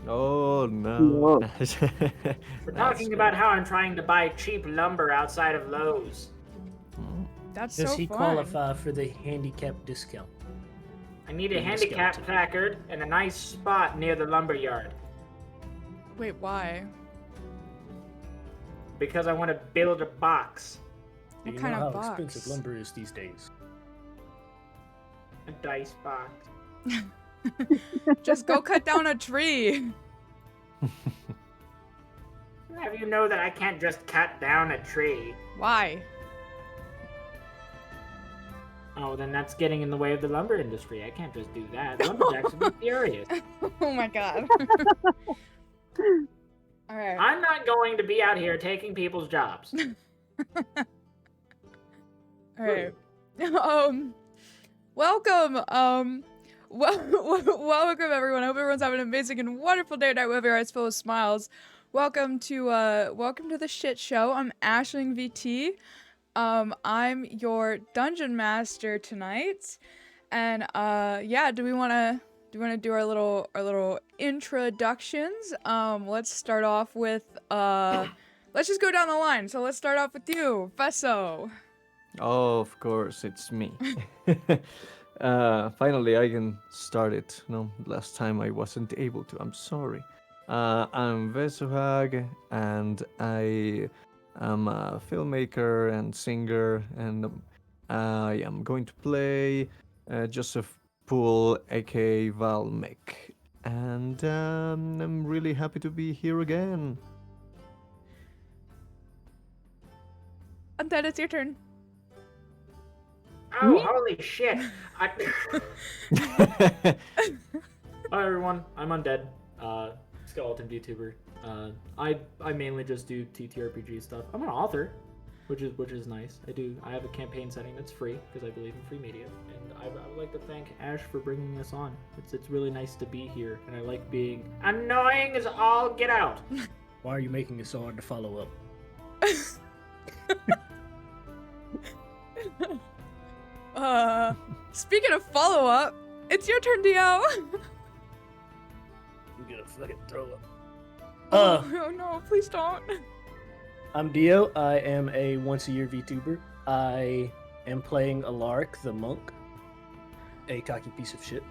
Oh no. No. We're That's talking about great. how I'm trying to buy cheap lumber outside of Lowe's. That's Does so he fun. qualify for the handicap discount? I need a Being a handicap skeleton. placard and a nice spot near the lumber yard Wait, why? because I want to build a box, What You kind know of how box? expensive lumber is these days. a dice box. Just go cut down a tree. Have you know that I can't just cut down a tree? Why? Oh, then that's getting in the way of the lumber industry. I can't just do that. Lumberjacks would be furious. Oh my god. All right. I'm not going to be out here taking people's jobs. All right. Welcome. Welcome everyone. I hope everyone's having an amazing and wonderful day tonight with your eyes full of smiles. Welcome to the shit show. I'm Ashling VT. I'm your dungeon master tonight. And yeah, do we wanna do our little introductions? Let's start off with let's just go down the line. So let's start off with you, Fesso. Oh, of course, it's me. Finally, I can start it. No, last time I wasn't able to. I'm sorry. I'm Vez'ira, and I am a filmmaker and singer, and I am going to play Joseph Poole, aka Valmek. And I'm really happy to be here again. And then it's your turn. Oh, holy shit. Hi, everyone. I'm Undead. Skeleton VTuber. I mainly just do TTRPG stuff. I'm an author, which is nice. I have a campaign setting that's free because I believe in free media, and I would like to thank Ash for bringing us on. It's really nice to be here, and I like being annoying as all get out. Why are you making it so hard to follow up? Speaking of follow-up, it's your turn, Dio. I'm gonna fucking throw up. Oh no, please don't. I'm Dio. I am a once-a-year VTuber. I am playing Alaric the Monk, a cocky piece of shit.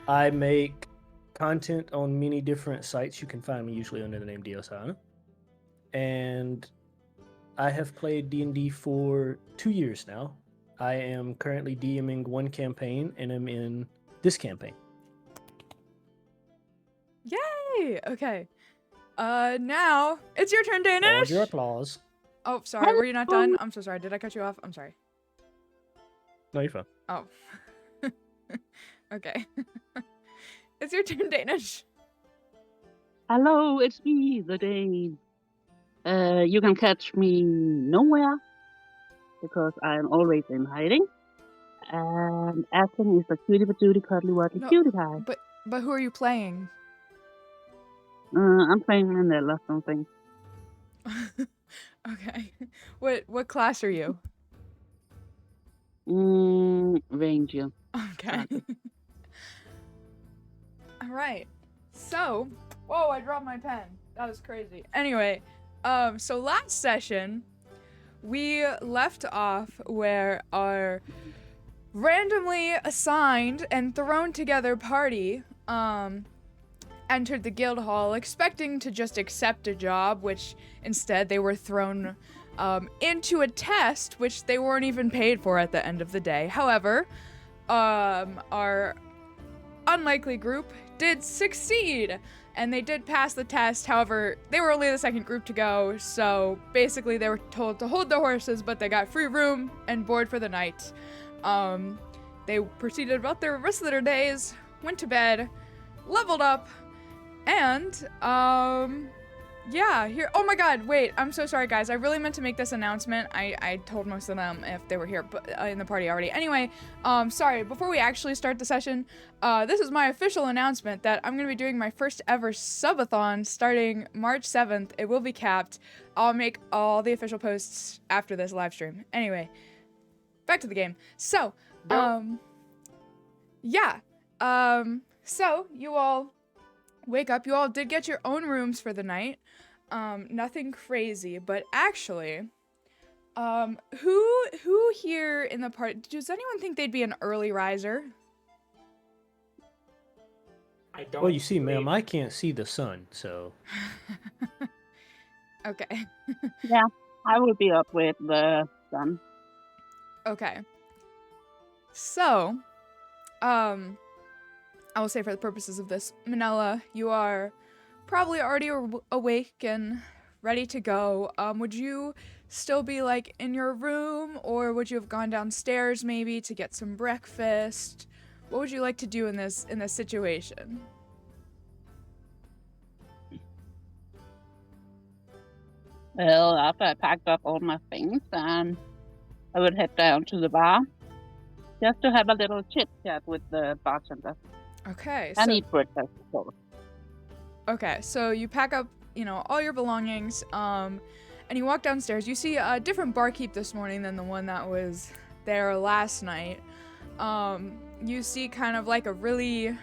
I make content on many different sites. You can find me usually under the name Dio Sana. And I have played D&D for 2 years now. I am currently DMing one campaign, and I'm in this campaign. Yay! Okay. Now it's your turn, Hold Danish. your applause. Oh, sorry. Were you not done? I'm so sorry. Did I cut you off? I'm sorry. No, you're fine. Oh. Okay. It's your turn, Danish. Hello, it's me, the Dane. You can catch me nowhere because I'm always in hiding. And Ashling is a cutie patootie cuddly wuddly No. cutie pie. But who are you playing? I'm playing Mandela something. Okay. What class are you? Ranger. Okay. All right. So, whoa, I dropped my pen. That was crazy. Anyway, so last session we left off where our randomly assigned and thrown together party entered the guild hall expecting to just accept a job, which instead they were thrown into a test which they weren't even paid for at the end of the day. However, our unlikely group did succeed and they did pass the test. However, they were only the second group to go, so basically they were told to hold their horses, but they got free room and board for the night. They proceeded about the rest of their days, went to bed, leveled up, and yeah, here. Oh my god, wait, I'm so sorry guys. I really meant to make this announcement. I told most of them if they were here but in the party already. Anyway, sorry, before we actually start the session, this is my official announcement that I'm going to be doing my first ever subathon starting March 7th. It will be capped. I'll make all the official posts after this live stream. Anyway, back to the game. So, yeah. So you all wake up. You all did get your own rooms for the night. Nothing crazy, but actually, who here in the party, does anyone think they'd be an early riser? I don't. Well, you see, ma'am, believe- I can't see the sun, so Okay. Yeah, I will be up with the sun. Okay. So, I will say for the purposes of this, Manella, you are probably already awake and ready to go. Would you still be like in your room, or would you have gone downstairs maybe to get some breakfast? What would you like to do in this situation? Well, after I packed up all my things, I would head down to the bar just to have a little chit chat with the bartender. Okay. And eat breakfast, of course. Okay, so you pack up, all your belongings, and you walk downstairs. You see a different barkeep this morning than the one that was there last night. You see kind of like a really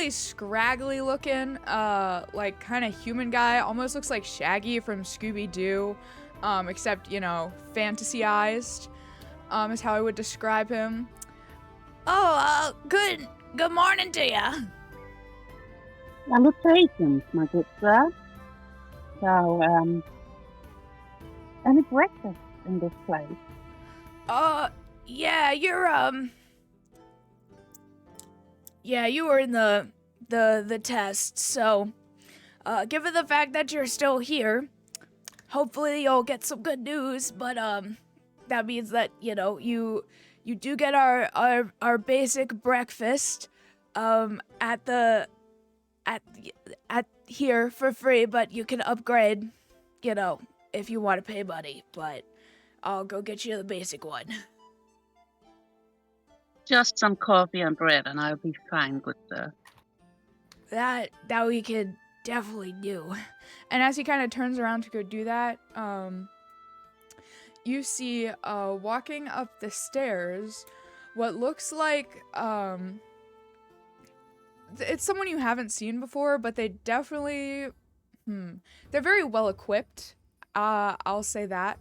scraggly looking, like kind of human guy. Almost looks like Shaggy from Scooby-Doo, except, fantasyized, is how I would describe him. Oh, good morning to ya. Salutations, my good sir. So, any breakfast in this place? Yeah, you were in the test, so, given the fact that you're still here, hopefully you'll get some good news, but, that means that, you do get our basic breakfast, at here for free, but you can upgrade, if you want to pay money, but I'll go get you the basic one. Just some coffee and bread, and I'll be fine, good sir. That we could definitely do. And as he kind of turns around to go do that, you see, walking up the stairs, what looks like, it's someone you haven't seen before, but they definitely, they're very well equipped. I'll say that.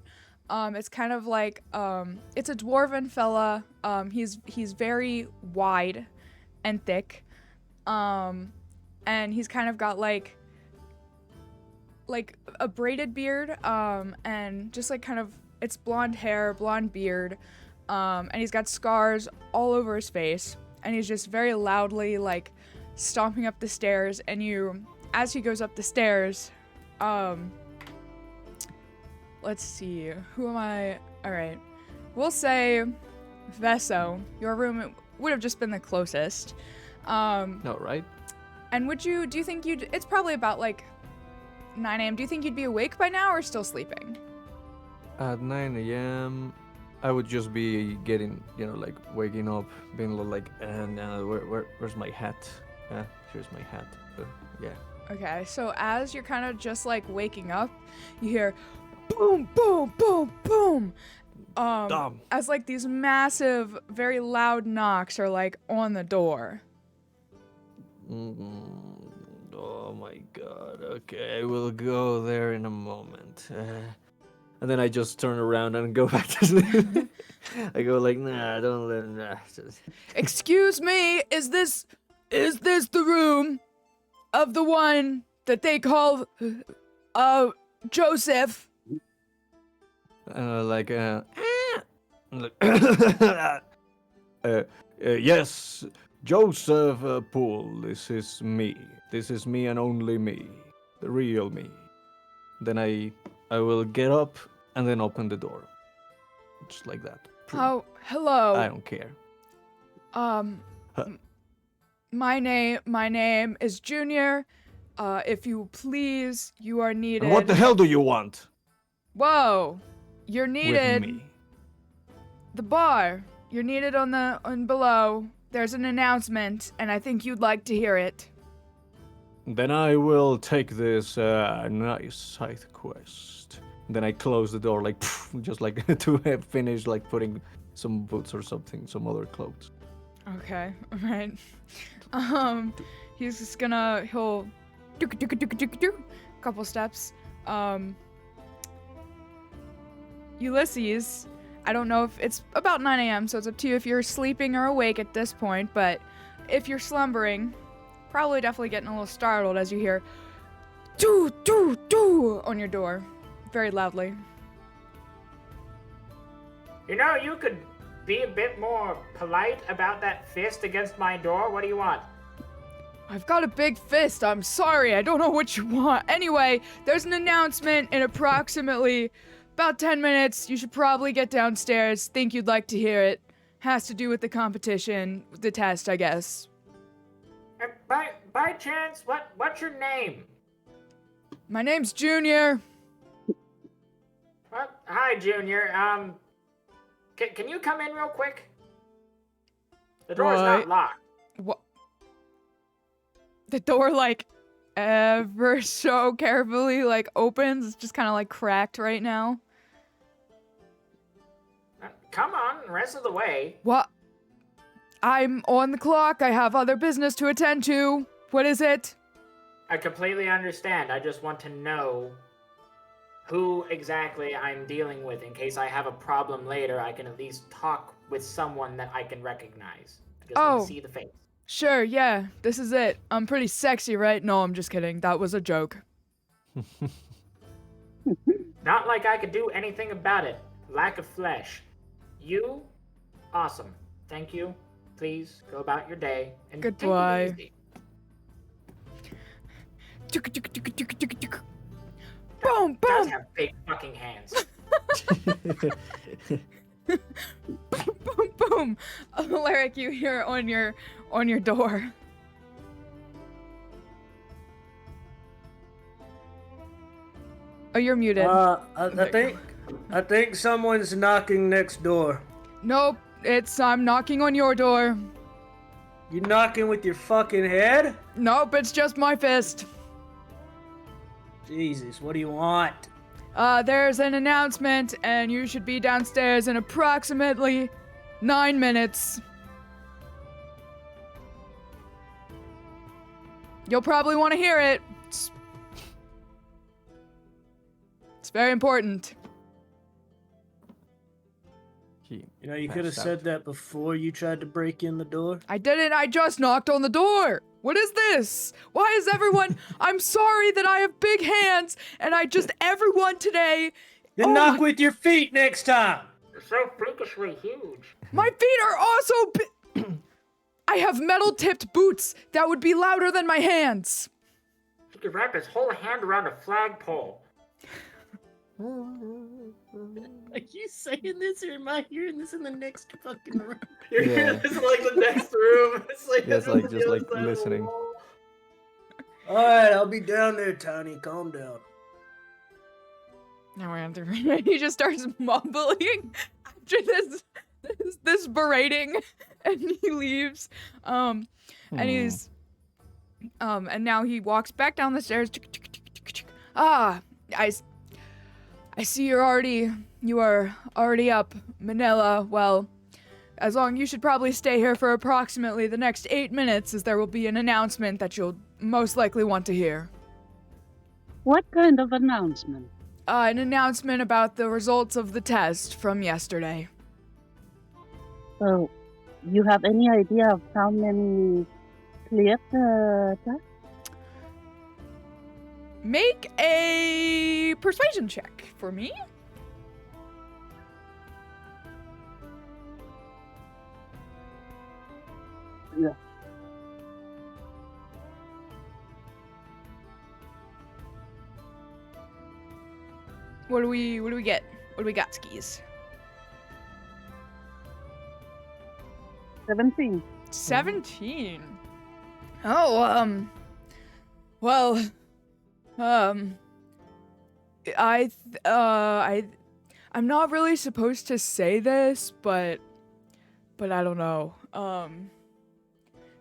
It's kind of like, it's a dwarven fella. He's very wide and thick. And he's kind of got like a braided beard, and just like kind of, it's blonde hair, blonde beard, and he's got scars all over his face, and he's just very loudly like stomping up the stairs, and as he goes up the stairs, let's see, who am I? Alright, we'll say Veso. Your room would have just been the closest. No, right? And do you think it's probably about like 9 a.m. Do you think you'd be awake by now or still sleeping? At 9 a.m., I would just be getting, like waking up, being a little like, where's my hat? Here's my hat. Yeah. Okay, so as you're kind of just like waking up, you hear boom, boom, boom, boom. Dumb. As like these massive, very loud knocks are like on the door. Oh my god. Okay, I will go there in a moment. And then I just turn around and go back to sleep. I go like, nah, don't let nah. Excuse me, is this the room of the one that they call Joseph? Yes, Joseph Poole. This is me. This is me and only me, the real me. Then I will get up and then open the door, just like that. Oh, hello. I don't care. My name is Junior. If you please, you are needed. And what the hell do you want? Whoa, you're needed. With me. The bar. You're needed on below. There's an announcement, and I think you'd like to hear it. Then I will take this nice side quest. Then I close the door, like just like to have finished, like putting some boots or something, some other clothes. Okay, alright. he's just he'll couple steps. Ulysses, I don't know if it's about 9 a.m., so it's up to you if you're sleeping or awake at this point, but if you're slumbering, probably definitely getting a little startled as you hear doo doo doo on your door, very loudly. You know, you could be a bit more polite about that fist against my door. What do you want? I've got a big fist. I'm sorry. I don't know what you want. Anyway, there's an announcement in approximately about 10 minutes. You should probably get downstairs. Think you'd like to hear it. Has to do with the competition, the test, I guess. By chance, what's your name? My name's Junior. Well, hi, Junior. Can you come in real quick? The door's not locked. What? The door, like, ever so carefully, like, opens. It's just kind of, like, cracked right now. Come on, the rest of the way. What? I'm on the clock. I have other business to attend to. What is it? I completely understand. I just want to know who exactly I'm dealing with. In case I have a problem later, I can at least talk with someone that I can recognize. I just want to see the face. Sure, yeah, this is it. I'm pretty sexy, right? No, I'm just kidding. That was a joke. Not like I could do anything about it. Lack of flesh. You? Awesome. Thank you. Please go about your day. And goodbye. Boom, boom. Does have big fucking hands. Boom, boom, boom. Alaric, you hear on your door. Oh, you're muted. I think someone's knocking next door. Nope, I'm knocking on your door. You knocking with your fucking head? Nope, it's just my fist. Jesus, what do you want? There's an announcement, and you should be downstairs in approximately 9 minutes. You'll probably want to hear it. It's very important. You know, you could have said that before you tried to break in the door. I didn't. I just knocked on the door. What is this? Why is everyone... I'm sorry that I have big hands, and everyone today... Then knock with your feet next time. You're so freakishly huge. My feet are also I have metal-tipped boots that would be louder than my hands. He could wrap his whole hand around a flagpole. Are you saying this, or am I hearing this in the next fucking room? You're hearing this in, like, the next room. It's like, Yeah, it's like just like listening. Alright, I'll be down there, Tiny. Calm down. Now we're after he just starts mumbling after this berating, and he leaves. And he's and now he walks back down the stairs. I see you are already up, Manila. Well, as long you should probably stay here for approximately the next 8 minutes, as there will be an announcement that you'll most likely want to hear. What kind of announcement? An announcement about the results of the test from yesterday. So, you have any idea of how many cleared the test? Make a persuasion check for me. Yeah. What do we get? What do we got, skis? 17. 17. Oh, well, I'm not really supposed to say this, but I don't know.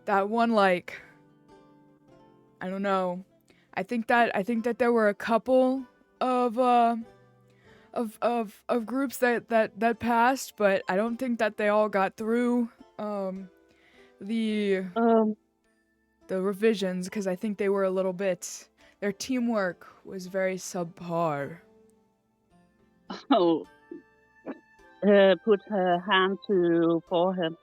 That one, like, I don't know. I think that there were a couple of groups that passed, but I don't think that they all got through. The revisions because I think they were a little bit. Their teamwork was very subpar. Oh, put her hand to forehead.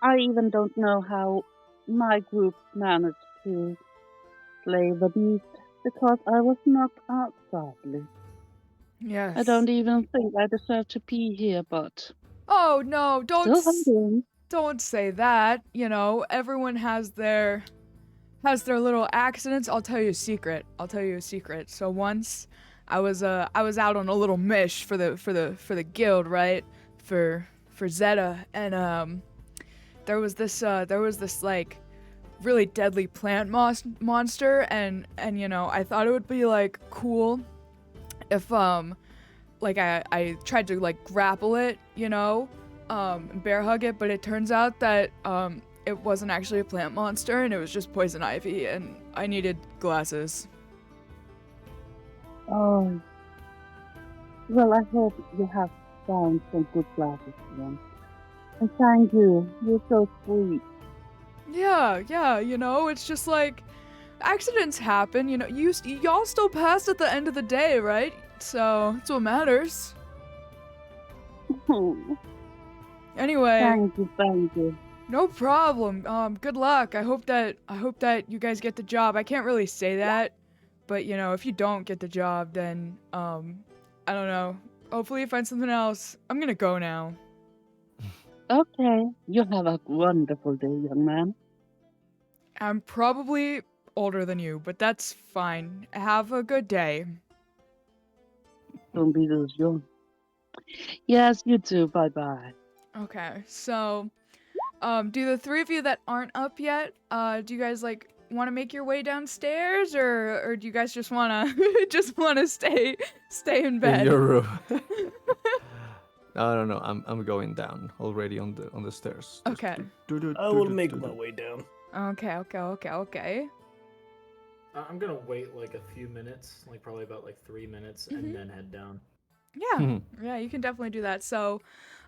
I even don't know how my group managed to slay the beast because I was knocked out sadly. Yes. I don't even think I deserve to be here, but Oh no! still hiding. Don't say that. You know, everyone has their little accidents. I'll tell you a secret. So once I was out on a little mish for the guild, right? For Zeta, and there was this like really deadly plant monster, and you know, I thought it would be like cool if like I tried to like grapple it, you know, and bear hug it, but it turns out that it wasn't actually a plant monster and it was just poison ivy, and I needed glasses. Oh, well, I hope you have found some good glasses then. And thank you. You're so sweet. Yeah, you know, it's just like accidents happen, you know. Y'all still passed at the end of the day, right? So that's what matters. Anyway, Thank you. no problem. Good luck. I hope that you guys get the job. I can't really say that, but you know, if you don't get the job, then I don't know. Hopefully you find something else. I'm gonna go now. Okay, you have a wonderful day, young man. I'm probably older than you, but that's fine. Have a good day. Don't be those young. Yes, you too. Bye-bye. Okay, so, do the three of you that aren't up yet, do you guys like want to make your way downstairs, or do you guys just wanna stay in bed? In your room. I don't know. I'm going down already on the stairs. Just Okay. I will make my way down. Okay. I'm gonna wait like a few minutes, like probably about like 3 minutes, and then head down. Yeah, you can definitely do that. So,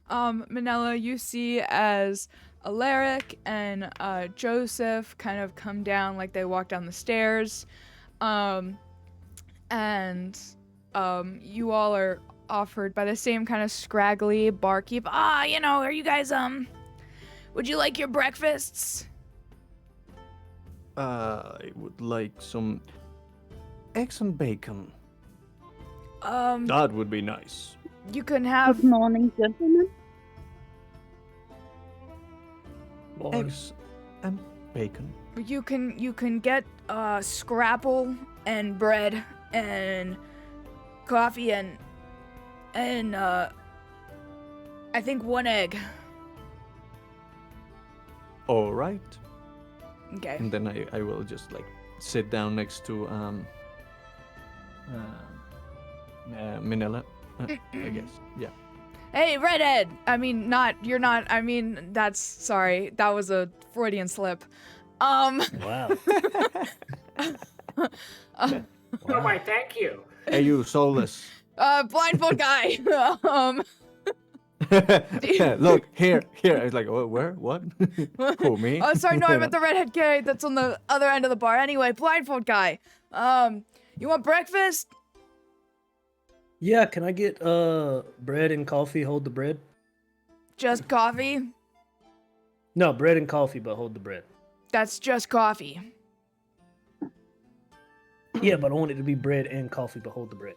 Manella, you see as Alaric and Joseph kind of come down, like they walk down the stairs, and you all are offered by the same kind of scraggly barkeep. You know, are you guys, would you like your breakfasts? I would like some eggs and bacon. That would be nice. You can have, Good morning, gentlemen. Eggs and bacon. you can get, scrapple and bread and coffee and I think 1 egg. All right. Okay. And then I will just like sit down next to Manila. I guess. Yeah. Hey, redhead! You're not, sorry, that was a Freudian slip. Wow. Oh my, thank you. Hey, you soulless. Blindfold guy. Look here. I was like, oh, where? What? Who, me? Oh, sorry, no, I meant the redhead guy that's on the other end of the bar. Anyway, blindfold guy. You want breakfast? Yeah, can I get bread and coffee? Hold the bread. Just coffee? No, bread and coffee, but hold the bread. That's just coffee. Yeah, but I want it to be bread and coffee, but hold the bread.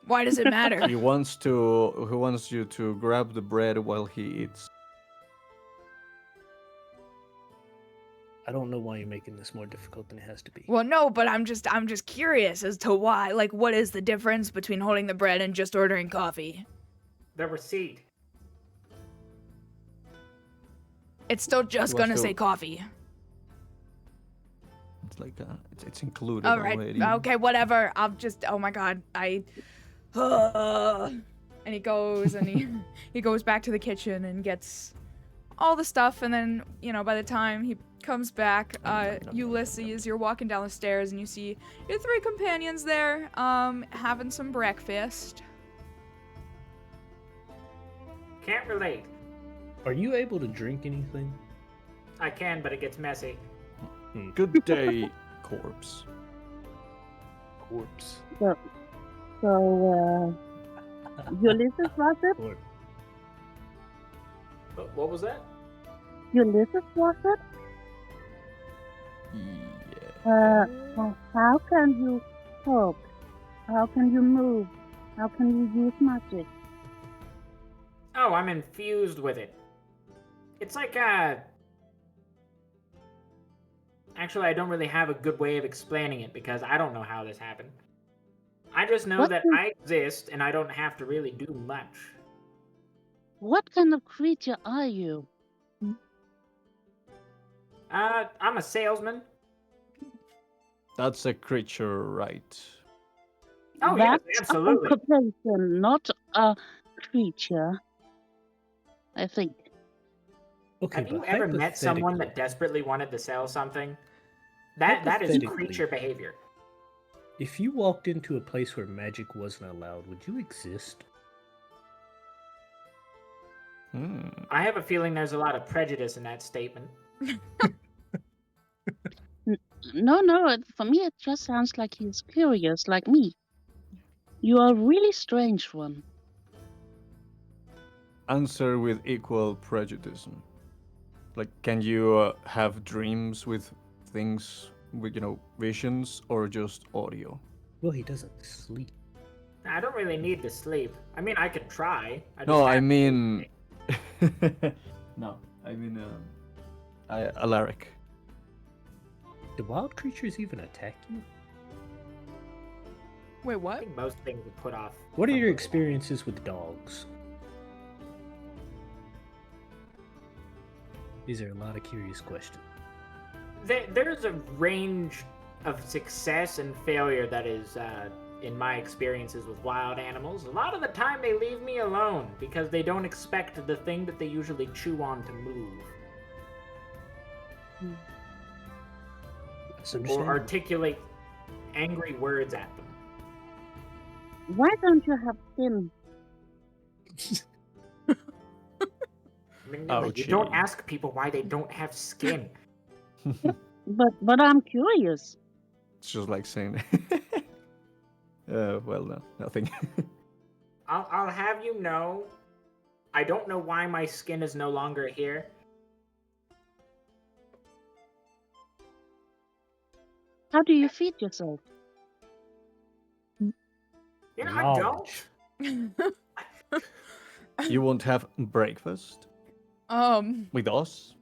Why does it matter? He wants you to grab the bread while he eats. I don't know why you're making this more difficult than it has to be. Well, no, but I'm just curious as to why. Like, what is the difference between holding the bread and just ordering coffee? The receipt. It's still just Well, gonna still- say coffee. It's like it's included All right. already. Okay, whatever. I'll just. Oh my God. And he goes and he goes back to the kitchen and gets all the stuff, and then by the time he comes back, Ulysses, you're walking down the stairs and you see your 3 companions there, having some breakfast. Can't relate. Are you able to drink anything? I can, but it gets messy. Good day, corpse. Corpse. So, Ulysses was it? Corpse. What was that? Ulysses was it? Yeah. How can you talk? How can you move? How can you use magic? Oh, I'm infused with it. It's like Actually, I don't really have a good way of explaining it because I don't know how this happened. I just know What that is- I exist and I don't have to really do much. What kind of creature are you? I'm a salesman. That's a creature, right? Oh, yes, That's absolutely. an occupation, not a creature. I think. Okay, Have you but ever met someone hypothetically- that desperately wanted to sell something? That is Hypothetically. creature behavior. If you walked into a place where magic wasn't allowed, would you exist? Hmm. I have a feeling there's a lot of prejudice in that statement. No. For me, it just sounds like he's curious, like me. You are a really strange one. Answer with equal prejudice. Like, can you have dreams with things with, visions or just audio? Well, he doesn't sleep. I don't really need to sleep. I mean, I could try. No, I have to mean. sleep. No, I mean, Alaric. Do wild creatures even attack you? Wait, I what? think most things would put off. What are from your the- experiences with dogs? These are a lot of curious questions. There's a range of success and failure that is, in my experiences with wild animals. A lot of the time they leave me alone because they don't expect the thing that they usually chew on to move. That's Or understandable. articulate angry words at them. Why don't you have skin? I mean, Ouchie. you don't ask people why they don't have skin. But I'm curious. It's just like saying. Well, no, nothing. I'll have you know, I don't know why my skin is no longer here. How do you feed yourself? You know, I Knowledge. don't. You won't have breakfast Um. with us?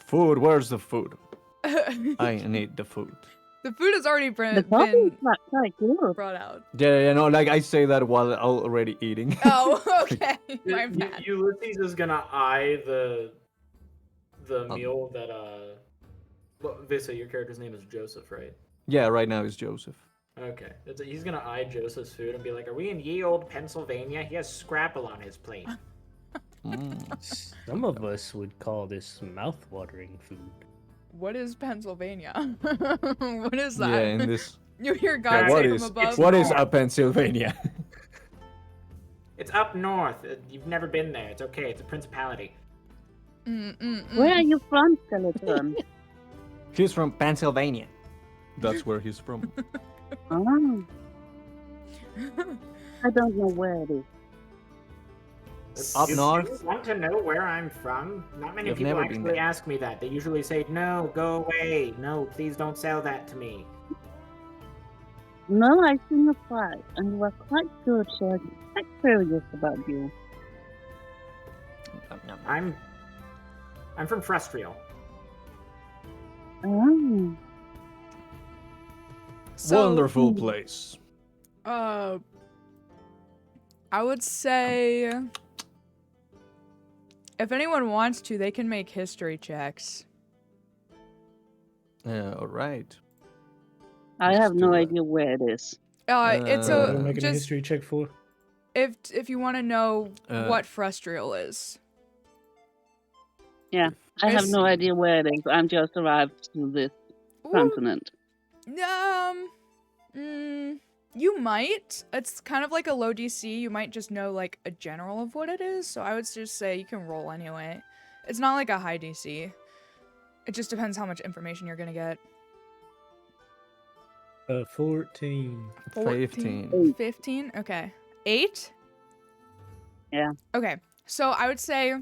Food, where's the food? I need the food. The food has already The been coffee is quite good. brought out. Yeah, like I say that while already eating. Oh, okay. My bad. Ulysses is gonna eye the Um. meal that well, Visa, your character's name is Joseph, right? Yeah, right now is Joseph. Okay. He's gonna eye Joseph's food and be like, "Are we in ye old Pennsylvania? He has scrapple on his plate." Mm. Some of us would call this mouth-watering food. What is Pennsylvania? What is that? Yeah, in this. You hear Yeah, God what say is from above? what is north. Pennsylvania? It's up north. You've never been there. It's okay. It's a principality. Where are you from, Skeleton? He's from Pennsylvania. That's where he's from. Oh, I don't know where it is. Up You north? want to know where I'm from? Not many You've people never been actually there. ask me that. They usually say, "No, go away. No, please don't sell that to me." No, I seen you fight, and you were quite good, so I'm quite curious about you. I'm from Frustrial. Oh, So, Wonderful place. I would say if anyone wants to, they can make history checks. All right. I Let's have no do it. idea where it is. It's What Uh, am I a making a just history check for? if you want to know Uh, what Frustrial is. I have It's- no idea where it is. I'm just arrived to this continent. You might. It's kind of like a low DC. You might just know like a general of what it is. So I would just say you can roll anyway. It's not like a high DC. It just depends how much information you're gonna get. 14. 15. 15? Okay. 8? Yeah. Okay. So I would say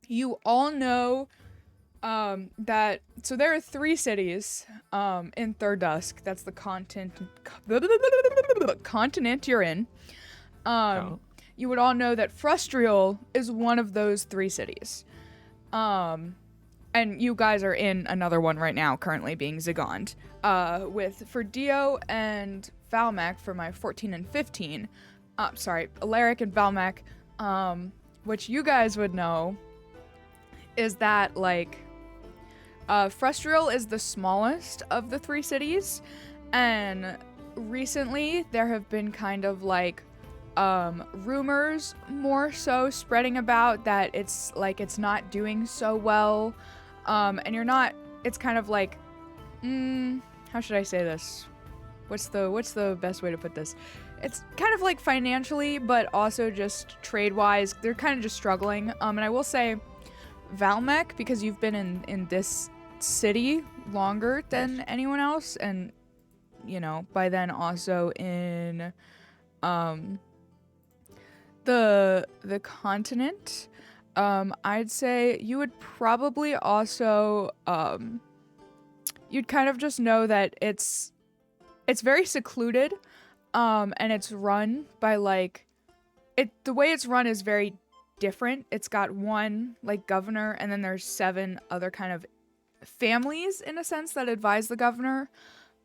you all know that so there are 3 cities in Third Dusk. That's the continent you're in. Oh. You would all know that Frustrial is one of those 3 cities. And you guys are in another one right now, currently being Zigond. For Dio and Valmac for my 14 and 15. Alaric and Valmac, which you guys would know is that, like, Frustrial is the smallest of the 3 cities, and recently there have been kind of, like, rumors more so spreading about that it's not doing so well, and it's kind of like, how should I say this? What's the best way to put this? It's kind of like financially, but also just trade-wise, they're kind of just struggling. And I will say, Valmec, because you've been in this city longer than anyone else, and, you know, by then also in the continent, I'd say you would probably also you'd kind of just know that it's very secluded, and it's run by, like, the way it's run is very different. It's got one, like, governor, and then there's 7 other kind of families, in a sense, that advise the governor.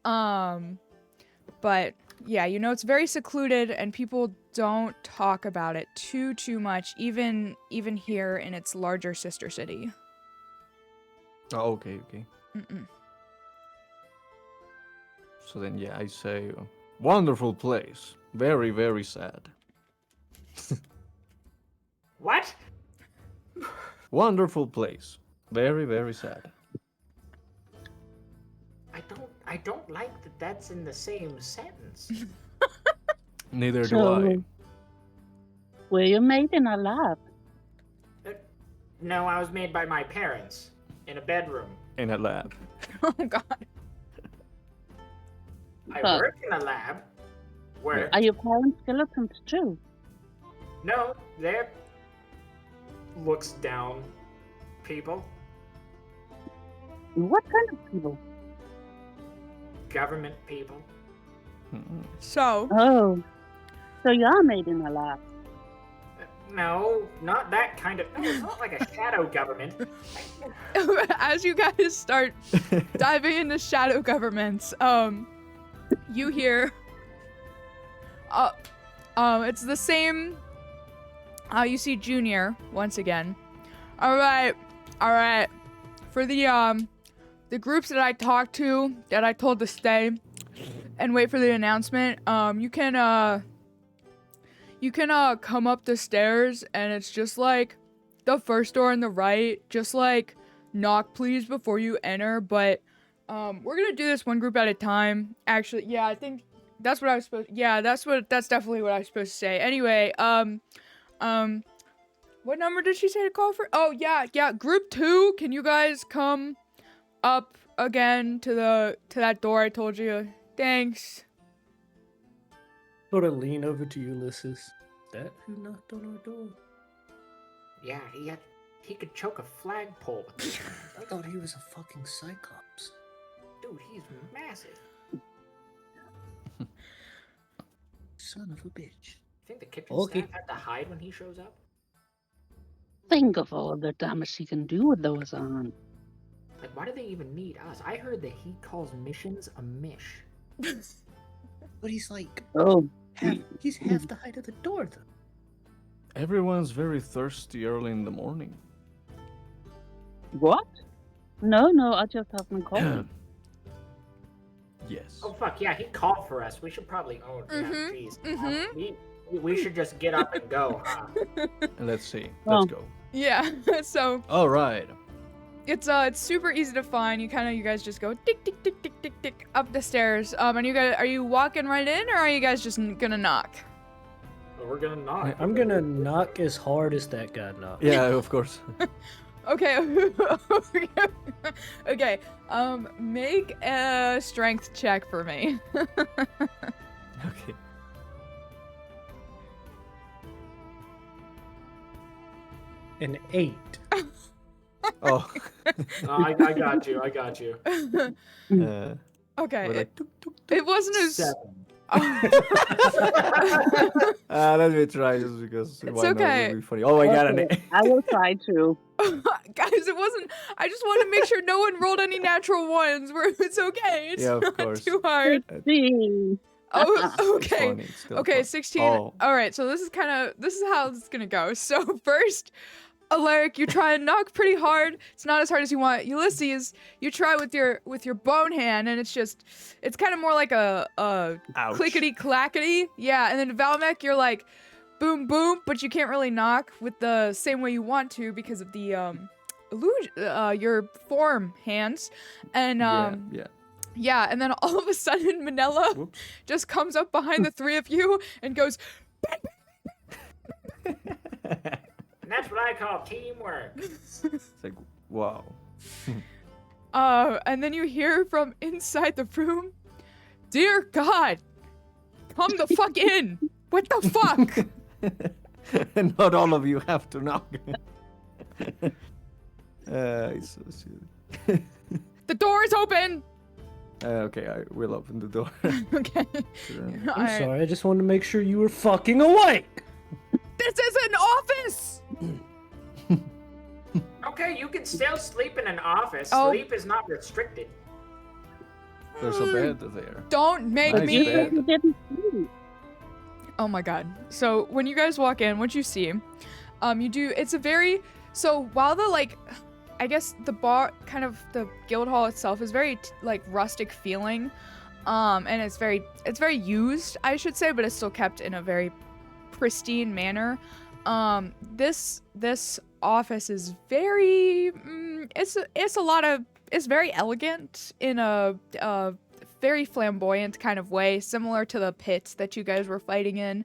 But yeah, you know, it's very secluded, and people don't talk about it too much, even here in its larger sister city. Oh, okay. Mm-mm. So then, yeah, I say, wonderful place. Very, very sad. What? Wonderful place. Very, very sad. I don't like that that's in the same sentence. Neither do So, I. were you made in a lab? No, I was made by my parents in a bedroom. In a lab. Oh god. I But- work in a lab. Where? Are your parents skeletons too? No, they're looks down people. What kind of people? Government people. Mm-mm. So, Oh, so you are made in a lab. No, not that kind of. No, it's not like a shadow government. as you guys start diving into shadow governments, you hear it's the same. You see Junior once again. All right. For the groups that I talked to, that I told to stay and wait for the announcement, you can come up the stairs, and it's just like the first door on the right. Just like knock please before you enter, but we're gonna do this one group at a time. Actually, yeah, I think that's what I was supposed. Yeah, that's definitely what I was supposed to say. Anyway, what number did she say to call for? Oh yeah, group 2. Can you guys come up again to that door I told you? Thanks. Sort of lean over to Ulysses. Is that who knocked on our door? Yeah, he could choke a flagpole. I thought he was a fucking cyclops. Dude, he's massive. Son of a bitch. You think the kitchen Okay. staff had to hide when he shows up? Think of all the damage he can do with those on. Like, why do they even need us? I heard that he calls missions a mish. But he's like, Oh, he's half the height of the door, though. Everyone's very thirsty early in the morning. what? No, I just haven't called. Yes. Oh fuck yeah, he called for us. We should probably. Oh yeah, Mhm, jeez. We should just get up and go. Huh? Let's see. Oh. Let's go. Yeah. So All right. it's super easy to find. You guys just go tick tick tick tick tick tick up the stairs. And you guys, are you walking right in, or are you guys just gonna knock? But we're gonna knock. I'm gonna knock as hard as that guy knocked. Yeah, of course. Okay. Okay. Make a strength check for me. Okay. An 8. Oh. I got you. I got you. Okay. We're like, tuk, tuk, tuk. It wasn't as. 7. Let me try just because It's why not? okay. It would be funny. Oh, I got an Okay, 8. I will try to. Guys, it wasn't. I just want to make sure no one rolled any natural ones. Where it's okay. It's Yeah, of not course. too hard. 16. Oh, It's okay. funny, it's still Okay, fun. 16. Oh. All right, so this is how this is gonna go. So first, Alaric, you try and knock pretty hard. It's not as hard as you want. Ulysses, you try with your bone hand, and it's kind of more like a Ouch. clickety clackety. Yeah, and then Valmec, you're like boom boom, but you can't really knock with the same way you want to because of the your form hands, and Yeah. yeah, and then all of a sudden Manila Whoops. just comes up behind the three of you and goes, And that's what I call teamwork. It's like, wow. and then you hear from inside the room, "Dear God, come the fuck in! What the fuck?" And not all of you have to knock. It's so silly. The door is open. Okay, I will open the door. Okay. I'm Alright. sorry, I just wanted to make sure you were fucking awake! This is an office. Okay, you can still sleep in an office. Oh. Sleep is not restricted. There's a bed there. Don't make Nice me. bed. You didn't see. Oh my god. So when you guys walk in, what you see, you do, it's a very, so while the like, I guess the bar, kind of the guild hall itself is very like rustic feeling, and it's very used, I should say, but it's still kept in a very pristine manner. This office is very, it's very elegant in a very flamboyant kind of way, similar to the pit that you guys were fighting in.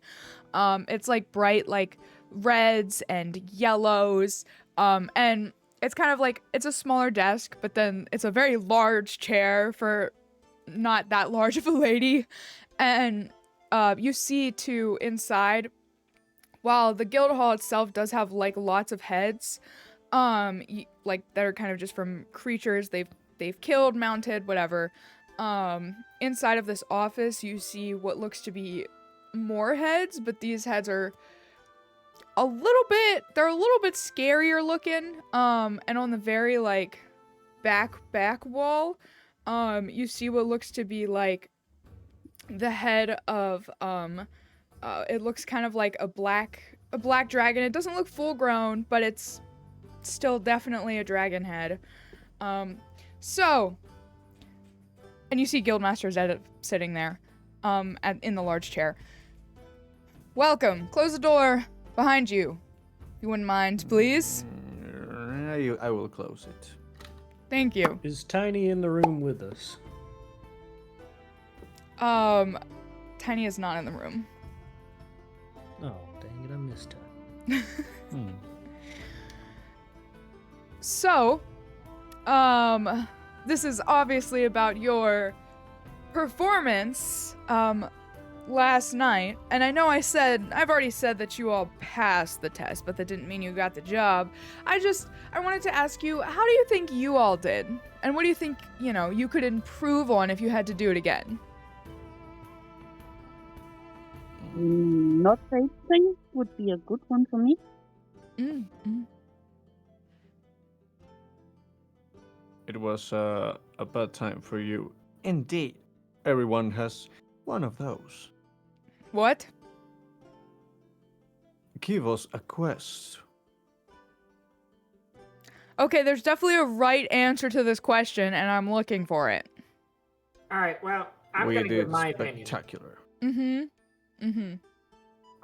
It's like bright, like reds and yellows, and it's kind of like, it's a smaller desk, but then it's a very large chair for not that large of a lady. And you see too inside, while the guild hall itself does have like lots of heads, like that are kind of just from creatures they've killed, mounted, whatever. Inside of this office, you see what looks to be more heads, but these heads are they're a little bit scarier looking. And on the very like back wall, you see what looks to be like the head of it looks kind of like a black dragon. It doesn't look full grown, but it's still definitely a dragon head. So, and you see Guildmaster Zed sitting there, in the large chair. Welcome. Close the door behind you. You wouldn't mind, please? I will close it. Thank you. Is Tiny in the room with us? Tiny is not in the room. Oh, dang it, I missed her. So, this is obviously about your performance, last night. And I know I've already said that you all passed the test, but that didn't mean you got the job. I wanted to ask you, how do you think you all did? And what do you think, you could improve on if you had to do it again? Not racing would be a good one for me. It was a bad time for you. Indeed. Everyone has one of those. What? Give us a quest. Okay, there's definitely a right answer to this question, and I'm looking for it. All right, well, I'm We going to give did my opinion. spectacular.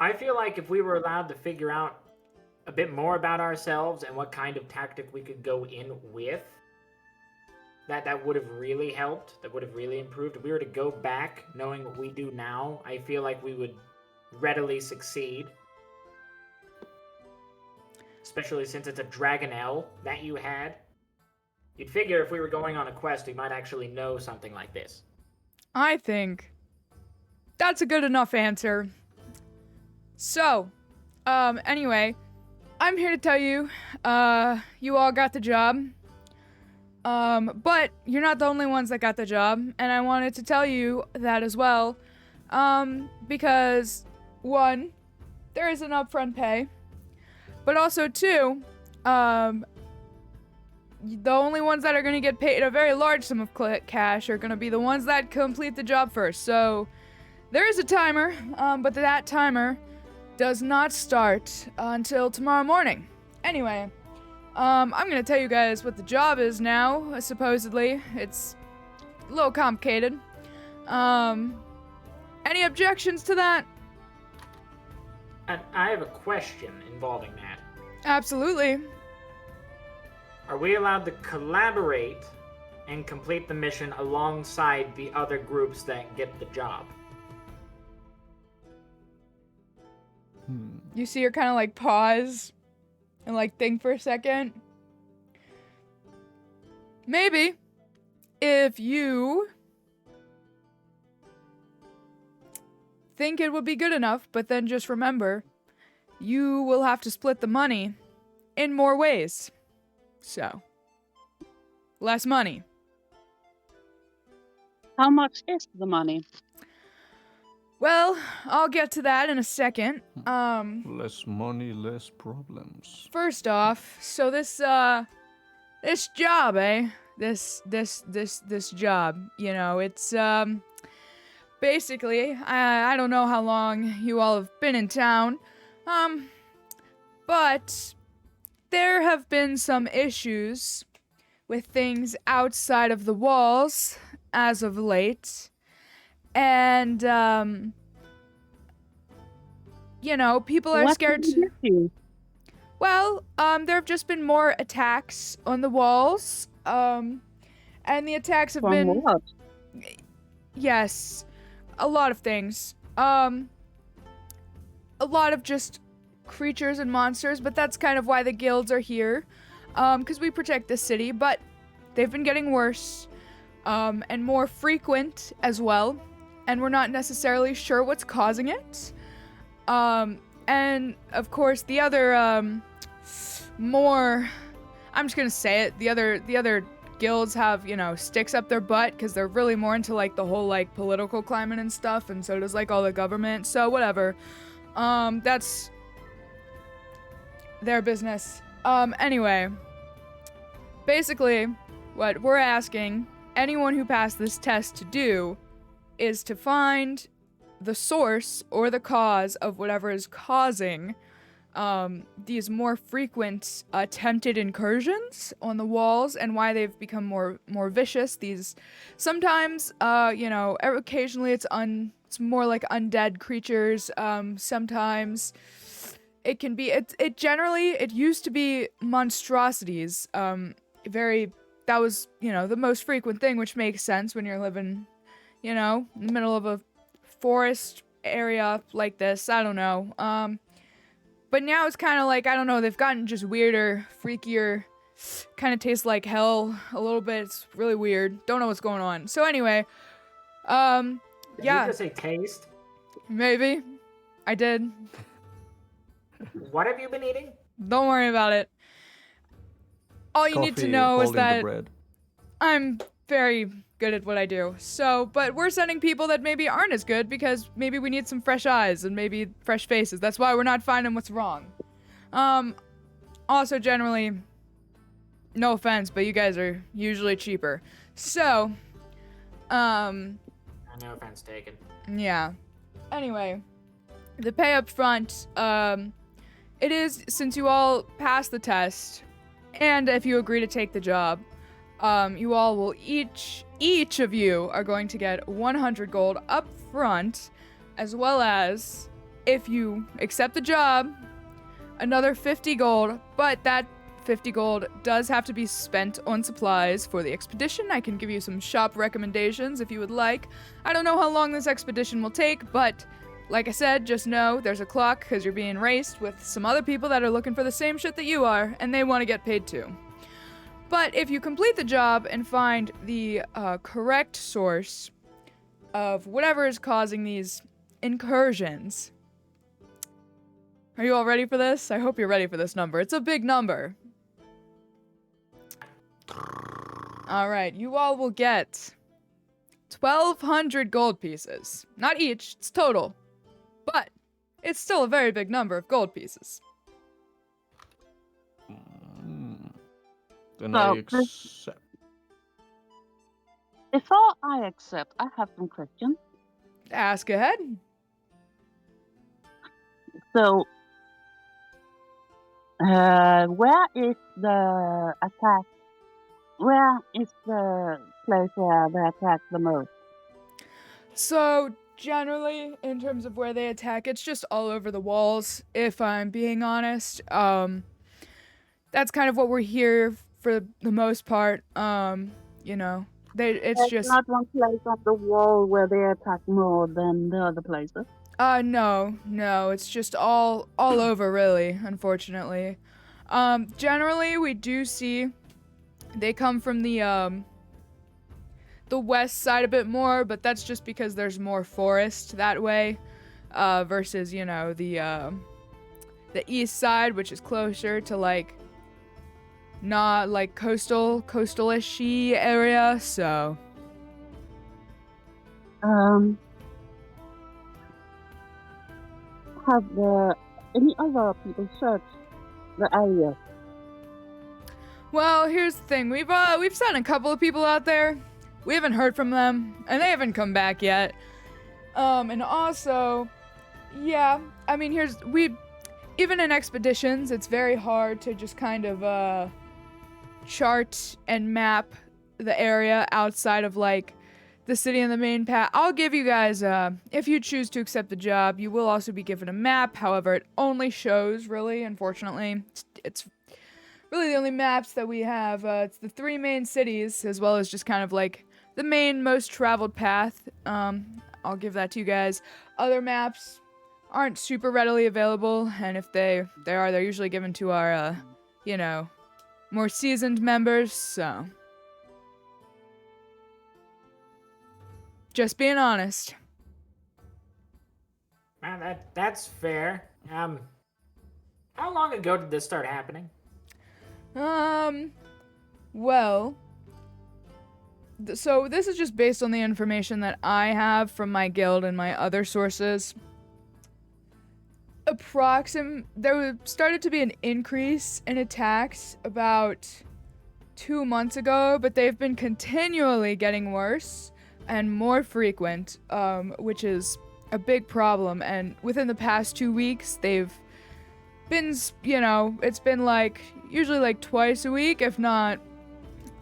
I feel like if we were allowed to figure out a bit more about ourselves and what kind of tactic we could go in with, that would have really helped. That would have really improved. If we were to go back knowing what we do now, I feel like we would readily succeed. especially since it's a dragonelle that you had. You'd figure if we were going on a quest, we might actually know something like this. I think that's a good enough answer. So, anyway, I'm here to tell you, you all got the job. But you're not the only ones that got the job, and I wanted to tell you that as well. Because, one, there is an upfront pay, but also two, the only ones that are going to get paid a very large sum of cash are going to be the ones that complete the job first. So, there is a timer, but that timer does not start until tomorrow morning. Anyway, I'm gonna tell you guys what the job is now, supposedly. It's a little complicated. Any objections to that? And I have a question involving that. Absolutely. Are we allowed to collaborate and complete the mission alongside the other groups that get the job? You see her kind of like pause and like think for a second. Maybe. If you think it would be good enough, but then just remember, you will have to split the money in more ways. So, less money. How much is the money? Well, I'll get to that in a second. Less money, less problems. First off, so this job, eh? This job, you know, it's, basically, I don't know how long you all have been in town, but there have been some issues with things outside of the walls as of late. And, you know, people are scared to... Well, there have just been more attacks on the walls, and the attacks have been... What? Yes, a lot of things. A lot of just creatures and monsters, but that's kind of why the guilds are here, because we protect the city, but they've been getting worse, and more frequent as well. And we're not necessarily sure what's causing it. And of course the other, more, I'm just gonna say it, the other guilds have, you know, sticks up their butt because they're really more into like the whole like political climate and stuff, and so does like all the government, so whatever. That's their business. Anyway, basically what we're asking anyone who passed this test to do is to find the source or the cause of whatever is causing these more frequent attempted incursions on the walls, and why they've become more vicious. These sometimes, you know, occasionally it's more like undead creatures. Sometimes it can be it used to be monstrosities. That was, you know, the most frequent thing, which makes sense when you're living, you know, in the middle of a forest area like this. I don't know. But now it's kind of like, I don't know, they've gotten just weirder, freakier, kind of tastes like hell a little bit. It's really weird. Don't know what's going on. So anyway, Did yeah. you just say taste? Maybe. I did. What have you been eating? Don't worry about it. All you need to know is holding the that bread. I'm very good at what I do. So, but we're sending people that maybe aren't as good because maybe we need some fresh eyes and maybe fresh faces. That's why we're not finding what's wrong. Also generally, no offense, but you guys are usually cheaper. So, No offense taken. yeah. Anyway, the pay up front, it is, since you all passed the test, and if you agree to take the job, you all will each of you are going to get 100 gold up front, as well as, if you accept the job, another 50 gold, but that 50 gold does have to be spent on supplies for the expedition. I can give you some shop recommendations if you would like. I don't know how long this expedition will take, but like I said, just know there's a clock because you're being raced with some other people that are looking for the same shit that you are, and they want to get paid too. But if you complete the job and find the correct source of whatever is causing these incursions. Are you all ready for this? I hope you're ready for this number. It's a big number. Alright, you all will get 1,200 gold pieces. Not each, it's total. But it's still a very big number of gold pieces. Then So, I accept. Before I accept, I have some questions. Ask ahead. So, where is the attack? Where is the place where they attack the most? So, generally, in terms of where they attack, it's just all over the walls, if I'm being honest. That's kind of what we're here for the most part. You know, it's There's just... not one place on the wall where they attack more than the other places. No, it's just all over, really, unfortunately. Generally, we do see they come from the west side a bit more, but that's just because there's more forest that way, versus, you know, the east side, which is closer to, like, not, like, coastal-ish-y area, so... Have any other people searched the area? Well, here's the thing. We've sent a couple of people out there. We haven't heard from them, and they haven't come back yet. And also, yeah, I mean, even in expeditions, it's very hard to just kind of, chart and map the area outside of, like, the city and the main path. I'll give you guys, if you choose to accept the job, you will also be given a map. However, it only shows, really, unfortunately. It's really the only maps that we have. It's the 3 main cities, as well as just kind of, like, the main most traveled path. I'll give that to you guys. Other maps aren't super readily available, and if they're usually given to our, you know, more seasoned members, so... Just being honest. Man, that's fair. How long ago did this start happening? Well... So this is just based on the information that I have from my guild and my other sources. There started to be an increase in attacks about 2 months ago, but they've been continually getting worse and more frequent, which is a big problem. And within the past 2 weeks, they've been, you know, it's been like usually like twice a week, if not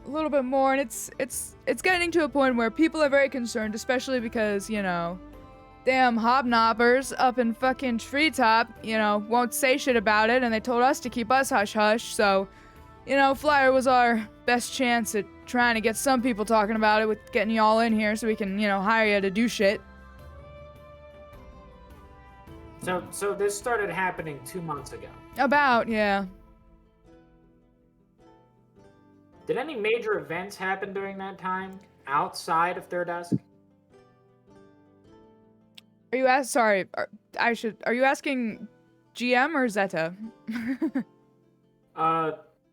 a little bit more. And it's getting to a point where people are very concerned, especially because, you know, damn hobnobbers up in fucking treetop, you know, won't say shit about it, and they told us to keep us hush-hush, so, you know, Flyer was our best chance at trying to get some people talking about it with getting y'all in here so we can, you know, hire you to do shit. So this started happening 2 months ago. About, yeah. Did any major events happen during that time outside of Third Desk? Are you are you asking GM or Zeta?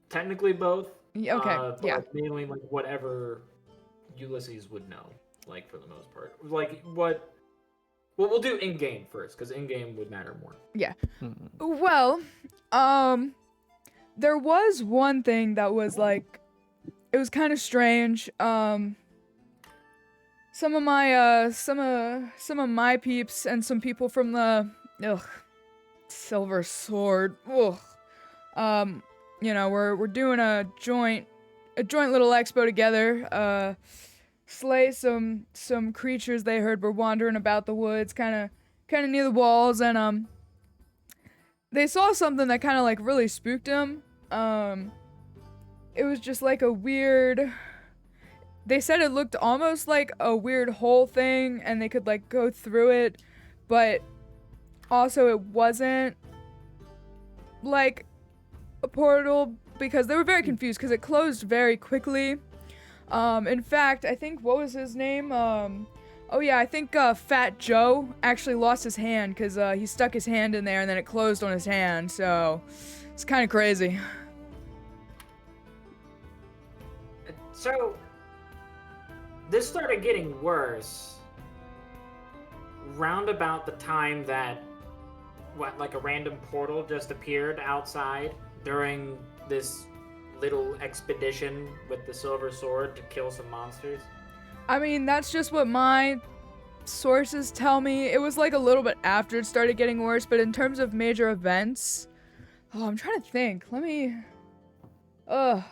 Technically both. Okay, but yeah. mainly like whatever Ulysses would know, like for the most part. Like what we'll do in game first, because in game would matter more. Yeah. Well, there was one thing that was like, it was kind of strange. Some of my peeps and some people from the Silver Sword. You know, we're doing a joint little expo together. Slay some creatures they heard were wandering about the woods, kind of near the walls, and they saw something that kind of like really spooked them. It was just like a weird. They said it looked almost like a weird hole thing, and they could like go through it, but also it wasn't like a portal because they were very confused because it closed very quickly. In fact, I think, what was his name? Oh yeah, I think Fat Joe actually lost his hand because he stuck his hand in there and then it closed on his hand, so it's kind of crazy. So, this started getting worse round about the time that, like a random portal just appeared outside during this little expedition with the silver sword to kill some monsters. I mean, that's just what my sources tell me. It was like a little bit after it started getting worse, but in terms of major events, I'm trying to think.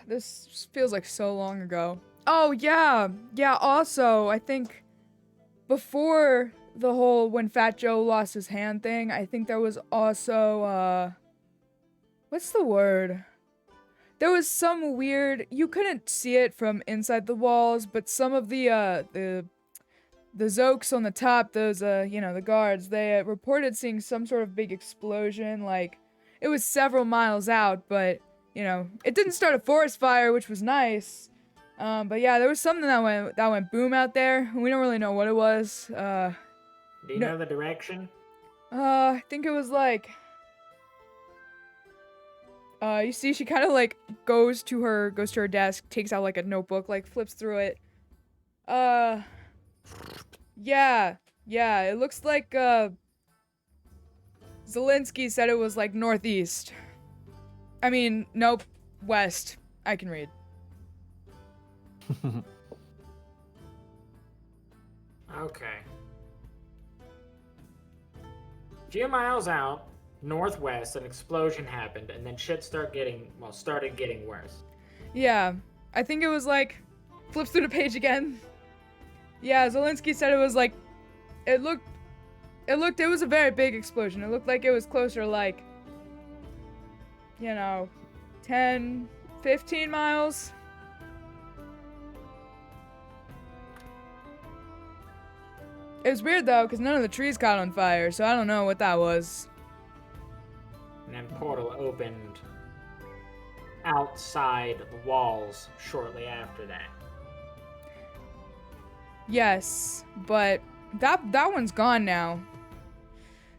This feels like so long ago. Oh, yeah. Yeah, also, I think before the whole when Fat Joe lost his hand thing, I think there was also, what's the word? There was some weird, you couldn't see it from inside the walls, but some of the Zokes on the top, those, the guards, they reported seeing some sort of big explosion, like, it was several miles out, but, it didn't start a forest fire, which was nice. But yeah, there was something that went boom out there. We don't really know what it was. Do you know the direction? I think it was like, you see, she kind of like goes to her desk, takes out like a notebook, like flips through it. Yeah, it looks like, Zelensky said it was like northeast. I mean, nope, west. I can read. Okay. A few miles out, northwest, an explosion happened, and then shit started getting worse. Yeah, I think it was like, flips through the page again. Yeah, Zelensky said it was like, it was a very big explosion. It looked like it was closer like, 10, 15 miles. It was weird though, because none of the trees caught on fire, so I don't know what that was. And then portal opened outside the walls shortly after that. Yes, but that one's gone now.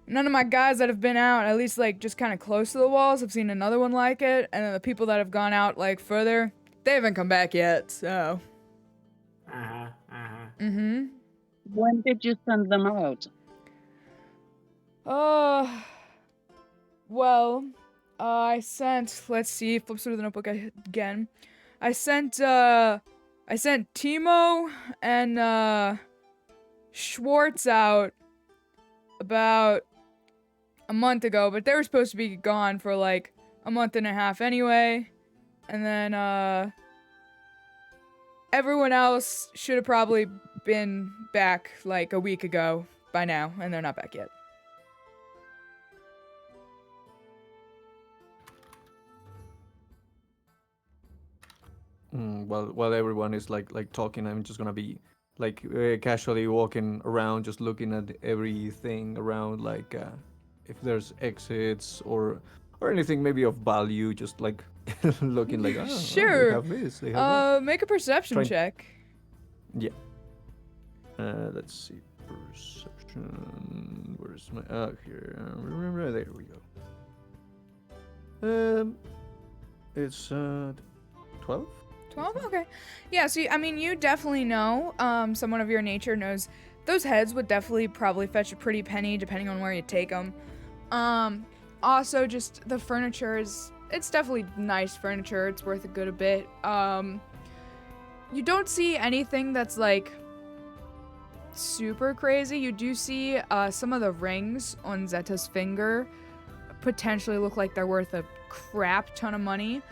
None of my guys that have been out, at least like just kind of close to the walls, have seen another one like it, and then the people that have gone out like further, they haven't come back yet, so. Mm-hmm. When did you send them out? Well, I sent, let's see, flips through the notebook again. I sent Timo and, Schwartz out about a month ago, but they were supposed to be gone for like a month and a half anyway. And then, everyone else should have probably been back like a week ago by now, and they're not back yet. While everyone is like talking, I'm just gonna be like casually walking around, just looking at everything around, like if there's exits or anything maybe of value, just like looking like, Sure. they have this, they have Make a perception check. that. Yeah. Let's see, perception. Where's my here? There we go. It's 12. 12? Okay. Yeah, so, I mean, you definitely know, someone of your nature knows those heads would definitely probably fetch a pretty penny depending on where you take them. Also, just the furniture it's definitely nice furniture. It's worth a good bit. You don't see anything that's, like, super crazy. You do see, some of the rings on Zeta's finger potentially look like they're worth a crap ton of money.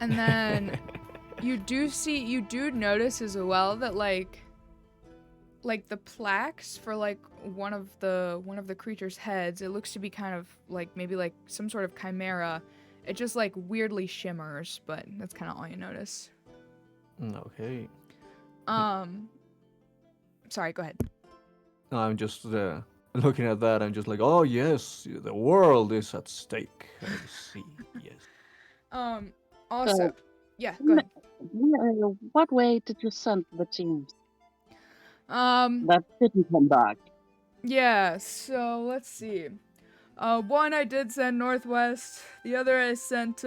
And then you do notice as well that like the plaques for like one of the creature's heads, it looks to be kind of like maybe like some sort of chimera. It just like weirdly shimmers, but that's kind of all you notice. Okay. Sorry, go ahead. I'm just looking at that. I'm just like, oh yes, the world is at stake. I see. Yes. Also, yeah, go ahead. What way did you send the teams Um, that didn't come back? yeah, so let's see. One I did send northwest. The other I sent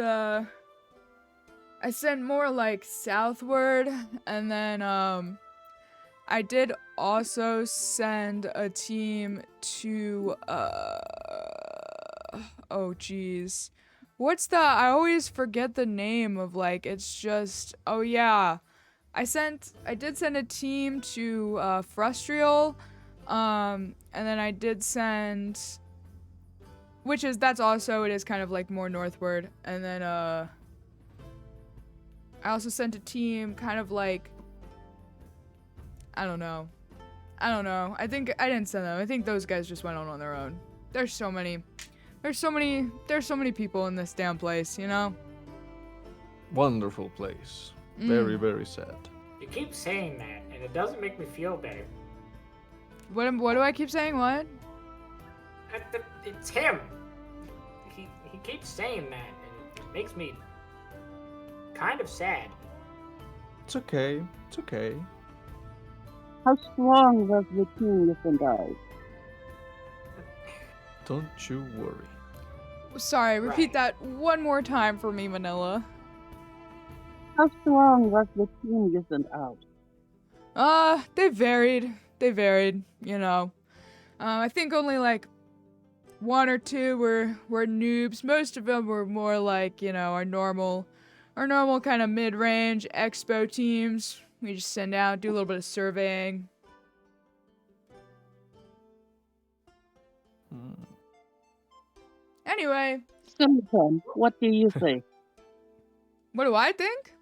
more like southward, and then I did also send a team to oh geez. I always forget the name of, like, it's just, oh yeah. I did send a team to Frustrial, and then I did send, it is kind of like more northward, and then I also sent a team kind of like, I don't know. I think I didn't send them. I think those guys just went on their own. There's so many people in this damn place, you know? Wonderful place. Very, very sad. You keep saying that, and it doesn't make me feel better. What do I keep saying? What? It's him. He keeps saying that, and it makes me kind of sad. It's okay. It's okay. How strong was the team you sent out? Don't you worry. Sorry, repeat Right. that one more time for me, Manila. How strong was the team you sent out? They varied. You know. I think only like one or two were noobs. Most of them were more like, you know, our normal kind of mid-range expo teams. We just send out, do a little bit of surveying. Anyway, Skeleton, what do you think? what do I think?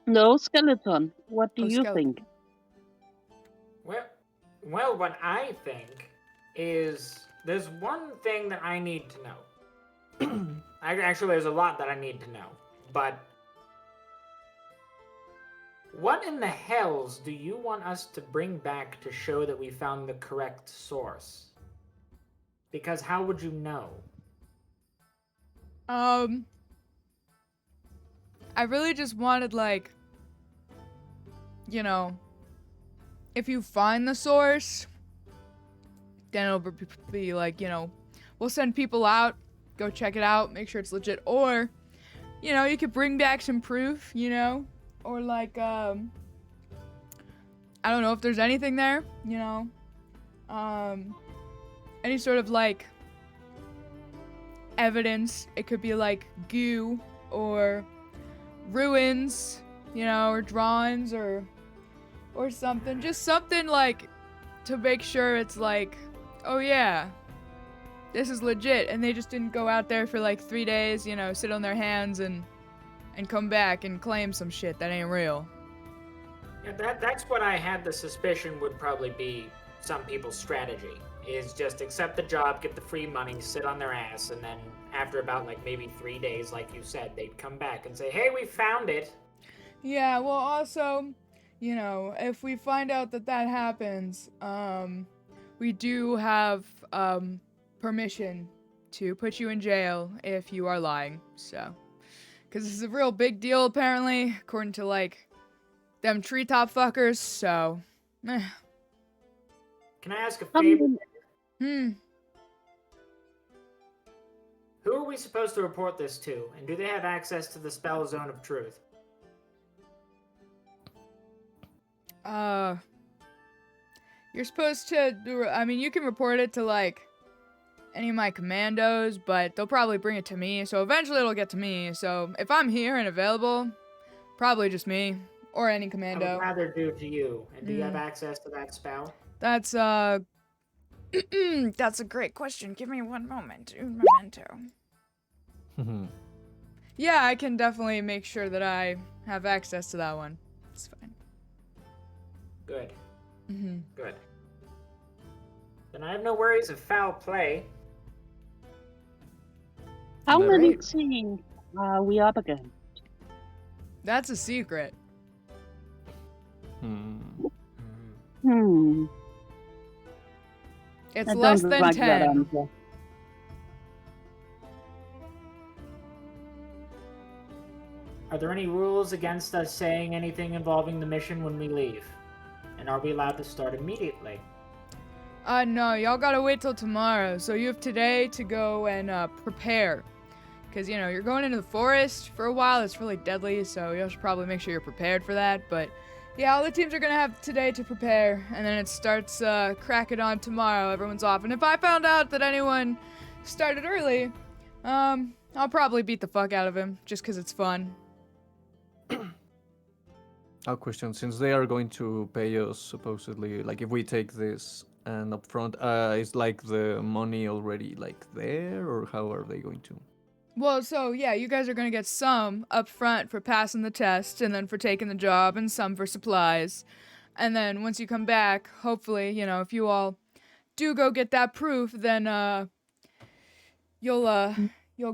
No, Skeleton, what do Oh, you Skeleton. think? Well, what I think is there's one thing that I need to know. Actually, there's a lot that I need to know. But what in the hells do you want us to bring back to show that we found the correct source? Because how would you know? I really just wanted, like, you know, if you find the source, then it'll be like, you know, we'll send people out, go check it out, make sure it's legit, or, you know, you could bring back some proof, you know, or like, I don't know if there's anything there, you know, any sort of, like, evidence. It could be like goo or ruins, you know, or drawings or something. Just something like to make sure it's like, oh yeah, this is legit, and they just didn't go out there for like 3 days, you know, sit on their hands and come back and claim some shit that ain't real. Yeah, that's what I had the suspicion would probably be some people's strategy. Is just accept the job, get the free money, sit on their ass, and then after about like maybe 3 days, like you said, they'd come back and say, hey, we found it. Yeah, well, also, you know, if we find out that happens, we do have, permission to put you in jail if you are lying, so. Because this is a real big deal, apparently, according to, like, them treetop fuckers, so. Can I ask a favor? Who are we supposed to report this to? And do they have access to the spell zone of truth? You're supposed to do, I mean, you can report it to, like, any of my commandos, but they'll probably bring it to me, so eventually it'll get to me, so if I'm here and available, probably just me, or any I commando. would rather do it to you. And do you have access to that spell? That's, that's a great question. Give me one moment. Un momento. Yeah, I can definitely make sure that I have access to that one. It's fine. Good. Good. Then I have no worries of foul play. How many Great. teams are we up against? That's a secret. Hmm. It's I less don't than like that 10. answer. Are there any rules against us saying anything involving the mission when we leave? And are we allowed to start immediately? No, y'all gotta wait till tomorrow. So you have today to go and prepare. Because, you know, you're going into the forest for a while. It's really deadly, so you should probably make sure you're prepared for that. But, yeah, all the teams are gonna have today to prepare. And then it starts cracking on tomorrow. Everyone's off. And if I found out that anyone started early, I'll probably beat the fuck out of him. Just because it's fun. A question, since they are going to pay us supposedly, like if we take this and upfront, is like the money already like there, or how are they going to? Well, so yeah, you guys are gonna get some up front for passing the test, and then for taking the job, and some for supplies. And then once you come back, hopefully, you know, if you all do go get that proof, then you'll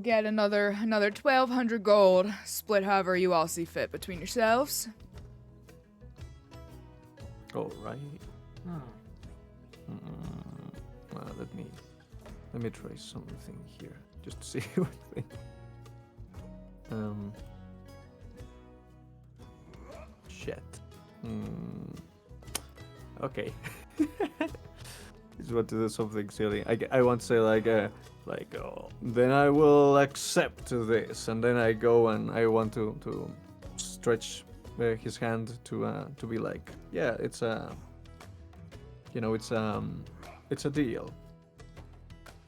get another 1,200 gold, split however you all see fit between yourselves. All right. Hmm. Let me try something here, just to see what they. Shit. Okay. Just want to do something silly. I want to say oh, then I will accept this, and then I go and I want to stretch his hand to be like, yeah, it's a, you know, it's a deal.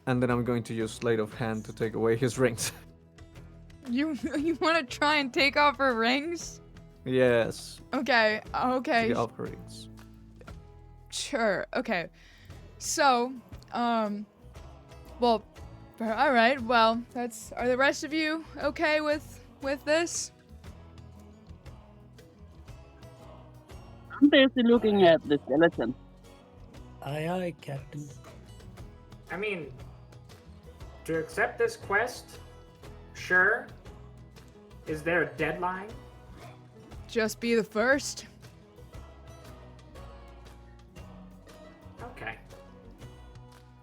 And then I'm going to use sleight of hand to take away his rings. You want to try and take off her rings? Yes. Okay. Take off her rings. Sure. Okay. So, well, all right. Well, are the rest of you okay with this? I'm busy looking at the skeleton. Aye, aye, Captain. I mean, to accept this quest, sure. Is there a deadline? Just be the first. Okay.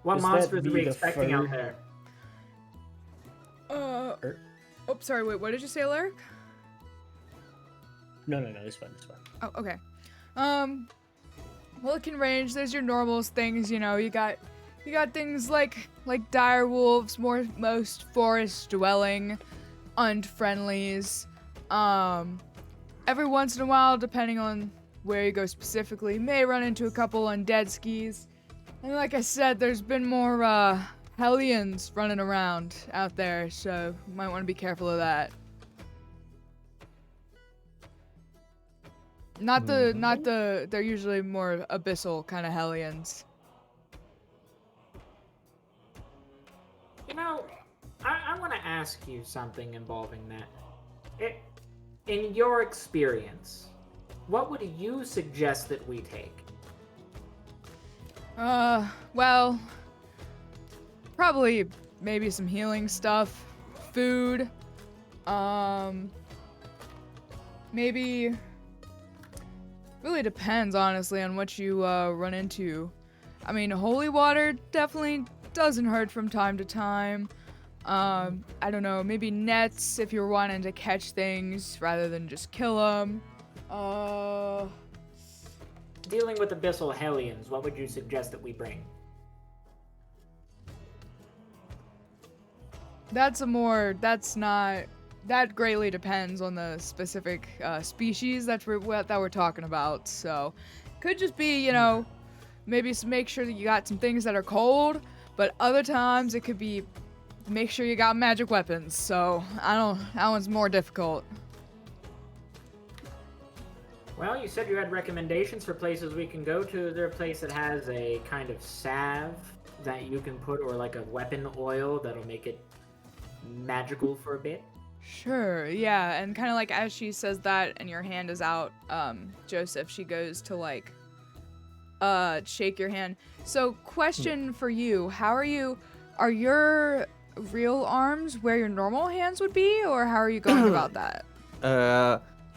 What Does that monsters are be we the expecting out fur? there? Oh, sorry. Wait, what did you say, Lyric? No, it's fine, it's fine. Oh, okay. Well, it can range. There's your normals things, you know. You got things like dire wolves, most forest dwelling, unfriendlies. Every once in a while, depending on where you go specifically, you may run into a couple undead skis. And like I said, there's been more hellions running around out there, so you might want to be careful of that. They're usually more abyssal kind of hellions. You know, I want to ask you something involving that. In your experience, what would you suggest that we take? Well, probably maybe some healing stuff, food, maybe. Really depends, honestly, on what you run into. I mean, holy water definitely doesn't hurt from time to time. I don't know, maybe nets if you're wanting to catch things rather than just kill them. Dealing with abyssal hellions, what would you suggest that we bring? That greatly depends on the specific species that we're talking about. So, could just be, you know, maybe make sure that you got some things that are cold, but other times it could be make sure you got magic weapons. So, that one's more difficult. Well, you said you had recommendations for places we can go to. Is there a place that has a kind of salve that you can put, or like a weapon oil that'll make it magical for a bit? Sure, yeah, and kind of like as she says that and your hand is out, Joseph, she goes to like, shake your hand. So, question for you, are your real arms where your normal hands would be, or how are you going about that?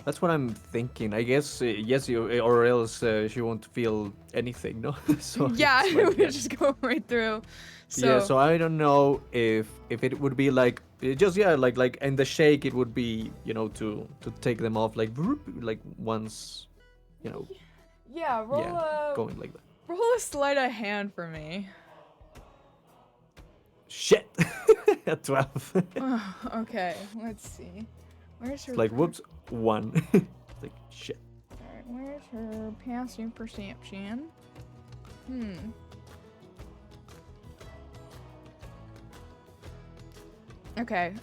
That's what I'm thinking. I guess yes, or else she won't feel anything, no. So Yeah, it's we like, would just go right through. So, yeah. So I don't know if it would be like just like in the shake it would be to take them off like once, you know yeah, roll yeah, going like that. a sleight of hand for me. Shit. At 12. Okay, let's see. Where's her? It's like whoops, 1. It's like shit. Alright, where's her passive perception? Okay,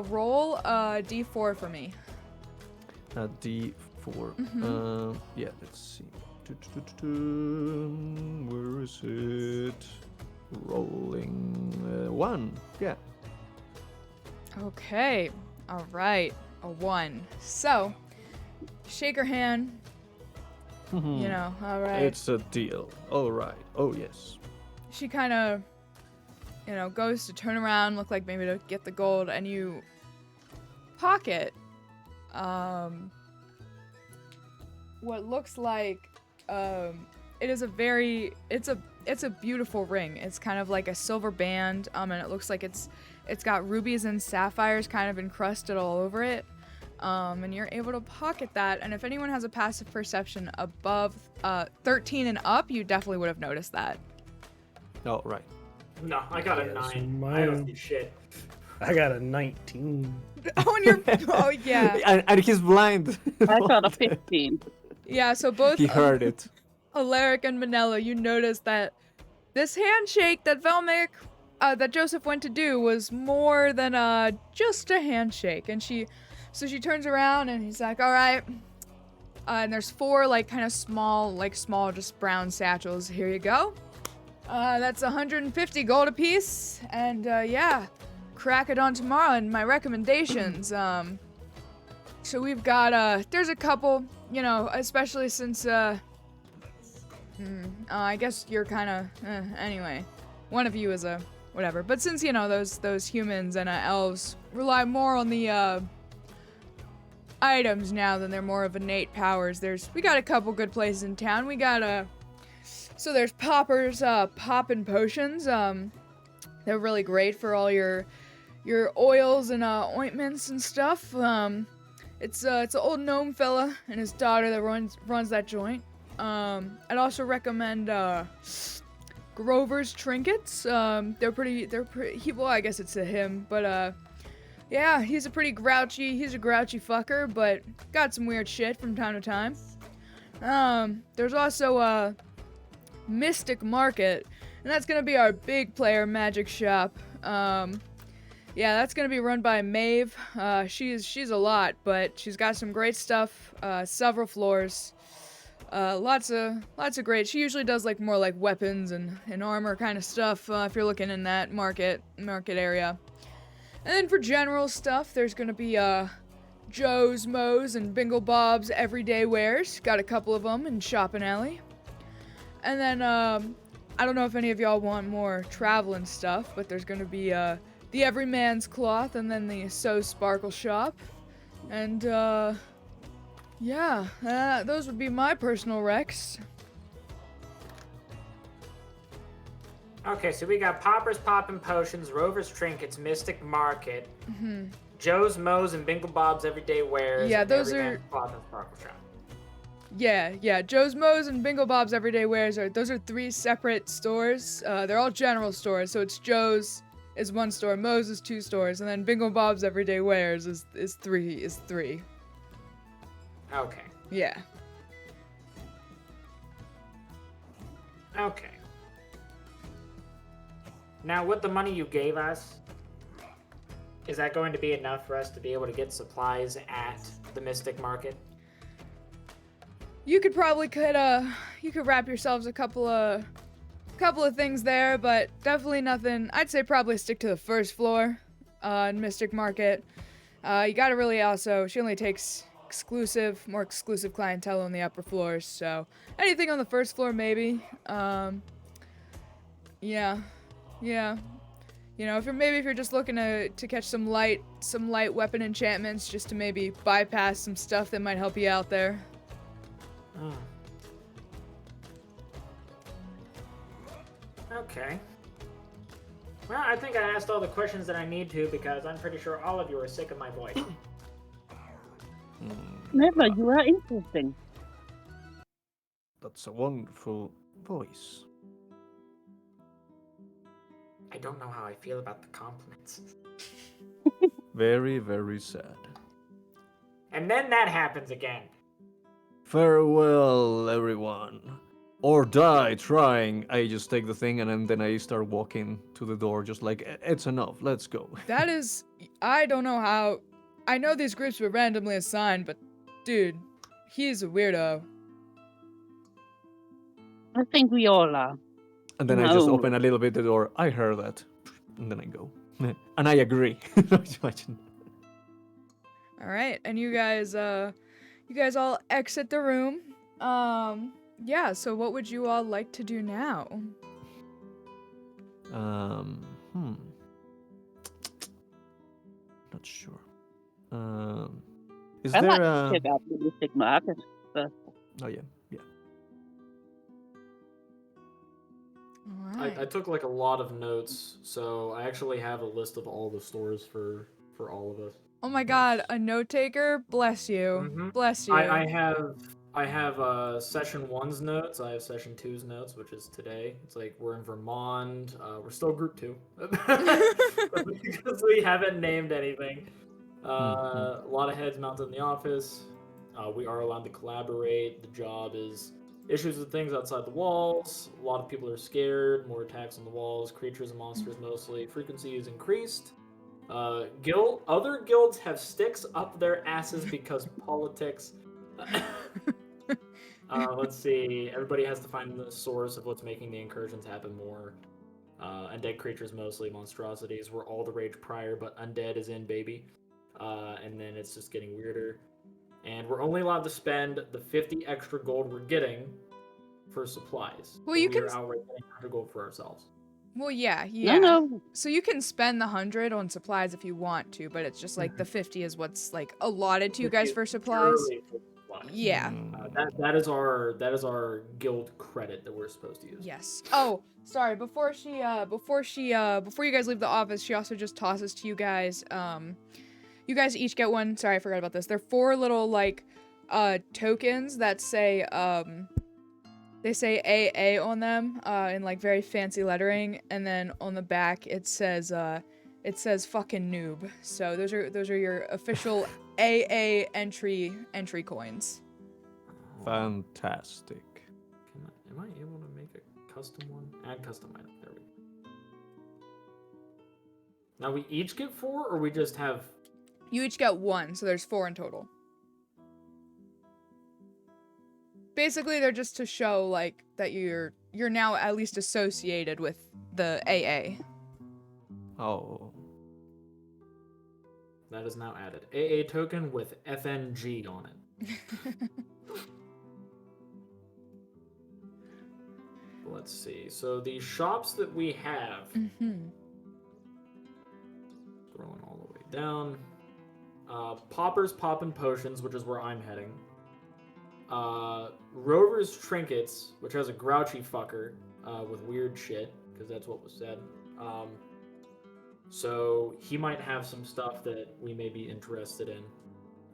roll a d4 for me. D4. Yeah, let's see. Where is it? Rolling 1. Yeah. Okay, alright, a 1. So, shake her hand. Alright. It's a deal. All right. Oh yes. She kind of, goes to turn around, look like maybe to get the gold, and you pocket, what looks like, it is it's a beautiful ring. It's kind of like a silver band, and it looks like it's got rubies and sapphires kind of encrusted all over it. And you're able to pocket that, and if anyone has a passive perception above 13 and up, you definitely would have noticed that. Oh right. No, I got a Yes, 9. I don't see shit. I got a 19. Oh, and you're, oh yeah. And he's blind. I got a 15. Yeah, so both He heard it. Alaric and Manella, you noticed that this handshake that that Joseph went to do was more than just a handshake, and she turns around and he's like, all right, and there's 4 like kind of small just brown satchels. Here you go. That's 150 gold apiece, and yeah, crack it on tomorrow. And my recommendations, so we've got there's a couple, especially since I guess you're kind of anyway. One of you is a whatever, but since those humans and elves rely more on the items now than they're more of innate powers. We got a couple good places in town. We got so there's Popper's poppin' potions. They're really great for all your oils and ointments and stuff. It's an old gnome fella and his daughter that runs that joint. I'd also recommend Grover's trinkets. They're pretty. Well, I guess it's a him, but yeah, he's a grouchy fucker, but got some weird shit from time to time. There's also Mystic Market, and that's gonna be our big player magic shop. Yeah, that's gonna be run by Maeve. She's a lot, but she's got some great stuff. Several floors. Lots of great. She usually does more like weapons and armor kind of stuff. If you're looking in that market area. And then for general stuff, there's gonna be Joe's, Moe's, and Bingle Bob's everyday wares. Got a couple of them in Shopping Alley. And then I don't know if any of y'all want more traveling stuff, but there's gonna be the Everyman's Cloth, and then the So Sparkle Shop, and yeah, those would be my personal recs. Okay, so we got Popper's Poppin' Potions, Rover's Trinkets, Mystic Market, Joe's, Moe's, and Bingle Bob's Everyday Wares. Yeah, and those Everyman's are- Cloth and Sparkle Shop. Yeah, Joe's, Moe's, and Bingle Bob's Everyday Wares those are 3 separate stores. They're all general stores, so it's Joe's is 1 store, Moe's is 2 stores, and then Bingle Bob's Everyday Wares is 3. Okay. Yeah. Okay. Now, with the money you gave us, is that going to be enough for us to be able to get supplies at the Mystic Market? You could probably wrap yourselves a couple of things there, but definitely nothing. I'd say probably stick to the first floor in Mystic Market. You gotta really also, she only takes more exclusive clientele on the upper floors, so anything on the first floor maybe. Yeah. You know, if you're just looking to catch some light weapon enchantments, just to maybe bypass some stuff that might help you out there. Oh. Okay. Well, I think I asked all the questions that I need to because I'm pretty sure all of you are sick of my voice. Never, you are interesting. That's a wonderful voice. I don't know how I feel about the compliments. Very, very sad. And then that happens again. Farewell, everyone. Or die trying. I just take the thing and then I start walking to the door, just like, it's enough, let's go. That is, I don't know how. I know these groups were randomly assigned, but dude, he's a weirdo. I think we all are. And then I just No. open a little bit the door. I heard that. And then I go. And I agree. Imagine. All right, and you guys all exit the room. Yeah. So what would you all like to do now? Not sure. Is I there like a... to check out the Mystic Market first. Oh, yeah. All right. I took like a lot of notes, so I actually have a list of all the stores for all of us. Oh my God, a note taker. Bless you. Mhm. Bless you. I have session 1's notes. I have session 2's notes, which is today. It's like we're in Vermont. We're still group 2 because we haven't named anything. A lot of heads mounted in the office. We are allowed to collaborate. The job is issues with things outside the walls. A lot of people are scared. More attacks on the walls. Creatures and monsters mostly. Frequency is increased. Other guilds have sticks up their asses because politics. Let's see. Everybody has to find the source of what's making the incursions happen more. Undead creatures mostly, monstrosities were all the rage prior, but undead is in, baby. And then it's just getting weirder. And we're only allowed to spend the 50 extra gold we're getting for supplies. Well, So you we can are outright getting 100 gold for ourselves. Well, yeah. No. So you can spend the 100 on supplies if you want to, but it's just like the 50 is what's like allotted to you guys for supplies. Purely for supplies. Yeah. That is our guild credit that we're supposed to use. Yes. Oh, sorry. Before you guys leave the office, she also just tosses to you guys. You guys each get one. Sorry, I forgot about this. They're 4 little like tokens that say they say AA on them in like very fancy lettering, and then on the back it says fucking noob. So those are your official AA entry coins. Fantastic. Am I able to make a custom one? Add custom item. There we go. Now we each get 4, or we just have... You each get 1, so there's 4 in total. Basically, they're just to show like that you're now at least associated with the AA. Oh. That is now added. AA token with FNG on it. Let's see. So the shops that we have... Mm-hmm. Scrolling all the way down. Poppers, Poppin' Potions, which is where I'm heading. Rover's Trinkets, which has a grouchy fucker with weird shit, because that's what was said. So he might have some stuff that we may be interested in,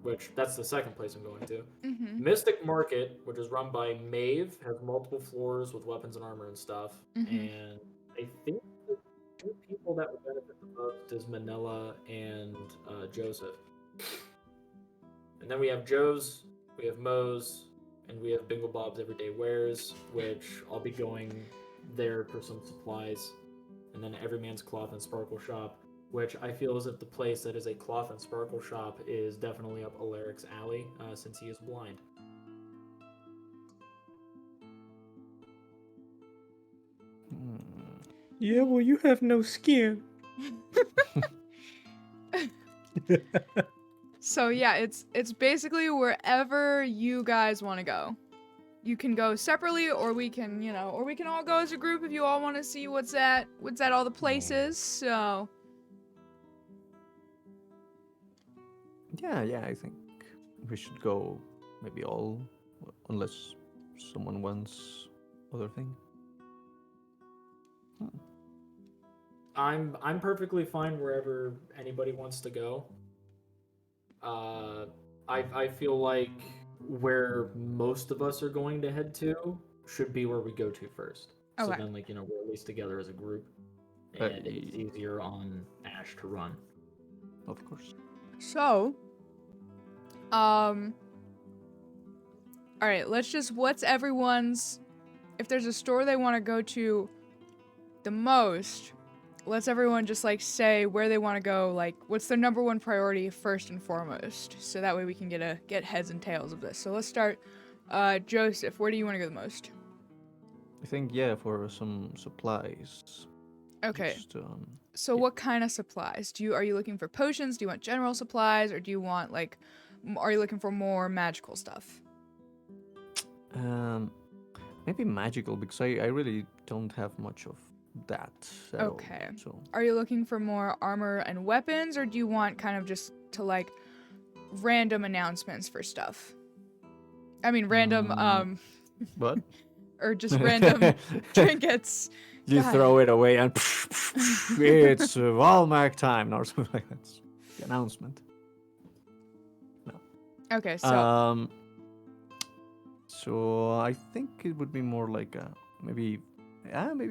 which that's the second place I'm going to. Mm-hmm. Mystic Market, which is run by Maeve, has multiple floors with weapons and armor and stuff. Mm-hmm. And I think the 2 people that would benefit the most is Manila and Joseph. And then we have Joe's, we have Moe's, and we have Bingle Bob's Everyday Wares, which I'll be going there for some supplies. And then Everyman's Cloth and Sparkle Shop, which I feel as if the place that is a cloth and sparkle shop is definitely up Alaric's alley, since he is blind. Yeah, well, you have no skin. So yeah, it's basically wherever you guys want to go. you can go separately, or we can, or we can all go as a group if you all want to see what's at all the places. So Yeah, I think we should go maybe all, unless someone wants other thing. I'm perfectly fine wherever anybody wants to go. I feel like where most of us are going to head to should be where we go to first. So Okay. then, like, we're at least together as a group, Uh, and it's easier on Ash to run. Of course. So, all right, what's everyone's, if there's a store they want to go to the most, let's everyone just, like, say where they want to go, like, what's their number one priority first and foremost, so that way we can get heads and tails of this. So let's start, Joseph, where do you want to go the most? I think, for some supplies. Okay. Just, So yeah. what kind of supplies? Are you looking for potions? Do you want general supplies, or do you want, like, are you looking for more magical stuff? Maybe magical, because I really don't have much of that at all. Okay. So Are you looking for more armor and weapons, or do you want kind of just to, like, random announcements for stuff? I mean, random, what? or just random trinkets. You God. throw it away and it's Walmart time or something like that. It's the announcement. Okay, so So I think it would be more like maybe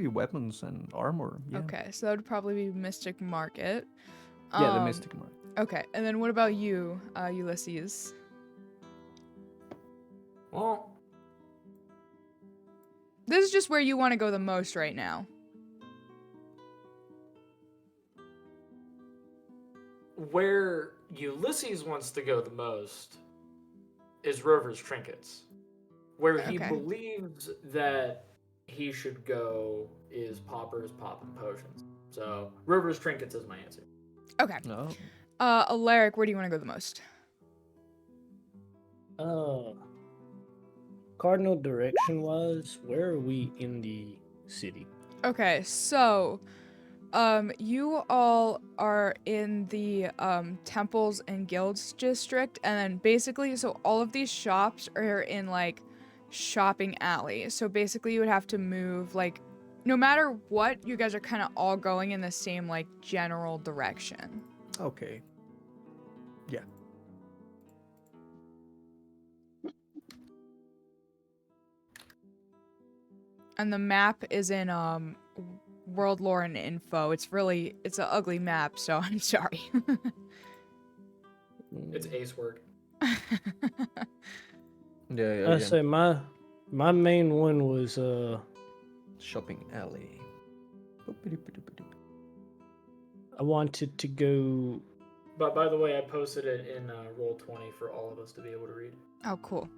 weapons and armor. Yeah. okay, so that would probably be Mystic Market. Yeah, the Mystic Market. Okay, and then what about you, Ulysses? Well, This is just where you want to go the most right now. where Ulysses wants to go the most is Rover's Trinkets. Where he Okay. believes that he should go is Popper's Poppin' Potions. So Rover's Trinkets is my answer. Okay. No. Alaric, where do you want to go the most? Cardinal direction wise, where are we in the city? Okay, so, you all are in the, temples and guilds district, and then basically, so all of these shops are in, like, shopping alley. So basically you would have to move, like, no matter what, you guys are kind of all going in the same, like, general direction. Okay. Yeah. And the map is in, World Lore and Info. It's an ugly map, so I'm sorry. It's ace work. Yeah. I say my main one was Shopping alley. I wanted to go. But by the way, I posted it in Roll20 for all of us to be able to read. Oh, cool.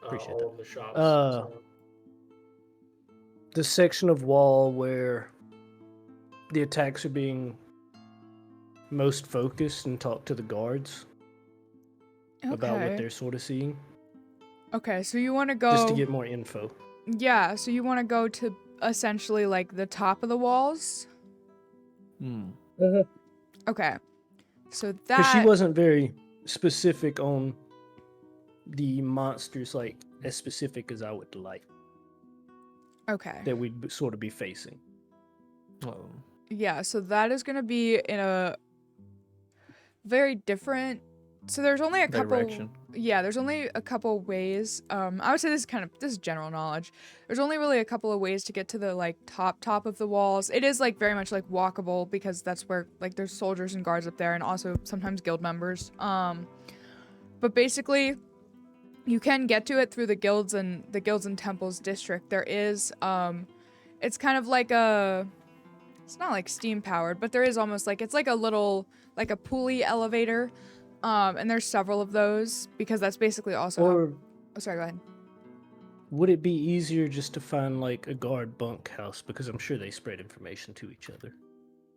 Appreciate all that. of the shops. The section of wall where the attacks are being most focused and talk to the guards about what they're sort of seeing. Okay, so you want to go... Just to get more info. Yeah, so you want to go to essentially, like, the top of the walls? Okay. So that... Because she wasn't very specific on the monsters, like, as specific as I would like. Okay. That we'd sort of be facing. Oh. Yeah, so that is going to be in a very different... So there's only a couple... Direction. Yeah, there's only a couple ways. I would say this is general knowledge. There's only really a couple of ways to get to the, like, top of the walls. It is, like, very much, like, walkable because that's where, like, there's soldiers and guards up there and also sometimes guild members. But basically, you can get to it through the guilds and temples district. There is, it's kind of like it's not like steam powered, but there is almost like, it's like a little, like a pulley elevator. And there's several of those because that's basically also Or oh, sorry, go ahead. would it be easier just to find, like, a guard bunkhouse? Because I'm sure they spread information to each other.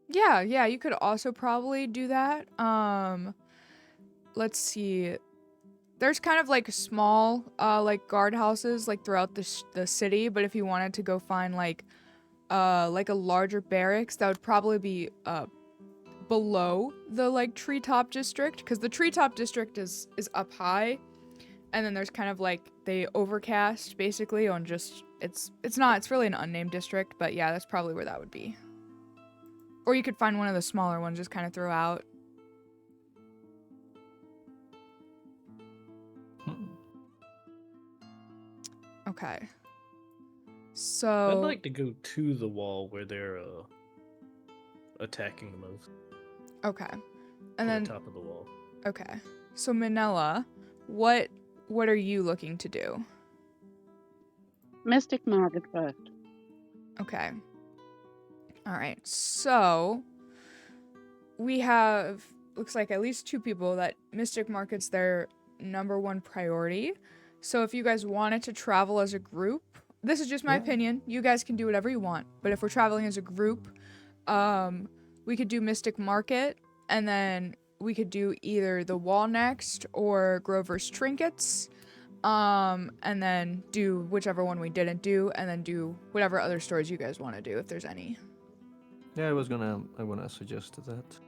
Yeah, you could also probably do that. Let's see. there's kind of like small like guardhouses like throughout the city, but if you wanted to go find like a larger barracks, that would probably be below the like treetop district, because the treetop district is up high, and then there's kind of like they overcast basically on just it's really an unnamed district, but yeah, that's probably where that would be. Or you could find one of the smaller ones just kind of throughout. Okay. So I'd like to go to the wall where they're attacking the most. okay. To And then the top of the wall. okay. So Manila, what are you looking to do? Mystic Market first. Okay. All right. So we have looks like at least 2 people that Mystic Market's their number 1 priority. So if you guys wanted to travel as a group, this is just my opinion. You guys can do whatever you want. But if we're traveling as a group, we could do Mystic Market, and then we could do either the wall next or Grover's Trinkets, and then do whichever one we didn't do, and then do whatever other stores you guys want to do if there's any. Yeah, I wanna suggest that.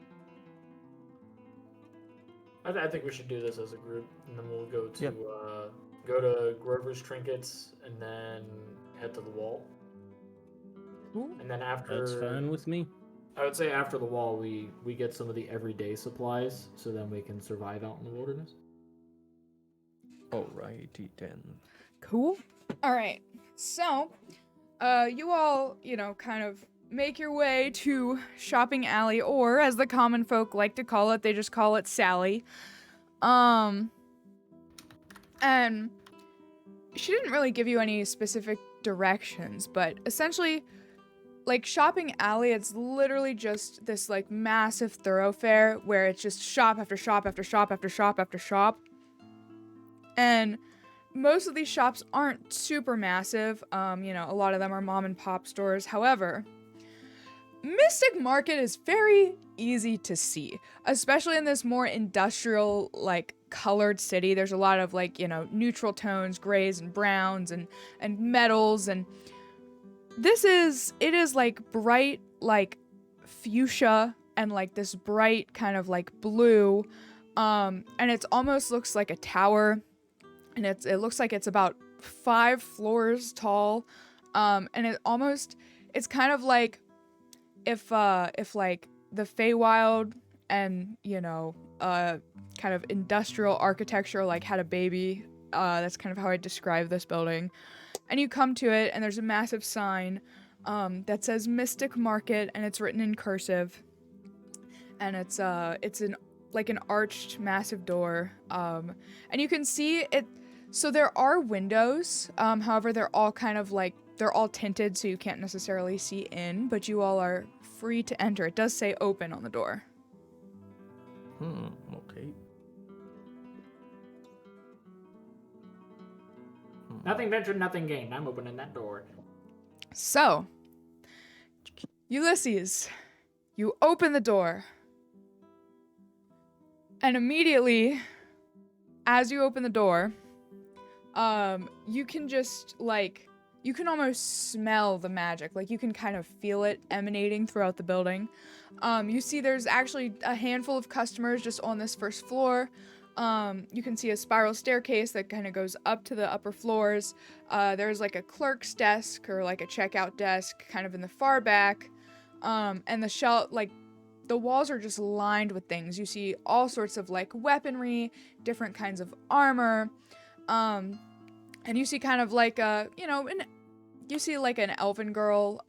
I think we should do this as a group, and then we'll go to Yep. go to Grover's Trinkets, and then head to the wall. Ooh. And then after That's fine with me. I would say after the wall, we get some of the everyday supplies, so then we can survive out in the wilderness. Alrighty then. Cool. All right. So, you all, kind of make your way to Shopping Alley, or as the common folk like to call it, they just call it Sally. And she didn't really give you any specific directions, but essentially, like Shopping Alley, it's literally just this like massive thoroughfare where it's just shop after shop after shop after shop after shop. And most of these shops aren't super massive. A lot of them are mom and pop stores. However, Mystic Market is very easy to see, especially in this more industrial, like, colored city. There's a lot of, like, neutral tones, grays and browns and metals, and it is, like, bright, like, fuchsia and, like, this bright kind of, like, blue, and it almost looks like a tower, and it looks like it's about 5 floors tall, and it's kind of like if like the Feywild and kind of industrial architecture like had a baby, that's kind of how I describe this building. And you come to it, and there's a massive sign that says Mystic Market, and it's written in cursive, and it's an arched massive door, and you can see it. So there are windows, however they're all they're all tinted, so you can't necessarily see in, but you all are free to enter. It does say open on the door. Okay. Nothing ventured, nothing gained. I'm opening that door. So, Ulysses, you open the door, and immediately, as you open the door, you can just, you can almost smell the magic. Like, you can kind of feel it emanating throughout the building. You see there's actually a handful of customers just on this first floor. You can see a spiral staircase that kind of goes up to the upper floors. There's, like, a clerk's desk or, like, a checkout desk kind of in the far back. And the walls are just lined with things. You see all sorts of, like, weaponry, different kinds of armor. And you see kind of like you see like an elven girl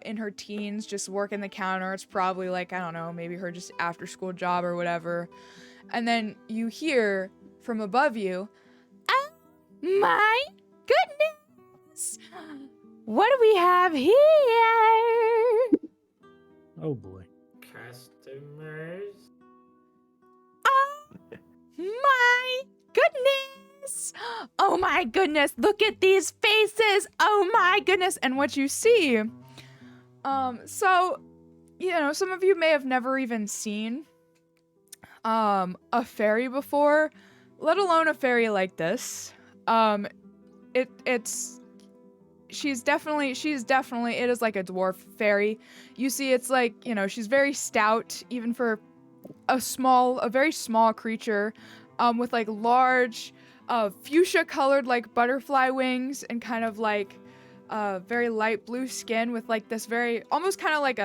in her teens just working the counter. It's probably like, I don't know, maybe her just after school job or whatever. And then you hear from above you, "Oh my goodness! What do we have here? Oh boy. Customers. Oh my goodness! Oh my goodness, look at these faces! Oh my goodness!" And what you see, so, some of you may have never even seen, a fairy before. let alone a fairy like this. She's definitely it is like a dwarf fairy. You see, it's like, she's very stout, even for a very small creature, with like large, fuchsia colored like butterfly wings and kind of like very light blue skin with like this very almost kind of like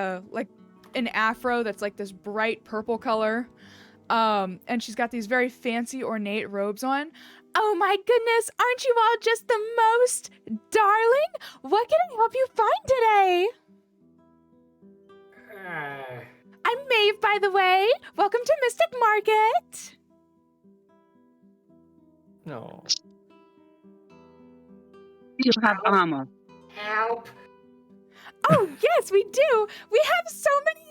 an afro that's like this bright purple color. And she's got these very fancy ornate robes on. Oh my goodness, aren't you all just the most darling? What can I help you find today? I'm Maeve, by the way. Welcome to Mystic Market. No. You have armor. Help! Oh, yes, we do. We have so many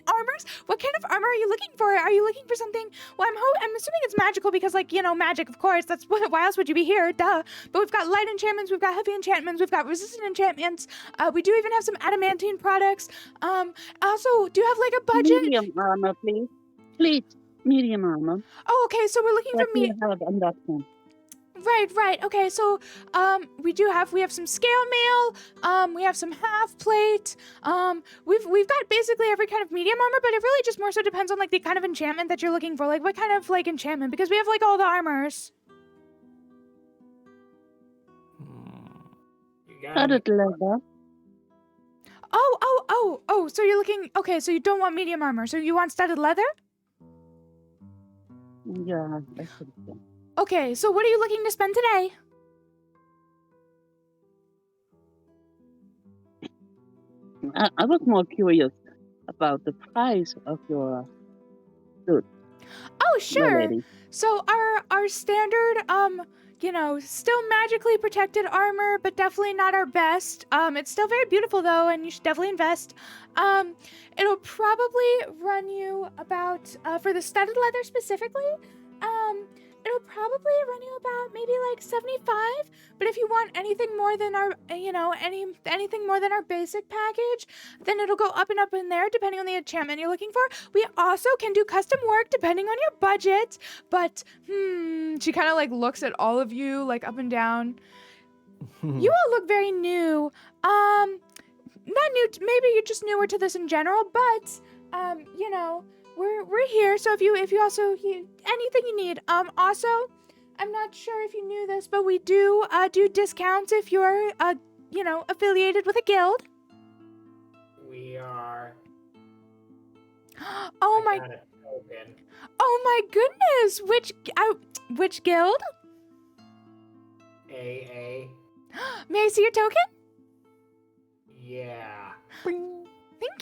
armors. What kind of armor are you looking for? Are you looking for something? Well, I'm assuming it's magical because, like, magic, of course. That's why else would you be here? Duh. But we've got light enchantments, we've got heavy enchantments, we've got resistant enchantments. We do even have some adamantine products. Also, do you have like a budget? Medium armor, please. Please, medium armor. Oh, okay. So we're looking for What do you have on that one? Right. Okay, so we have some scale mail, we have some half plate, we've got basically every kind of medium armor, but it really just more so depends on like the kind of enchantment that you're looking for, like what kind of like enchantment, because we have like all the armors. You got Studded leather. Oh, so you're looking, okay, so you don't want medium armor, so you want studded leather? Yeah, I think so. Okay, so what are you looking to spend today? I was more curious about the price of your Oh, sure. lady. So our standard, still magically protected armor, but definitely not our best. It's still very beautiful though, and you should definitely invest. It'll probably run you about, for the studded leather specifically, it'll probably run you about maybe like 75. But if you want anything more than our, anything more than our basic package, then it'll go up and up in there depending on the enchantment you're looking for. We also can do custom work depending on your budget. But she kind of like looks at all of you like up and down. You all look very new. Not new. Maybe you're just newer to this in general, but we're here. So if you anything you need. Also, I'm not sure if you knew this, but we do discounts if you're affiliated with a guild. We are. Oh I my! got a token. Oh my goodness! Which guild? AA. May I see your token? Yeah. Thank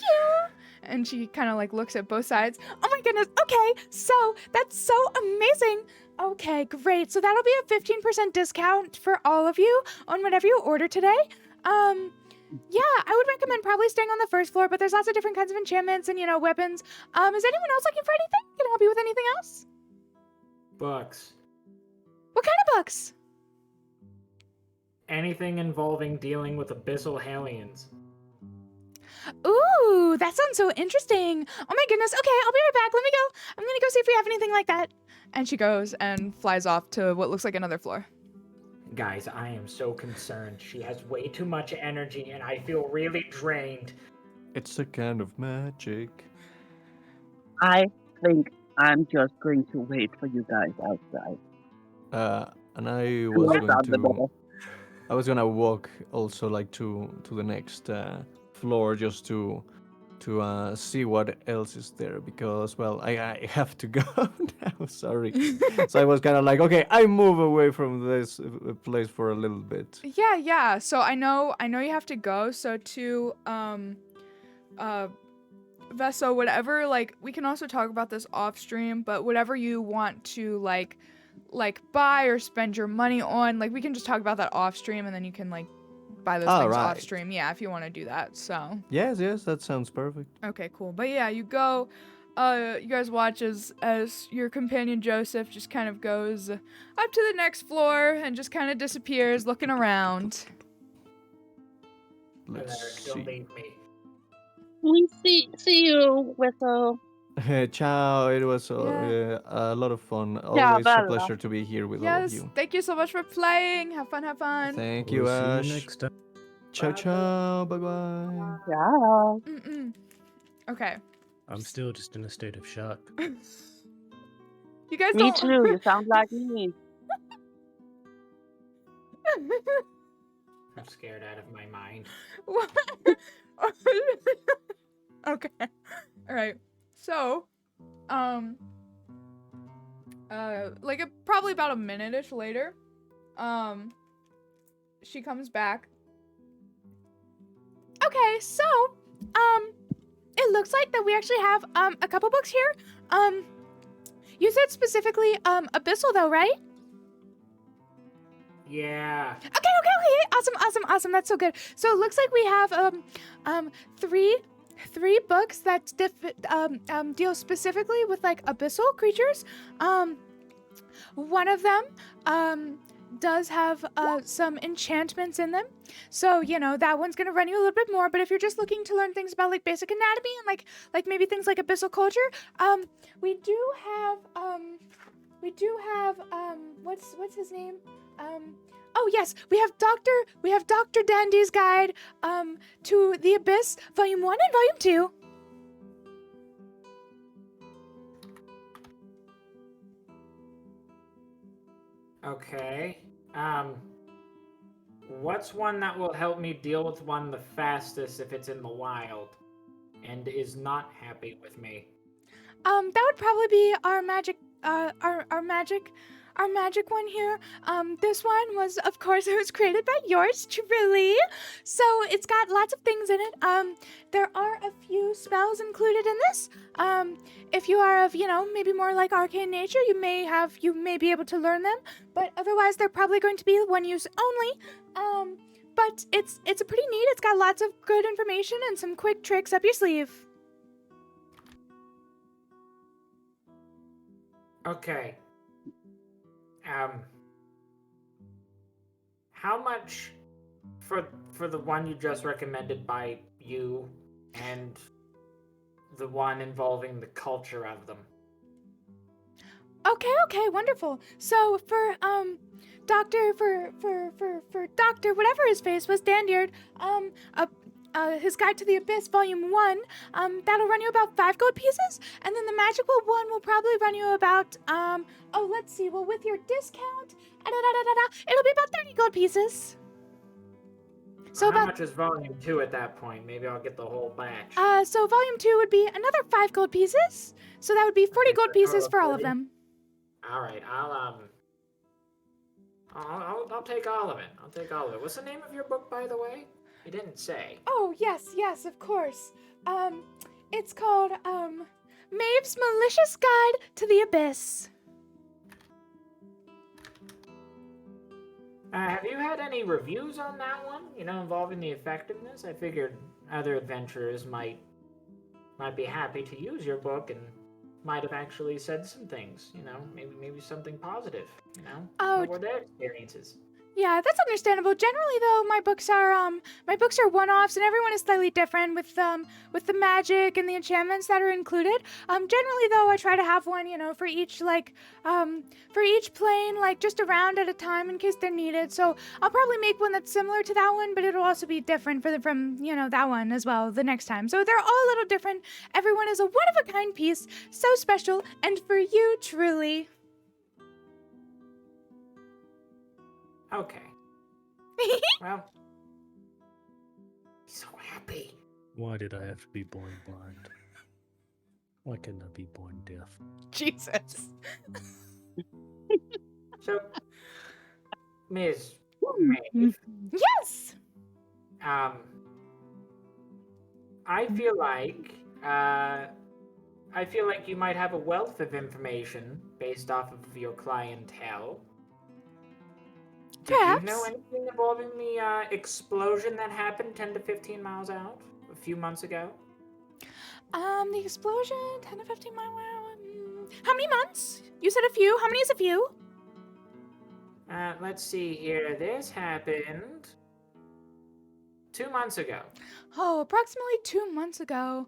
you. And she kind of like looks at both sides. Oh my goodness. Okay, so that's so amazing. Okay, great. So that'll be a 15% discount for all of you on whatever you order today. Yeah, I would recommend probably staying on the first floor, but there's lots of different kinds of enchantments and weapons. Is anyone else looking for anything? Can I help you with anything else? Books. What kind of books? Anything involving dealing with abyssal aliens. Ooh, that sounds so interesting. Oh my goodness. Okay, I'll be right back. Let me go. I'm gonna go see if we have anything like that. And she goes and flies off to what looks like another floor. Guys, I am so concerned. She has way too much energy and I feel really drained. It's a kind of magic. I think I'm just going to wait for you guys outside. And I was gonna walk also like to the next floor just to see what else is there, because I have to go now. Sorry. So I was kind of like, okay, I move away from this place for a little bit. Yeah. So I know you have to go. So to Veso, whatever, like, we can also talk about this off stream, but whatever you want to like buy or spend your money on, like, we can just talk about that off stream, and then you can like buy those things off stream. Yeah, if you want to do that. So Yes, that sounds perfect. okay, cool. But yeah, you go. You guys watch as your companion Joseph just kind of goes up to the next floor and just kind of disappears, looking around. Let's Don't see. leave me. We see you, Whistle. Ciao. It was Yeah. a lot of fun. Yeah, Always a Bella. pleasure to be here with all of Yes, you. thank you so much for playing. Have fun, have fun. Thank We'll you, see Ash. you next time. Ciao, Bye, ciao. Bye bye. Yeah. Mm-mm. Okay. I'm still just in a state of shock. You guys Me don't. too. You sound like me. I'm scared out of my mind. What? Okay. All right. So, probably about a minute-ish later, she comes back. Okay, so, it looks like that we actually have, a couple books here. You said specifically, Abyssal though, right? Yeah. Okay. Awesome. That's so good. So it looks like we have three books that deal specifically with like abyssal creatures. One of them does have some enchantments in them. So, you know, that one's gonna run you a little bit more, but if you're just looking to learn things about like basic anatomy and like maybe things like abyssal culture, we do have what's his name? Oh yes, we have Dr. Dandy's Guide to the Abyss, Volume 1 and Volume 2. Okay. What's one that will help me deal with one the fastest if it's in the wild and is not happy with me? That would probably be our magic one here. This one was, of course, it was created by yours truly. So it's got lots of things in it. There are a few spells included in this. If you are of, maybe more like arcane nature, you may be able to learn them. But otherwise, they're probably going to be one use only. But it's a pretty neat. It's got lots of good information and some quick tricks up your sleeve. Okay. How much for the one you just recommended by you and the one involving the culture of them? Okay, wonderful. So for Doctor whatever his face was, Dandyard, his Guide to the Abyss, Volume 1, that'll run you about 5 gold pieces, and then the magical one will probably run you about, let's see, well, with your discount, it'll be about 30 gold pieces. So how much is Volume 2 at that point? Maybe I'll get the whole batch. So Volume 2 would be another 5 gold pieces, so that would be 40 gold pieces for all of 40? them. All right, I'll take all of it. I'll take all of it. What's the name of your book, by the way? You didn't say. Oh, yes, of course. It's called, Maeve's Malicious Guide to the Abyss. Have you had any reviews on that one? Involving the effectiveness? I figured other adventurers might be happy to use your book and might have actually said some things. Maybe something positive. Oh, what were their experiences? Yeah, that's understandable. Generally, though, my books are one-offs, and everyone is slightly different with the magic and the enchantments that are included. Generally, though, I try to have one, for each plane, just around at a time in case they're needed. So I'll probably make one that's similar to that one, but it'll also be different from that one as well the next time. So they're all a little different. Everyone is a one-of-a-kind piece, so special, and for you, truly. Okay. Well, he's so happy. Why did I have to be born blind? Why couldn't I be born deaf? Jesus. So, Ms. Maeve, Yes! I feel like you might have a wealth of information based off of your clientele. Perhaps. Do you know anything involving the explosion that happened 10 to 15 miles out a few months ago? The explosion, 10 to 15 miles. How many months? You said a few. How many is a few? Let's see here. This happened 2 months ago. Oh, approximately 2 months ago.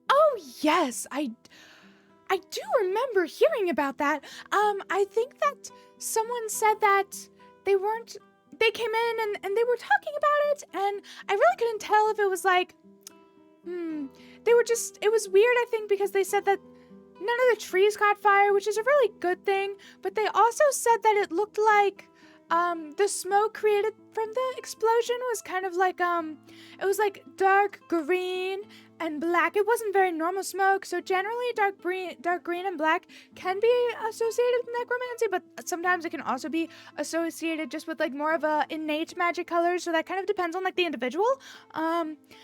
Oh, yes. I do remember hearing about that. I think that someone said that they came in and they were talking about it, and I really couldn't tell if it was like, it was weird, I think, because they said that none of the trees caught fire, which is a really good thing, but they also said that it looked like, the smoke created from the explosion was kind of like, it was like dark green and black. It wasn't very normal smoke, so generally dark green and black can be associated with necromancy, but sometimes it can also be associated just with like more of a innate magic colors, so that kind of depends on like the individual.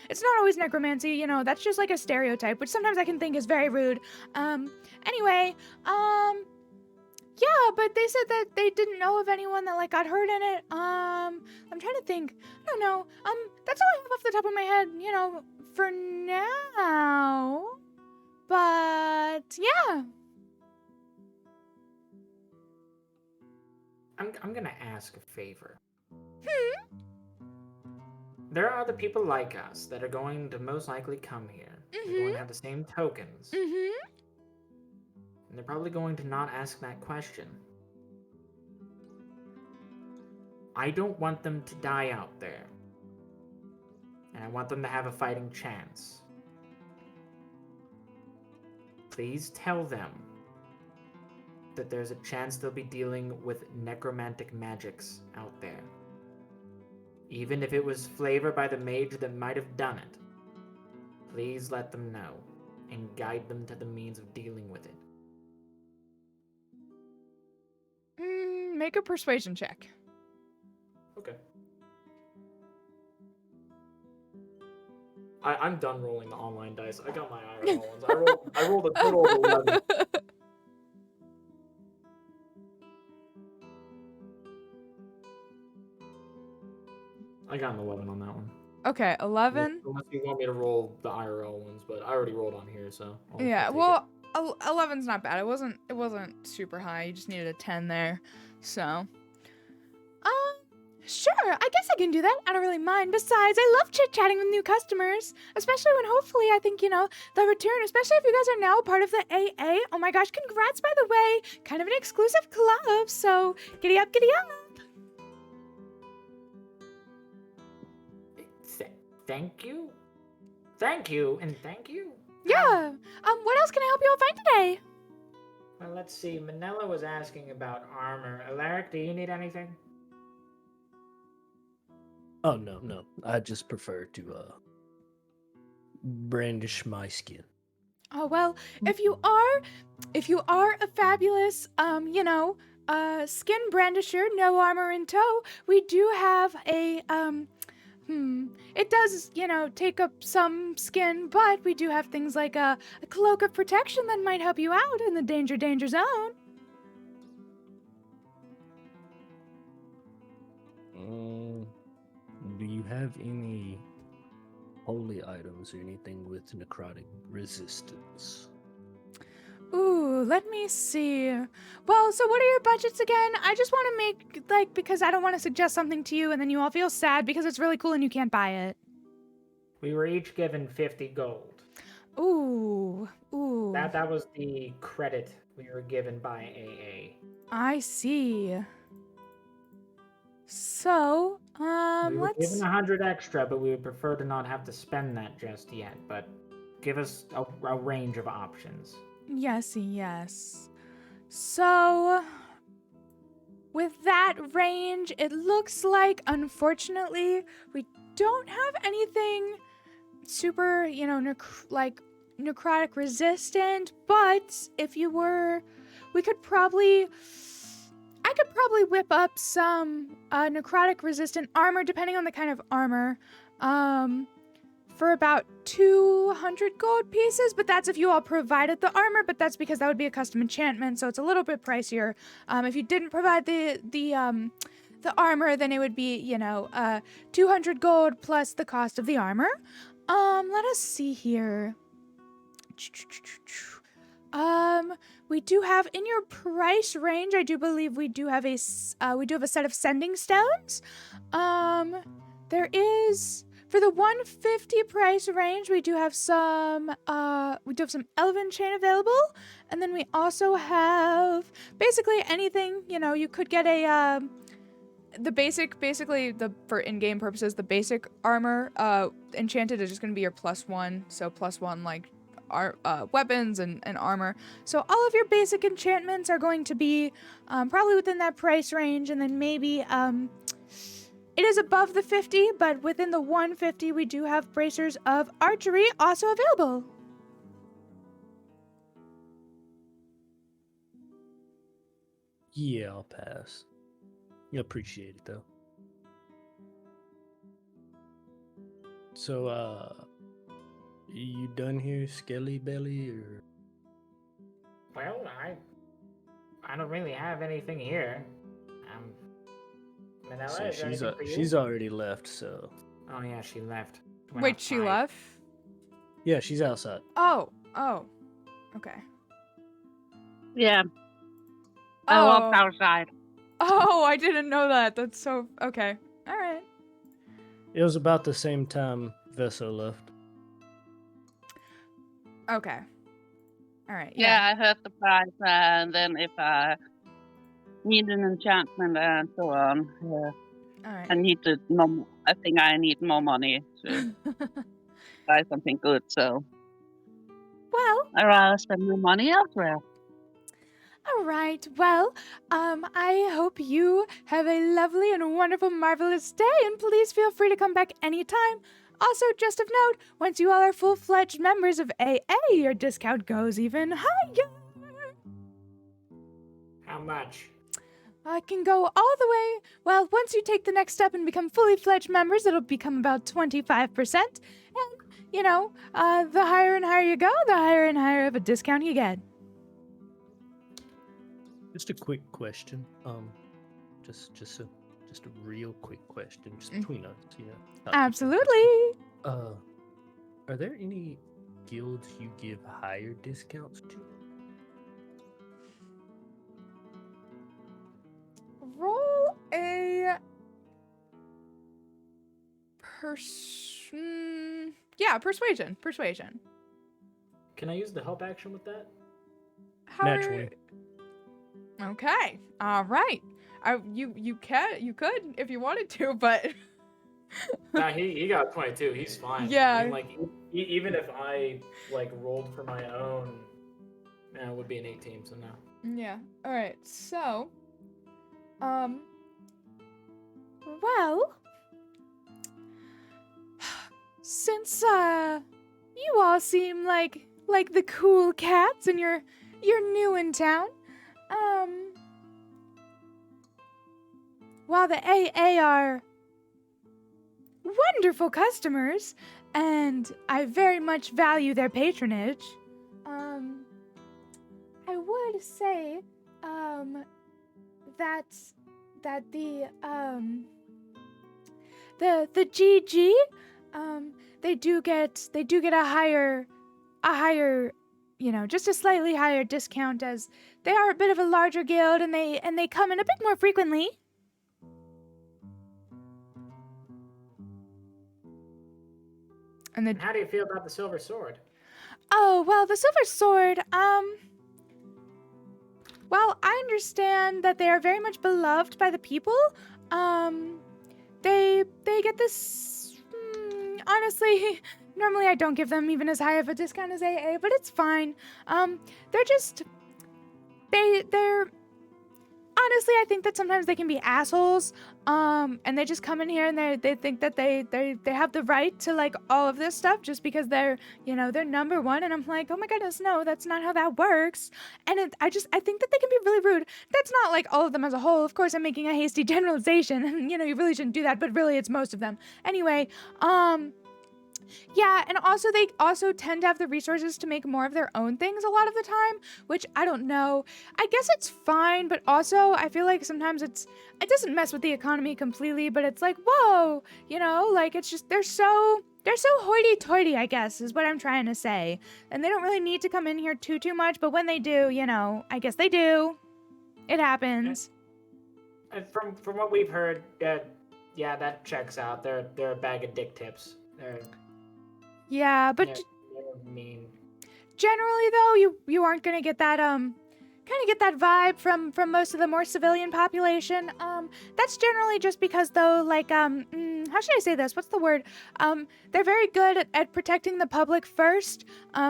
It's not always necromancy, you know, that's just like a stereotype, which sometimes I can think is very rude. Anyway, yeah, but they said that they didn't know of anyone that like got hurt in it. I'm trying to think. I don't know. That's all I have off the top of my head, you know, for now. But yeah. I'm gonna ask a favor. There are other people like us that are going to most likely come here. They're going to have the same tokens. And they're probably going to not ask that question. I don't want them to die out there. And I want them to have a fighting chance. Please tell them that there's a chance they'll be dealing with necromantic magics out there. Even if it was flavored by the mage that might have done it. Please let them know and guide them to the means of dealing with it. Make a persuasion check. Okay. I'm done rolling the online dice. I got my IRL ones. I rolled a total of 11. I got an 11 on that one. Okay, 11. Unless you want me to roll the IRL ones, but I already rolled on here, so. Yeah, well, 11's not bad. It wasn't super high. You just needed a 10 there. So, sure, I guess I can do that. I don't really mind. Besides, I love chit-chatting with new customers, especially when hopefully I think, you know, they'll return, especially if you guys are now part of the AA. Oh my gosh, congrats, by the way. Kind of an exclusive club, so giddy up, giddy up. Thank you. Thank you, and thank you. Yeah, what else can I help you all find today? Well, let's see. Manila was asking about armor. Alaric, do you need anything? Oh, no. I just prefer to brandish my skin. Oh, well, if you are a fabulous, skin brandisher, no armor in tow, we do have a, it does, you know, take up some skin, but we do have things like a cloak of protection that might help you out in the danger zone. Do you have any holy items or anything with necrotic resistance? Ooh, let me see. Well, so what are your budgets again? I just want to make, because I don't want to suggest something to you and then you all feel sad because it's really cool and you can't buy it. We were each given 50 gold. Ooh. That was the credit we were given by AA. I see. So, We were let's... given 100 extra, but we would prefer to not have to spend that just yet. But give us a range of options. Yes. So, with that range, it looks like, unfortunately, we don't have anything super, you know, necrotic resistant, but if you were, I could probably whip up some necrotic resistant armor, depending on the kind of armor, for about 200 gold pieces, but that's if you all provided the armor, but that's because that would be a custom enchantment, so it's a little bit pricier. If you didn't provide the armor, then it would be, 200 gold plus the cost of the armor. Let us see here. We do have in your price range, I do believe we do have a set of sending stones. There is For the 150 price range, we do have some elven chain available, and then we also have basically anything. You could get a for in-game purposes, the basic armor enchanted is just going to be your +1, so +1 like weapons and armor. So all of your basic enchantments are going to be probably within that price range, and then maybe it is above the 50, but within the 150 we do have bracers of archery also available. Yeah, I'll pass. You appreciate it though. So, you done here, Skelly Belly, or? Well, I don't really have anything here. Manella, So is there anything for you? she's already left. So. Oh yeah, she left. Wait, she left? Yeah, she's outside. Oh, okay. Yeah. I walked outside. Oh, I didn't know that. That's so okay. All right. It was about the same time Veso left. Okay. All right. Yeah, I heard the price, and then if I need an enchantment and so on, All right. I think I need more money to buy something good. So, Well, I'd rather spend my money elsewhere. all right. Well, I hope you have a lovely and wonderful, marvelous day, and please feel free to come back anytime. Also, just of note, once you all are full-fledged members of AA, your discount goes even higher. How much? I can go all the way. Well, once you take the next step and become fully fledged members, it'll become about 25%. And, the higher and higher you go, the higher and higher of a discount you get. Just a quick question. Just a real quick question, just between us, not too Absolutely. personal. Are there any guilds you give higher discounts to? Roll a persuasion. Can I use the help action with that? Naturally. Okay. All right. You could if you wanted to, but Nah, he got 22. He's fine. Yeah. I mean, like even if I like rolled for my own, it would be an 18. So no. yeah. All right. So, well, since you all seem like the cool cats and you're new in town, while the AA are wonderful customers and I very much value their patronage, I would say that the GG they do get a higher just a slightly higher discount, as they are a bit of a larger guild and they come in a bit more frequently. And How do you feel about the silver sword? Oh, well, the silver sword, well, I understand that they are very much beloved by the people. They get this, honestly, normally I don't give them even as high of a discount as AA, but it's fine. They're just, they're, honestly, I think that sometimes they can be assholes, and they just come in here and they think that they have the right to, like, all of this stuff just because they're number one, and I'm like, oh my goodness, no, that's not how that works. And I think that they can be really rude. That's not, like, all of them as a whole. Of course, I'm making a hasty generalization, and, you really shouldn't do that, but really, it's most of them. Anyway, yeah, and also they also tend to have the resources to make more of their own things a lot of the time, which I don't know. I guess it's fine, but also I feel like sometimes it doesn't mess with the economy completely, but it's like, whoa, like it's just they're so hoity-toity, I guess, is what I'm trying to say. And they don't really need to come in here too much, but when they do, I guess they do. It happens. From what we've heard, that checks out. They're a bag of dick tips. Yeah, but They're mean. generally though, you aren't gonna get that kind of get that vibe from most of the more civilian population. That's generally just because though, like how should I say this? What's the word? They're very good at protecting the public first.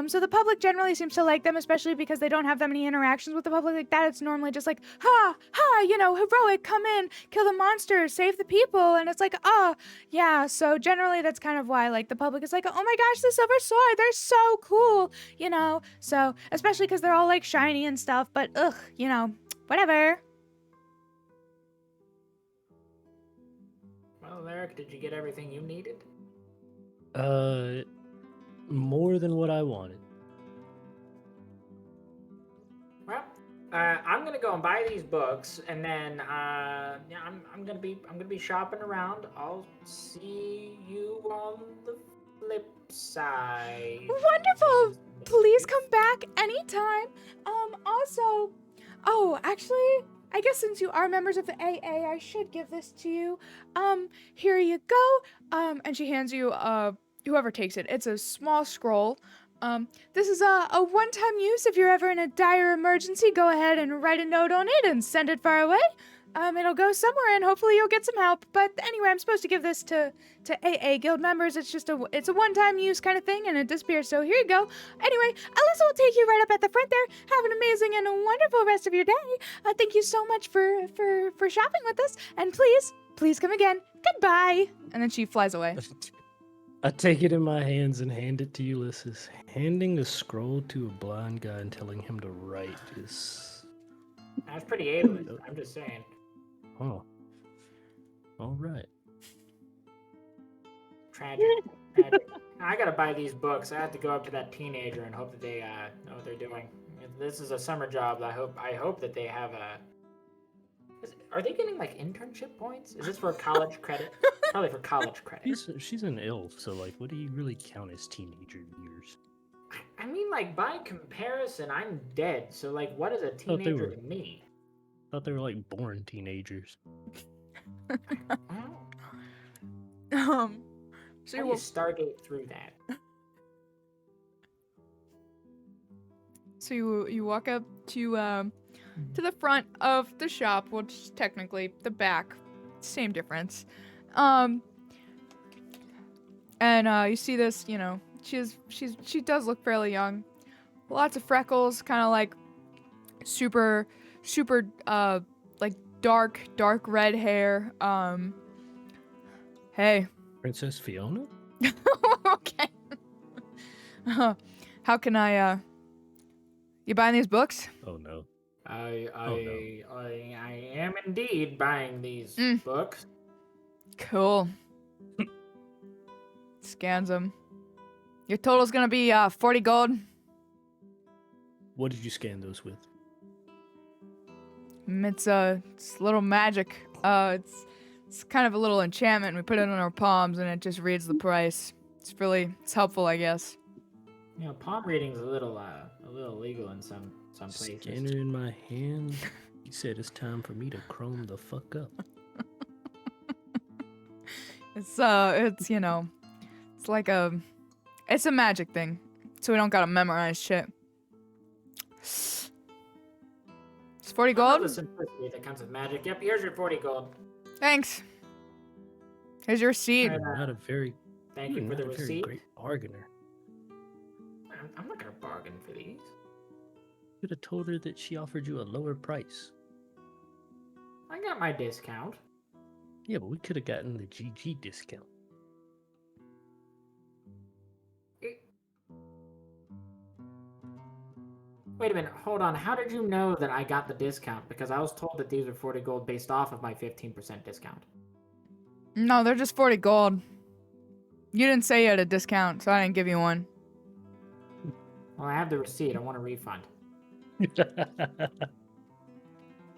So the public generally seems to like them, especially because they don't have that many interactions with the public like that. It's normally just like, ha, ha, heroic, come in, kill the monsters, save the people, and it's like, oh, yeah. So generally, that's kind of why, like, the public is like, oh my gosh, the Silver Sword, they're so cool, So especially because they're all like shiny and stuff, but ugh, whatever. Well, Eric, did you get everything you needed? More than what I wanted. Well, I'm gonna go and buy these books, and then I'm gonna be shopping around. I'll see you on the flip side. Wonderful. Please come back anytime. Also, oh, actually, I guess since you are members of the AA, I should give this to you. Here you go. And she hands you whoever takes it. It's a small scroll. This is a one-time use. If you're ever in a dire emergency, go ahead and write a note on it and send it far away. It'll go somewhere and hopefully you'll get some help. But anyway, I'm supposed to give this to AA guild members. It's a one-time use kind of thing and it disappears. So here you go. Anyway, Alyssa will take you right up at the front there. Have an amazing and a wonderful rest of your day. Thank you so much for shopping with us. And please come again. Goodbye. And then she flies away. I take it in my hands and hand it to Ulysses. Handing a scroll to a blind guy and telling him to write is... That's pretty ableist. I'm just saying. Oh. All right. Tragic. I gotta buy these books. I have to go up to that teenager and hope that they know what they're doing. This is a summer job. I hope that they have a... Are they getting like internship points? Is this for college credit? Probably for college credit. She's an elf, so like, what do you really count as teenager years? I mean, like, by comparison, I'm dead. So, like, what is a teenager to me? I thought they were like born teenagers. Well, So how do you Stargate through that? So you walk up to the front of the shop, which is technically the back, same difference. And you see this, she does look fairly young. Lots of freckles, kind of like super like dark red hair. Hey. Princess Fiona? Okay. How can I you buying these books? Oh no. I am indeed buying these books. Cool. Scans them. Your total's gonna be 40 gold. What did you scan those with? It's a little magic. It's kind of a little enchantment. We put it on our palms and it just reads the price. It's helpful, I guess. Palm reading's a little illegal in some places. Scanner in my hand. He said it's time for me to chrome the fuck up. It's like it's a magic thing. So we don't gotta memorize shit. It's 40 I love gold? the simplicity that comes with magic. Yep, here's your 40 gold. Thanks. Here's your receipt. You're not a very, Thank you're you for not the a very receipt. great bargainer. I'm not gonna bargain for these. Could have told her that she offered you a lower price. I got my discount. Yeah, but we could have gotten the GG discount. Wait a minute, hold on. How did you know that I got the discount? Because I was told that these were 40 gold based off of my 15% discount. No, they're just 40 gold. You didn't say you had a discount, so I didn't give you one. Well, I have the receipt. I want a refund.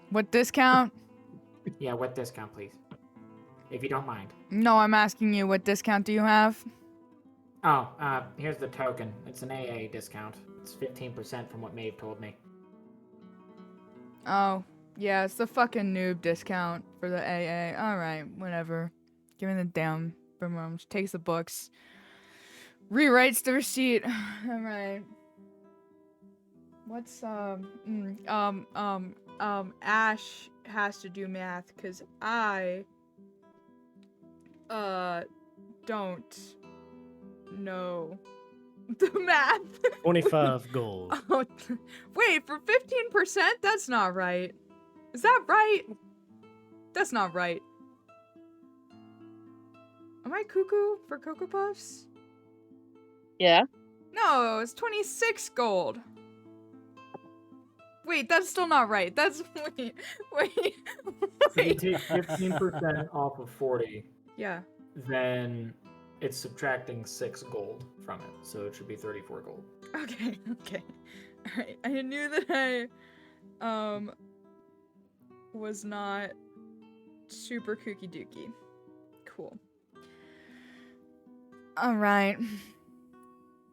What discount? Yeah, what discount, please? If you don't mind. No, I'm asking you, what discount do you have? Oh, here's the token. It's an AA discount. It's 15% from what Maeve told me. Oh, yeah, it's the fucking noob discount for the AA. Alright, whatever. Giving the damn boom. She takes the books. Rewrites the receipt. All right. What's Ash has to do math because I don't know the math. 25 gold. Oh, wait, for 15%? That's not right. Is that right? That's not right. Am I cuckoo for Cocoa Puffs? Yeah. No, it's 26 gold. Wait, that's still not right. That's wait. If you take 15% off of 40, Yeah. then it's subtracting 6 gold from it, so it should be 34 gold. Okay. All right. I knew that I was not super kooky dookie. Cool. All right.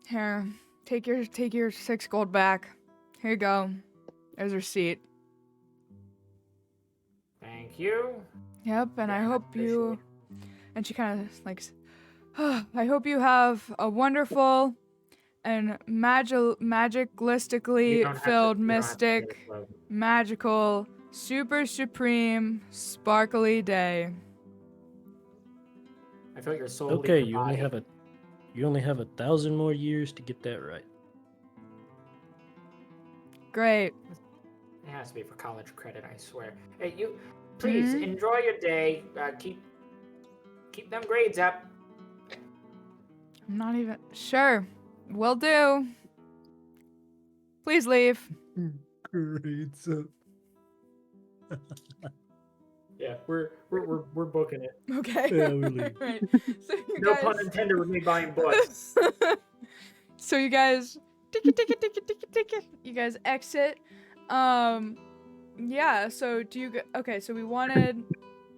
Here, take your 6 gold back. Here you go. There's your receipt. Thank you. Yep, and I Yeah, hope you. officially. And she kind of like, I hope you have a wonderful and You magicalistically don't have to- filled, you don't have to mystic, get it slow. magical, super supreme, sparkly day. I felt your soul. Okay, leave your body. you only have 1,000 more years to get that right. Great. It has to be for college credit, I swear. Hey, you, please Mhm. enjoy your day. Keep them grades up. I'm not even sure. Will do. Please leave. Grades up. Yeah, we're booking it. Okay. Yeah, we leave. Right. So you No guys. pun intended with me buying books. So you guys, ticket. You guys exit. Yeah. So do you? Okay. So we wanted.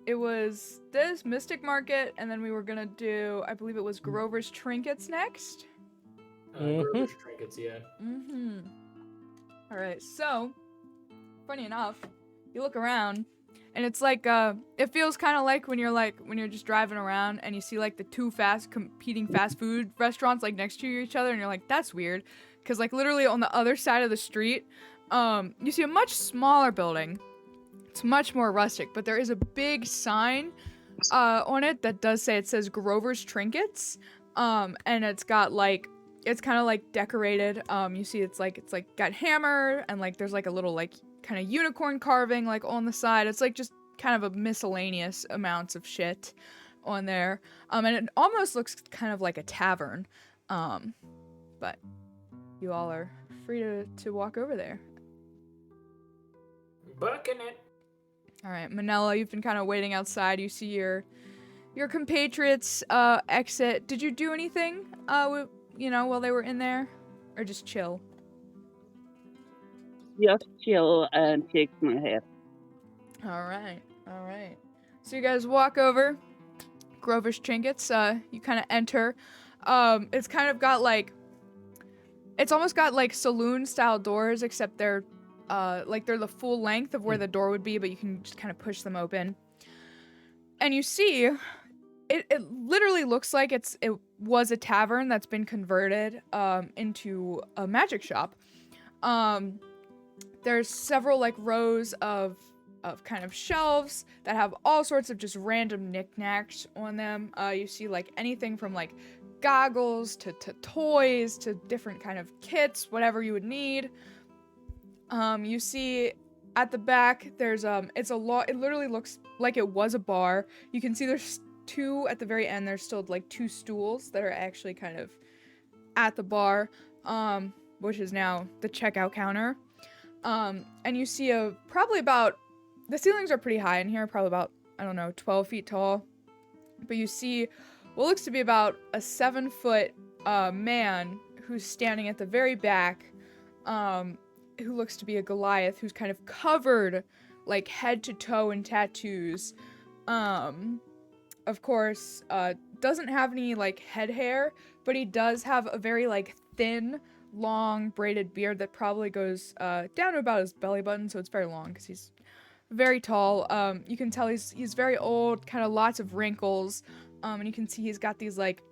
It was this Mystic Market, and then we were gonna do. I believe it was Grover's Trinkets next. Grover's trinkets, yeah. Mm-hmm. All right. So, funny enough, you look around, and it's like it feels kind of like when you're just driving around and you see like the two competing fast food restaurants like next to each other, and you're like, that's weird, because like literally on the other side of the street, you see a much smaller building. It's much more rustic, but there is a big sign on it that does say, it says Grover's Trinkets, and it's got like. It's kind of like decorated. You see, it's like got hammer and like there's like a little like kind of unicorn carving like on the side. It's like just kind of a miscellaneous amounts of shit on there. And it almost looks kind of like a tavern. But you all are free to walk over there. Booking it. All right, Manella, you've been kind of waiting outside. You see your compatriots exit. Did you do anything? While they were in there, or just chill? Just chill and shake my head. All right. So you guys walk over Grover's Trinkets. You kind of enter. It's kind of got like, it's almost got like saloon style doors, except they're they're the full length of where the door would be, but you can just kind of push them open. And you see, it literally looks like it was a tavern that's been converted into a magic shop. There's several like rows of kind of shelves that have all sorts of just random knickknacks on them. You see like anything from like goggles to toys to different kind of kits, whatever you would need. You see at the back there's it literally looks like it was a bar. You can see there's two at the very end. There's still like two stools that are actually kind of at the bar, which is now the checkout counter. And you see the ceilings are pretty high in here, probably about, 12 feet tall. But you see what looks to be about a 7-foot man who's standing at the very back, who looks to be a Goliath, who's kind of covered like head to toe in tattoos. Of course, doesn't have any like head hair, but he does have a very like thin, long braided beard that probably goes down to about his belly button, so it's very long because he's very tall. You can tell he's very old, kind of lots of wrinkles. And you can see he's got these like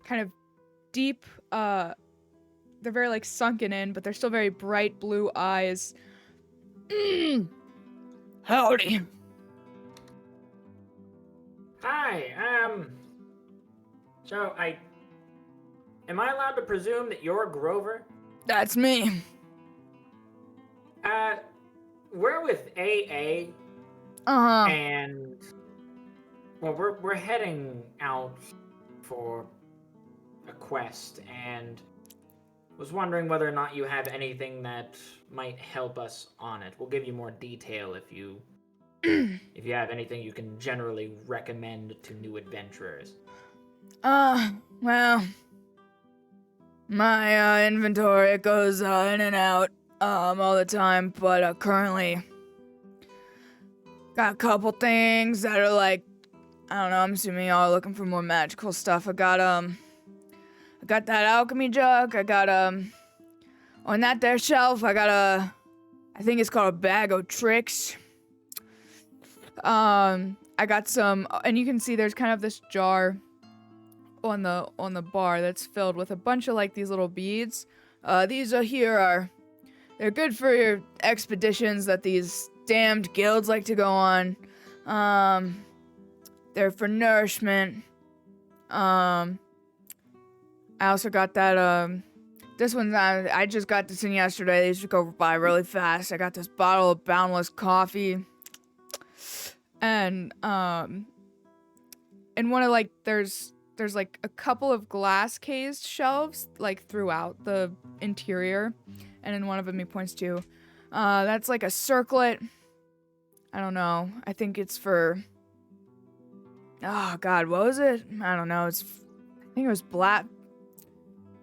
kind of deep, they're very like sunken in, but they're still very bright blue eyes. Howdy. Hi, so am I allowed to presume that you're Grover? That's me. We're with AA, Uh-huh. and, well, we're heading out for a quest, and was wondering whether or not you have anything that might help us on it. We'll give you more detail if you have anything you can generally recommend to new adventurers. Well, my inventory goes in and out all the time, but currently got a couple things that are like, I don't know, I'm assuming y'all are looking for more magical stuff. I got that alchemy jug. I got on that there shelf, I got I think it's called a bag of tricks. I got some, and you can see there's kind of this jar on the bar that's filled with a bunch of like these little beads. These they're good for your expeditions that these damned guilds like to go on. They're for nourishment. I also got that, this one, I just got this in yesterday. These should go by really fast. I got this bottle of Boundless coffee. And one of like, there's like a couple of glass cased shelves like throughout the interior. And in one of them he points to, that's like a circlet. I don't know. I think it's for, oh God, what was it? I don't know. I think it was black.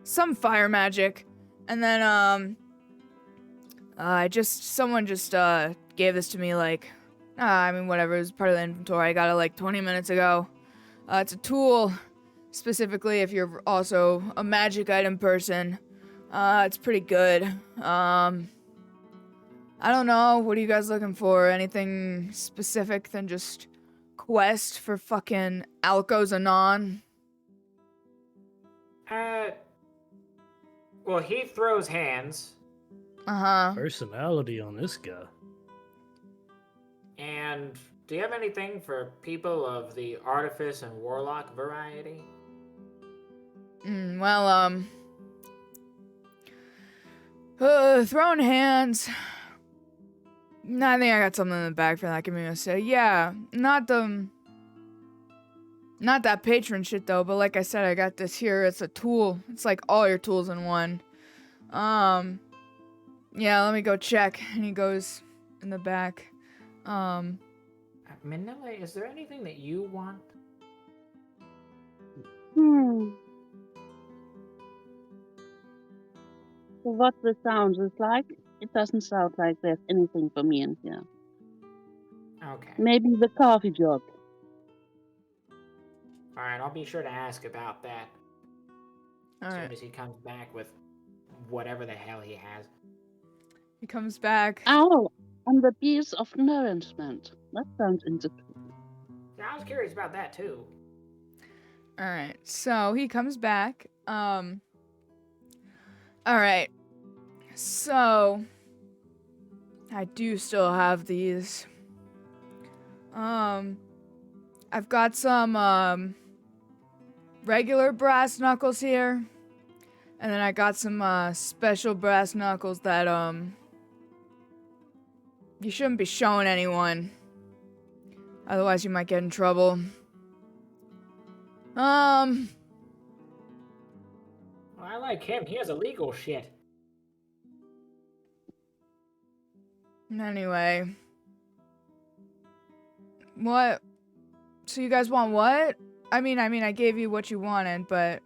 Some fire magic. And then, someone just gave this to me, like, I mean, whatever, it was part of the inventory. I got it, like, 20 minutes ago. It's a tool, specifically if you're also a magic item person. It's pretty good. I don't know, what are you guys looking for? Anything specific than just quest for fucking Alcozanon? Well, he throws hands. Uh-huh. Personality on this guy. And do you have anything for people of the artifice and warlock variety? Throwing hands. I think I got something in the bag for that. Give me a say. Yeah, not that patron shit though, but like I said, I got this here. It's a tool. It's like all your tools in one. Yeah, let me go check. And he goes in the back. Manila, is there anything that you want? So what the sound is like, it doesn't sound like there's anything for me in here. Okay. Maybe the coffee jug. Alright, I'll be sure to ask about that as soon Alright. as he comes back with whatever the hell he has. He comes back. Oh, and the bees of nourishment. That sounds interesting. Yeah, I was curious about that too. Alright, so he comes back. Alright. So I do still have these. I've got some regular brass knuckles here. And then I got some special brass knuckles that you shouldn't be showing anyone. Otherwise you might get in trouble. Well, I like him. He has illegal shit. Anyway. What? So you guys want what? I mean, I gave you what you wanted, but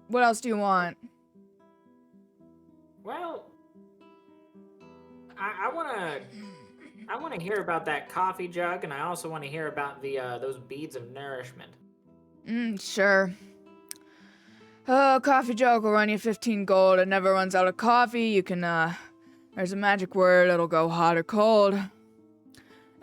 what else do you want? Well, I wanna hear about that coffee jug, and I also want to hear about the those beads of nourishment. Sure. Coffee jug will run you 15 gold. It never runs out of coffee. You can, there's a magic word. It'll go hot or cold.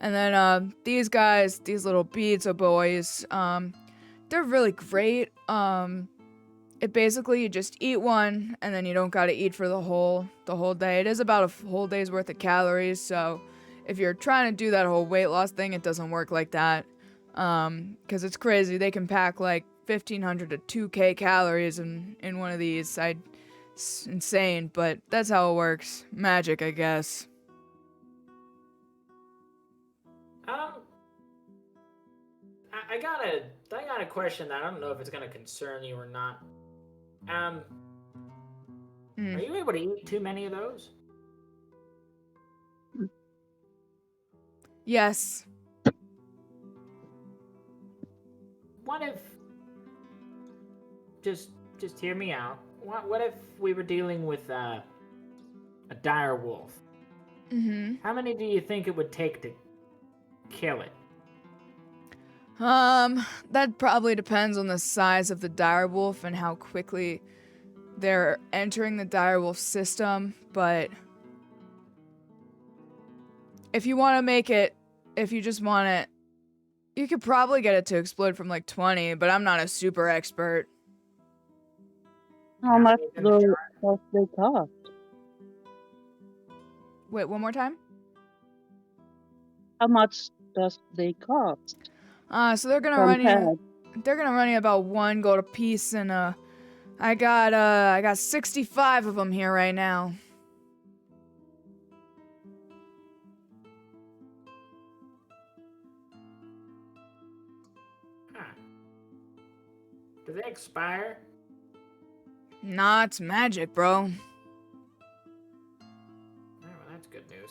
And then these guys, these little pizza boys, they're really great. It basically, you just eat one and then you don't gotta eat for the whole day. It is about a whole day's worth of calories, so if you're trying to do that whole weight loss thing, it doesn't work like that. Cause it's crazy. They can pack like 1,500 to 2K calories in one of these. It's insane, but that's how it works. Magic, I guess. I got a question that I don't know if it's gonna concern you or not. Are you able to eat too many of those? Yes. What if... Just hear me out. What if we were dealing with a dire wolf? Mm-hmm. How many do you think it would take to kill it? That probably depends on the size of the direwolf and how quickly they're entering the direwolf system, but if you want to make it, if you just want it, you could probably get it to explode from like 20, but I'm not a super expert. How much does they cost? Wait, one more time? How much does they cost? So they're gonna run Compared. you about 1 gold a piece, and I got 65 of them here right now. Huh. Do they expire? Nah, it's magic, bro. Oh, well, that's good news.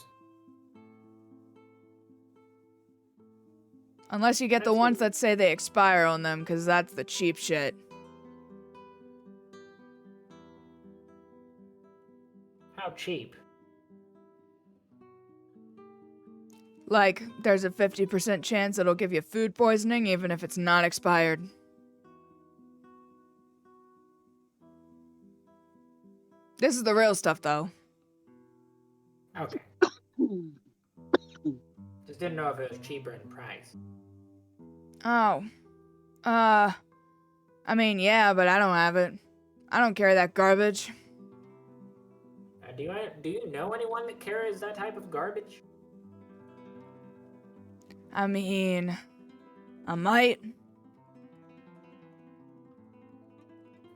Unless you get the That's ones good. that say they expire on them, because that's the cheap shit. How cheap? Like, there's a 50% chance it'll give you food poisoning even if it's not expired. This is the real stuff, though. Okay. Just didn't know if it was cheaper in price. Oh. I mean, yeah, but I don't have it. I don't carry that garbage. Do you know anyone that carries that type of garbage? I mean, I might.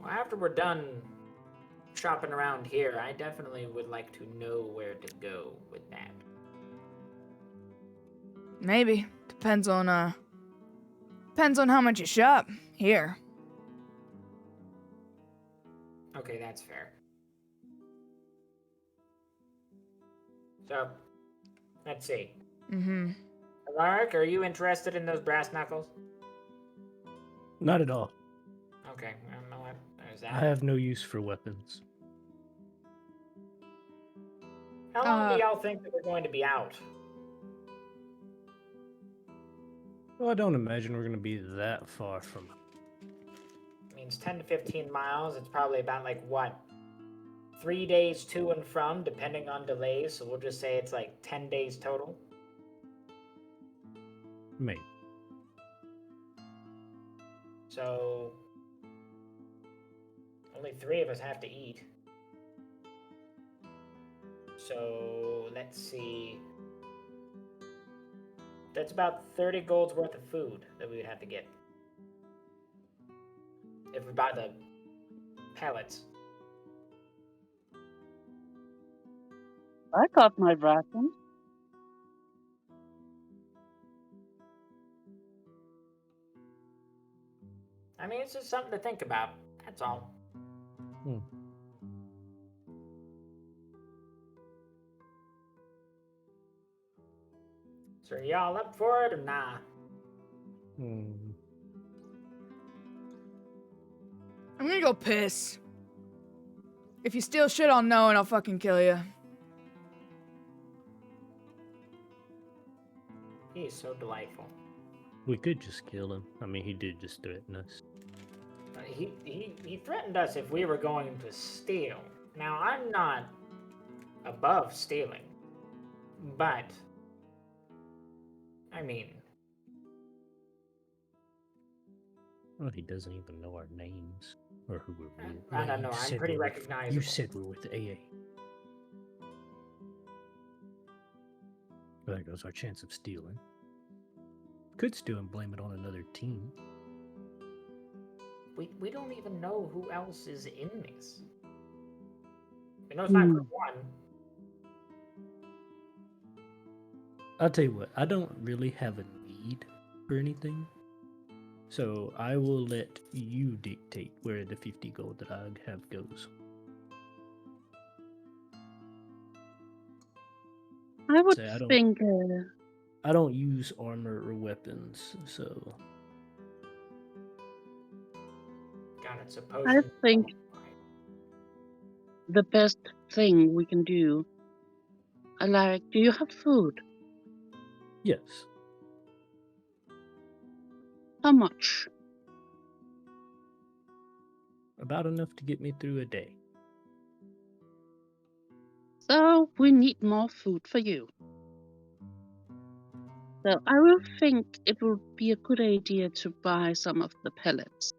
Well, after we're done shopping around here, I definitely would like to know where to go with that. Maybe. Depends on how much you shop. Here. Okay, that's fair. So, let's see. Mm-hmm. Alaric, are you interested in those brass knuckles? Not at all. Okay, I don't know what there's that. I have no use for weapons. How long do y'all think that we're going to be out? Well, I don't imagine we're going to be that far from. I mean, it's 10 to 15 miles. It's probably about, like, what? 3 days to and from, depending on delays. So we'll just say it's like 10 days total. Maybe. So only 3 of us have to eat. So let's see. That's about 30 gold's worth of food that we would have to get. If we buy the pellets. I got my rations. I mean, it's just something to think about. That's all. So are y'all up for it or nah? I'm gonna go piss. If you steal shit, I'll know and I'll fucking kill you. He is so delightful. We could just kill him. I mean, he did just threaten us. He threatened us if we were going to steal. Now, I'm not above stealing, but I mean, Well, he doesn't even know our names or who we're with. I don't know. You I'm said pretty we're with- recognizable. You said we're with the AA. Well, there goes our chance of stealing. Could steal and blame it on another team. We don't even know who else is in this. We know it's not Group 1. I'll tell you what, I don't really have a need for anything. So I will let you dictate where the 50 gold that I have goes. I would Say, I don't- think I don't use armor or weapons, so God, it's a I potion. think the best thing we can do. Alaric, do you have food? yes. How much? About enough to get me through a day. So we need more food for you. So I will think it would be a good idea to buy some of the pellets.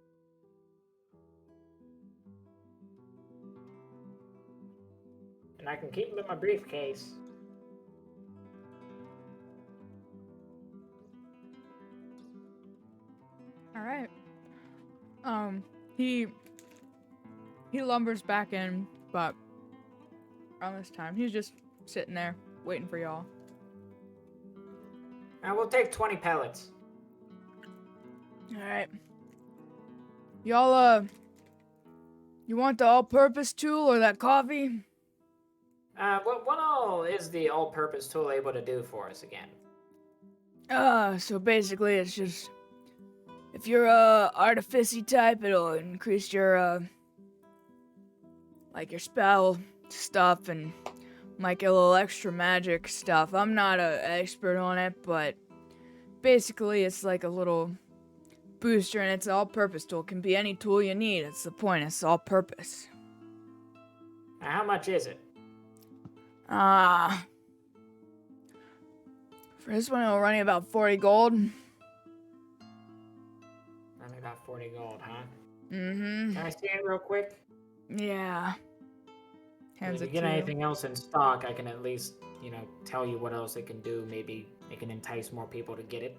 And I can keep them in my briefcase. All right. He lumbers back in, but around this time, he's just sitting there waiting for y'all. We'll take 20 pellets. All right. Y'all, you want the all-purpose tool or that coffee? What all is the all-purpose tool able to do for us again? So basically it's just if you're a artificy type, it'll increase your like your spell stuff and might get a little extra magic stuff. I'm not an expert on it, but basically it's like a little booster and it's an all-purpose tool. It can be any tool you need. It's the point. It's all-purpose. How much is it? For this one, it'll run you about 40 gold. Only about 40 gold, huh? Mm-hmm. Can I see it real quick? Yeah. Hands If it you get to you. anything else in stock, I can at least, tell you what else it can do. Maybe it can entice more people to get it.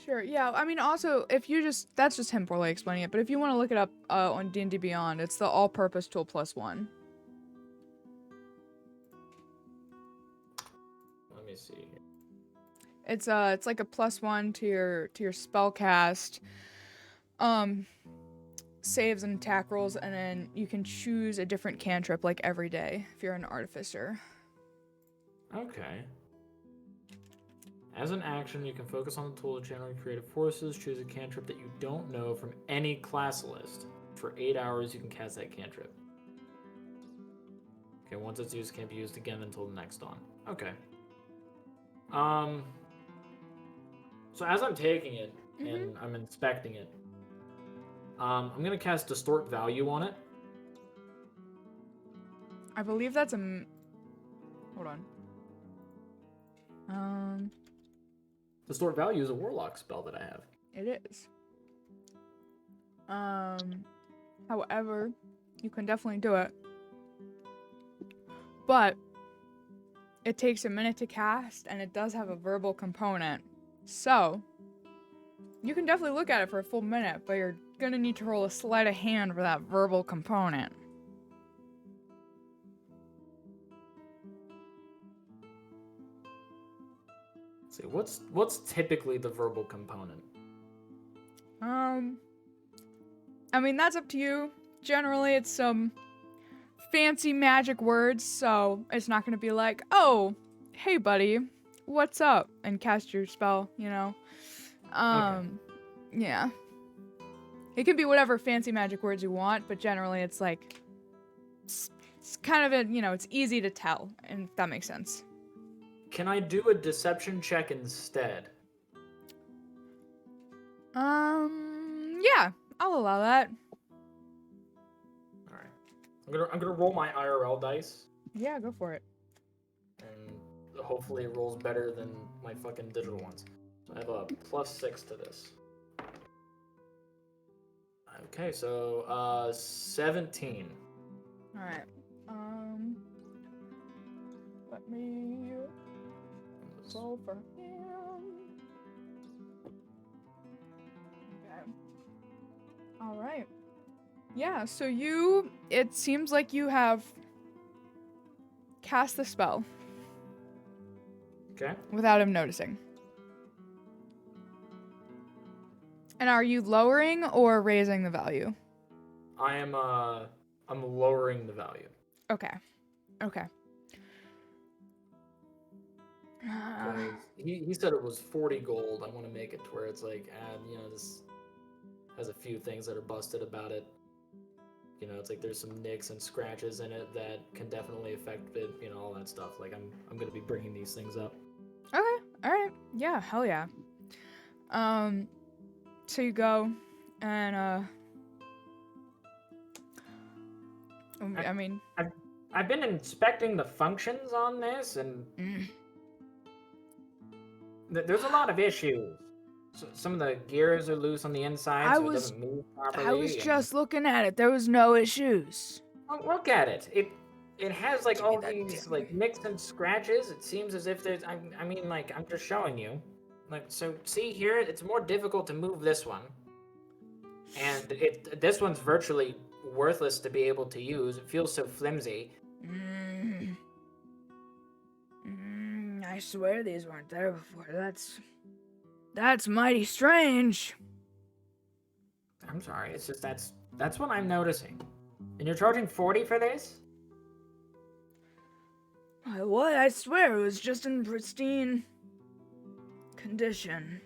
Sure. Yeah. I mean, also, if you that's just him poorly explaining it. But if you want to look it up on D&D Beyond, it's the all-purpose tool +1. Let me see here. It's like a +1 to your spell cast, saves and attack rolls, and then you can choose a different cantrip like every day if you're an artificer. Okay. As an action, you can focus on the tool to channel creative forces. Choose a cantrip that you don't know from any class list. For 8 hours, you can cast that cantrip. Okay, once it's used, it can't be used again until the next dawn. Okay. So as I'm taking it and I'm inspecting it, I'm gonna cast Distort Value on it. I believe that's hold on. Distort Value is a Warlock spell that I have. It is. However, you can definitely do it. But it takes a minute to cast, and it does have a verbal component. So, you can definitely look at it for a full minute, but you're gonna need to roll a sleight of hand for that verbal component. Let's see, what's typically the verbal component? I mean, that's up to you. Generally, it's some fancy magic words, so it's not gonna be like, oh, hey buddy, what's up? And cast your spell, Okay. Yeah. It can be whatever fancy magic words you want, but generally it's like, it's kind of it's easy to tell, and if that makes sense. Can I do a deception check instead? Yeah, I'll allow that. All right. I'm gonna roll my IRL dice, Yeah, go for it. and hopefully it rolls better than my fucking digital ones. So I have a +6 to this. Okay, so 17. All right. Let me roll for him. Okay. All right. Yeah, so it seems like you have cast the spell Okay. without him noticing. And are you lowering or raising the value? I'm lowering the value. Okay. Okay. 'Cause he said it was 40 gold. I want to make it to where it's like, this has a few things that are busted about it. It's like there's some nicks and scratches in it that can definitely affect it. All that stuff. Like I'm gonna be bringing these things up. Okay. All right. Yeah. Hell yeah. So you go, and I mean, I've been inspecting the functions on this, and there's a lot of issues. So some of the gears are loose on the inside, so it doesn't move properly. I was just looking at it. There was no issues. Look at it. It has like Give me all that these damn- like nicks and scratches. It seems as if there's. I mean, like I'm just showing you. Like so, see here, it's more difficult to move this one, and this one's virtually worthless to be able to use. It feels so flimsy. I swear these weren't there before. That's mighty strange. I'm sorry. It's just that's what I'm noticing. And you're charging 40 for this? What? I swear it was just in pristine condition.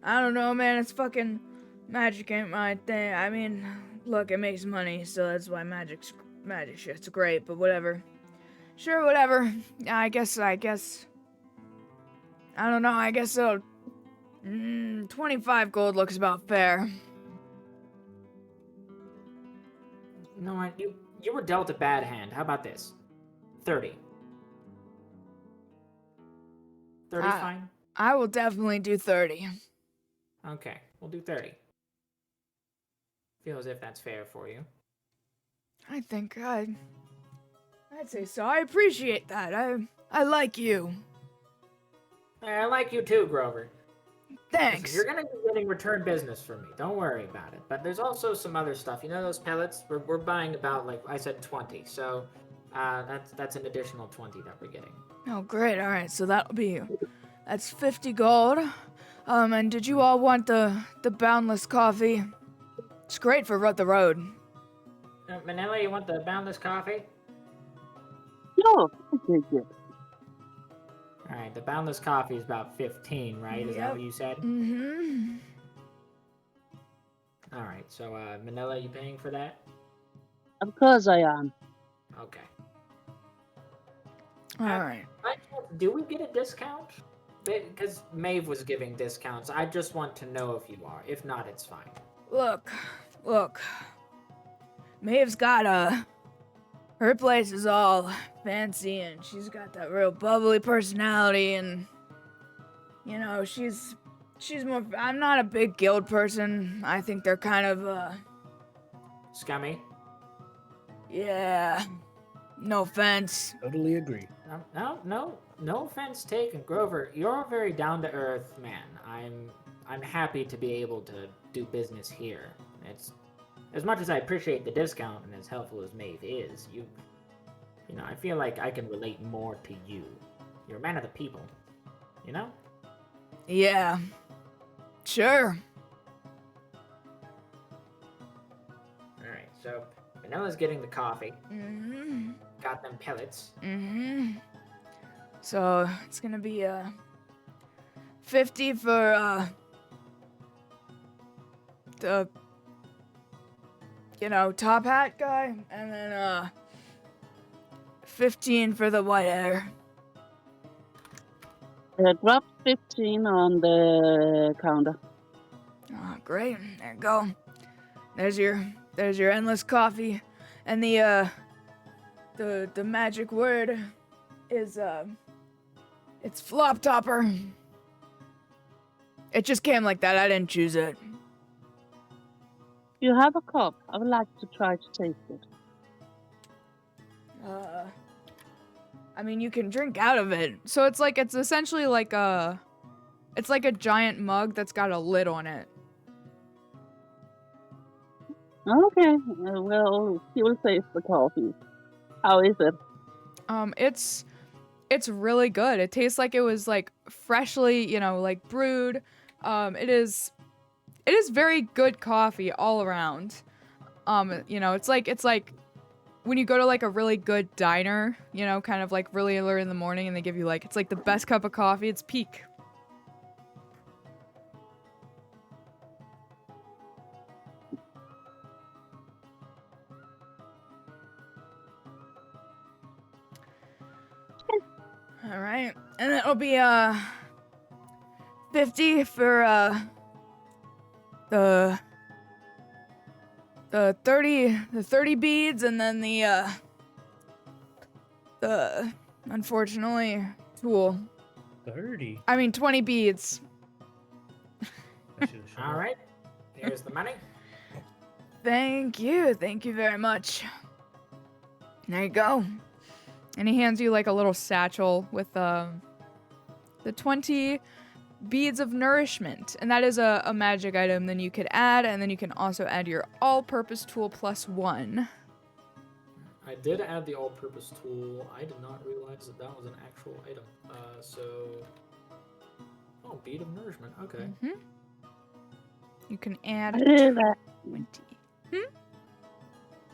I don't know, man. It's fucking magic ain't my thing. I mean, look, it makes money, so that's why magic shit's great. But whatever. Sure, whatever. I guess. I don't know. I guess so. 25 gold looks about fair. No, you were dealt a bad hand. How about this? 30. 30's fine? I will definitely do 30. Okay, we'll do 30. Feel as if that's fair for you. I think I'd say so. I appreciate that. I like you. I like you too, Grover. Thanks. Listen, you're gonna be getting return business from me. Don't worry about it. But there's also some other stuff. Those pellets? We're buying about, like I said, 20. So that's an additional 20 that we're getting. Oh, great. All right, so that's 50 gold. And did you all want the boundless coffee? It's great for the road. Manila, you want the boundless coffee? No, thank you. All right, the boundless coffee is about 15, right? Is that Yep. what you said? Mm-hmm. All right, so Manila, you paying for that? Of course I am. Okay. All right. Do we get a discount? Because Maeve was giving discounts. I just want to know if you are. If not, it's fine. Look. Maeve's got her place is all fancy, and she's got that real bubbly personality, and she's more. I'm not a big guild person. I think they're kind of Scummy? yeah. No offense. Totally agree. No offense taken, Grover. You're a very down-to-earth man. I'm happy to be able to do business here. It's as much as I appreciate the discount and as helpful as Maeve is, I feel like I can relate more to you. You're a man of the people, you know? Yeah. Sure. All right, so Manila's getting the coffee. Mm-hmm. Got them pellets. Mm-hmm. So it's gonna be 50 for the top hat guy, and then 15 for the white hair. Drop 15 on the counter. Oh, great. There you go. There's your endless coffee, and the magic word is It's Flop Topper. It just came like that. I didn't choose it. You have a cup. I would like to try to taste it. I mean, you can drink out of it. So it's essentially like a giant mug that's got a lid on it. Okay, well, he will taste the coffee. How is it? It's really good. It tastes like it was like freshly, like brewed. It is very good coffee all around. It's like when you go to like a really good diner, kind of like really early in the morning, and they give you like, it's like the best cup of coffee. It's peak. All right, and it'll be 50 for the 30 beads, and then the unfortunately tool. 30. I mean 20 beads. All right. Here's the money. Thank you very much. There you go. And he hands you like a little satchel with the 20 beads of nourishment. And that is a magic item then you could add, and then you can also add your all-purpose tool +1. I did add the all-purpose tool. I did not realize that was an actual item. Oh, bead of nourishment. Okay. Mm-hmm. You can add I did that. 20.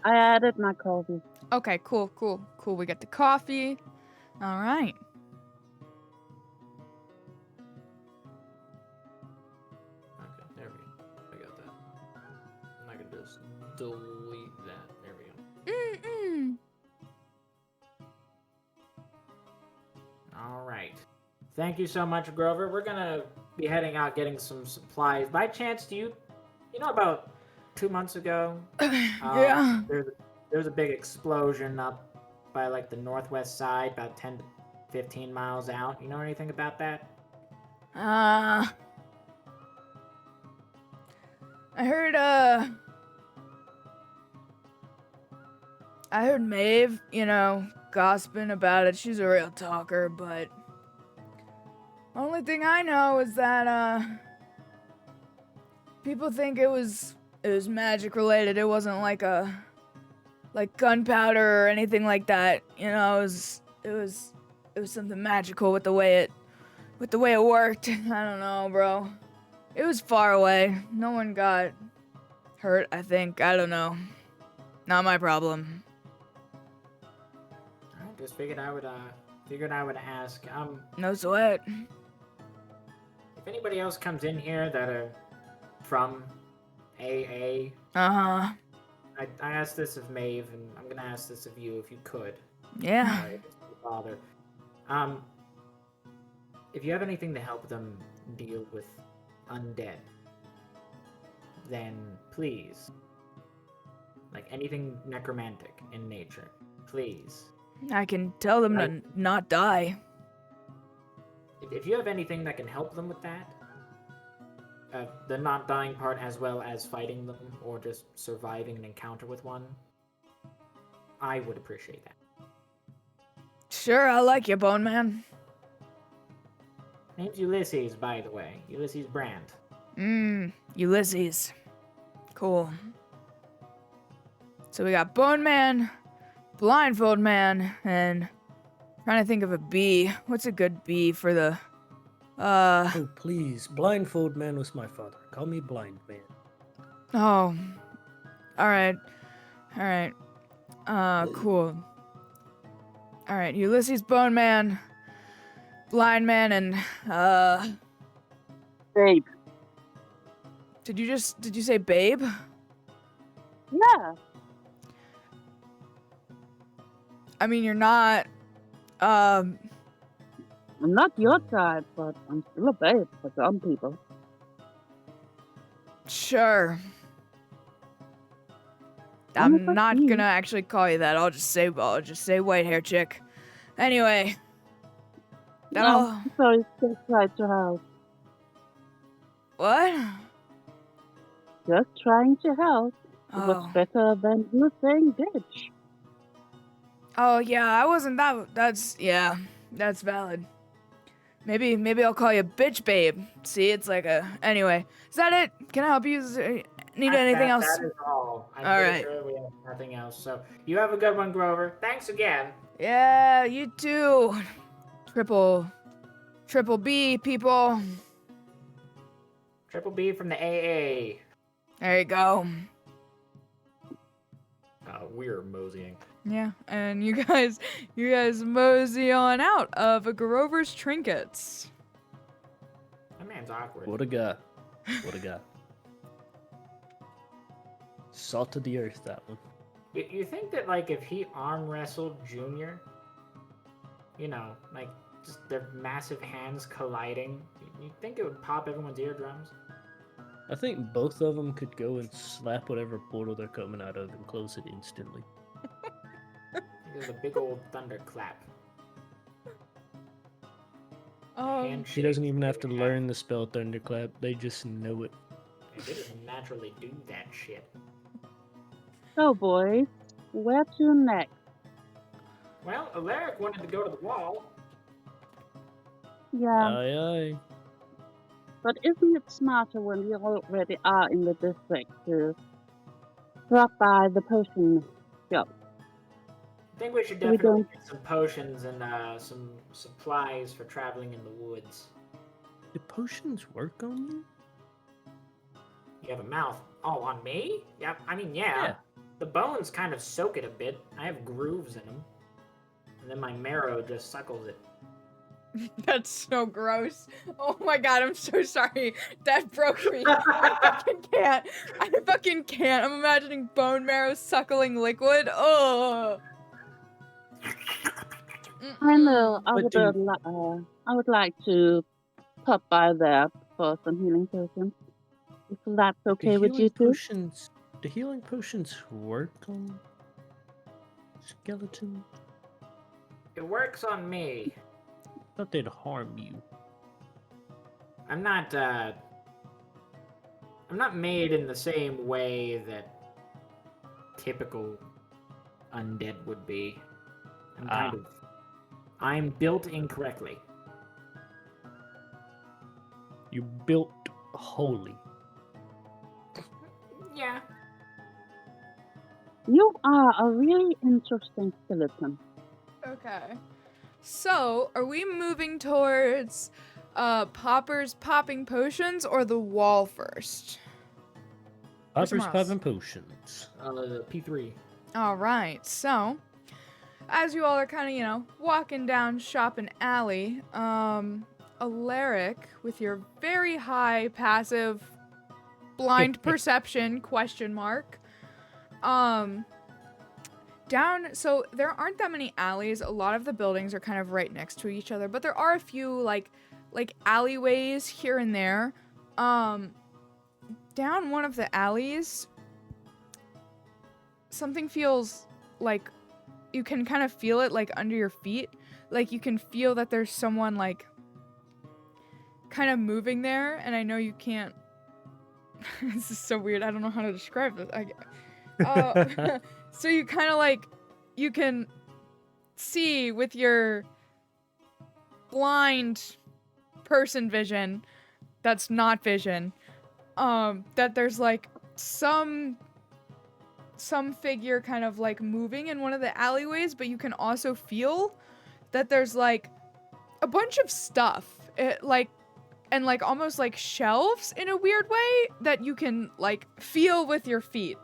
I added my coffee. Okay, cool. We got the coffee. All right. Okay, there we go. I got that. And I can just delete that. There we go. All right. Thank you so much, Grover. We're gonna be heading out getting some supplies. By chance, do you know about 2 months ago? Yeah. There was a big explosion up by like the northwest side, about 10 to 15 miles out. You know anything about that? I heard Maeve, gossiping about it. She's a real talker, but only thing I know is that people think it was magic related. It wasn't like gunpowder or anything like that. It was something magical with the way it worked. I don't know, bro. It was far away. No one got hurt, I think. I don't know. Not my problem. I just figured I would ask. No sweat. If anybody else comes in here that are from AA, Uh-huh. I asked this of Maeve, and I'm gonna ask this of you if you could. Yeah. Sorry, if it's your father. If you have anything to help them deal with undead, then please, like anything necromantic in nature, please. I can tell them to not die. If you have anything that can help them with that, the not dying part as well as fighting them or just surviving an encounter with one, I would appreciate that. Sure, I like you, Bone Man. Name's Ulysses, by the way. Ulysses Brandt. Ulysses. Cool. So we got Bone Man, Blindfold Man, and trying to think of a B. What's a good B for the Oh, please. Blindfold Man was my father. Call me Blind Man. Oh. Alright. Cool. Alright, Ulysses, Bone Man, Blind Man, and Babe. Did you say Babe? Yeah. I mean, you're not I'm not your type, but I'm still a babe for some people. sure. I'm I'm a not fucking- gonna actually call you that. I'll just say white hair chick. Anyway, That No, all? sorry, just trying to help. What? Just trying to help. It was Oh. better than you saying bitch. Oh yeah, I wasn't that. That's valid. Maybe I'll call you bitch babe. See, it's like a. Anyway, is that it? Can I help you? Need anything else? That is all. I'm All pretty right. sure we have nothing else. So you have a good one, Grover. Thanks again. Yeah, you too. Triple B people. Triple B from the AA. There you go. We're moseying. Yeah, and you guys mosey on out of Grover's Trinkets. That man's awkward. What a guy. What a guy. Salt of the earth, that one. You think that, like, if he arm wrestled Junior, you know, like, just their massive hands colliding, you think it would pop everyone's eardrums? I think both of them could go and slap whatever portal they're coming out of and close it instantly. There's a big old thunderclap. He doesn't even have to learn the spell Thunderclap, they just know it. They just naturally do that shit. So, boys, where to next? Well, Alaric wanted to go to the wall. Yeah, Aye, aye. but isn't it smarter when we already are in the district to drop by the potion shop? I think we should We definitely don't- get some potions and some supplies for traveling in the woods. Do potions work on you? You have a mouth. Oh, on me? Yeah, I mean, yeah. Yeah. The bones kind of soak it a bit. I have grooves in them. And then my marrow just suckles it. That's so gross. Oh my god, I'm so sorry. That broke me. I fucking can't. I'm imagining bone marrow suckling liquid. Oh. I know. But I would like to pop by there for some healing potions. If that's okay with you two. Do healing potions work on skeletons? It works on me. Thought they'd harm you. I'm not made in the same way that typical undead would be. I'm built incorrectly. You built holy. Yeah. You are a really interesting skeleton. Okay. So, are we moving towards Popper's popping potions or the wall first? Poppers somewhere else? popping potions. P3. All right. So, as you all are kind of, walking down Shopping Alley, Alaric, with your very high passive blind perception question mark, so there aren't that many alleys. A lot of the buildings are kind of right next to each other, but there are a few like alleyways here and there. Down one of the alleys, something feels like you can kind of feel it like under your feet. Like you can feel that there's someone like kind of moving there, and I know you can't. This is so weird. I don't know how to describe this. So you kind of like, you can see with your blind person vision, that's not vision, that there's like some figure kind of like moving in one of the alleyways, but you can also feel that there's like a bunch of stuff, and like almost like shelves in a weird way that you can like feel with your feet.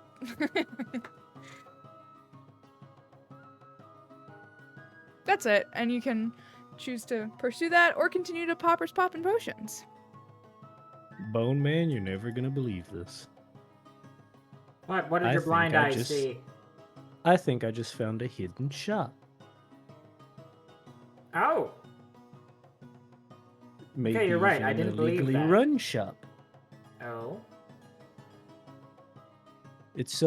That's it, and you can choose to pursue that or continue to poppers popping potions. Bone Man, you're never gonna believe this. What did I your think blind I eyes just- see? I think I just found a hidden shop. Oh, Maybe you're right, even I an didn't believe illegally that. run shop. oh. It's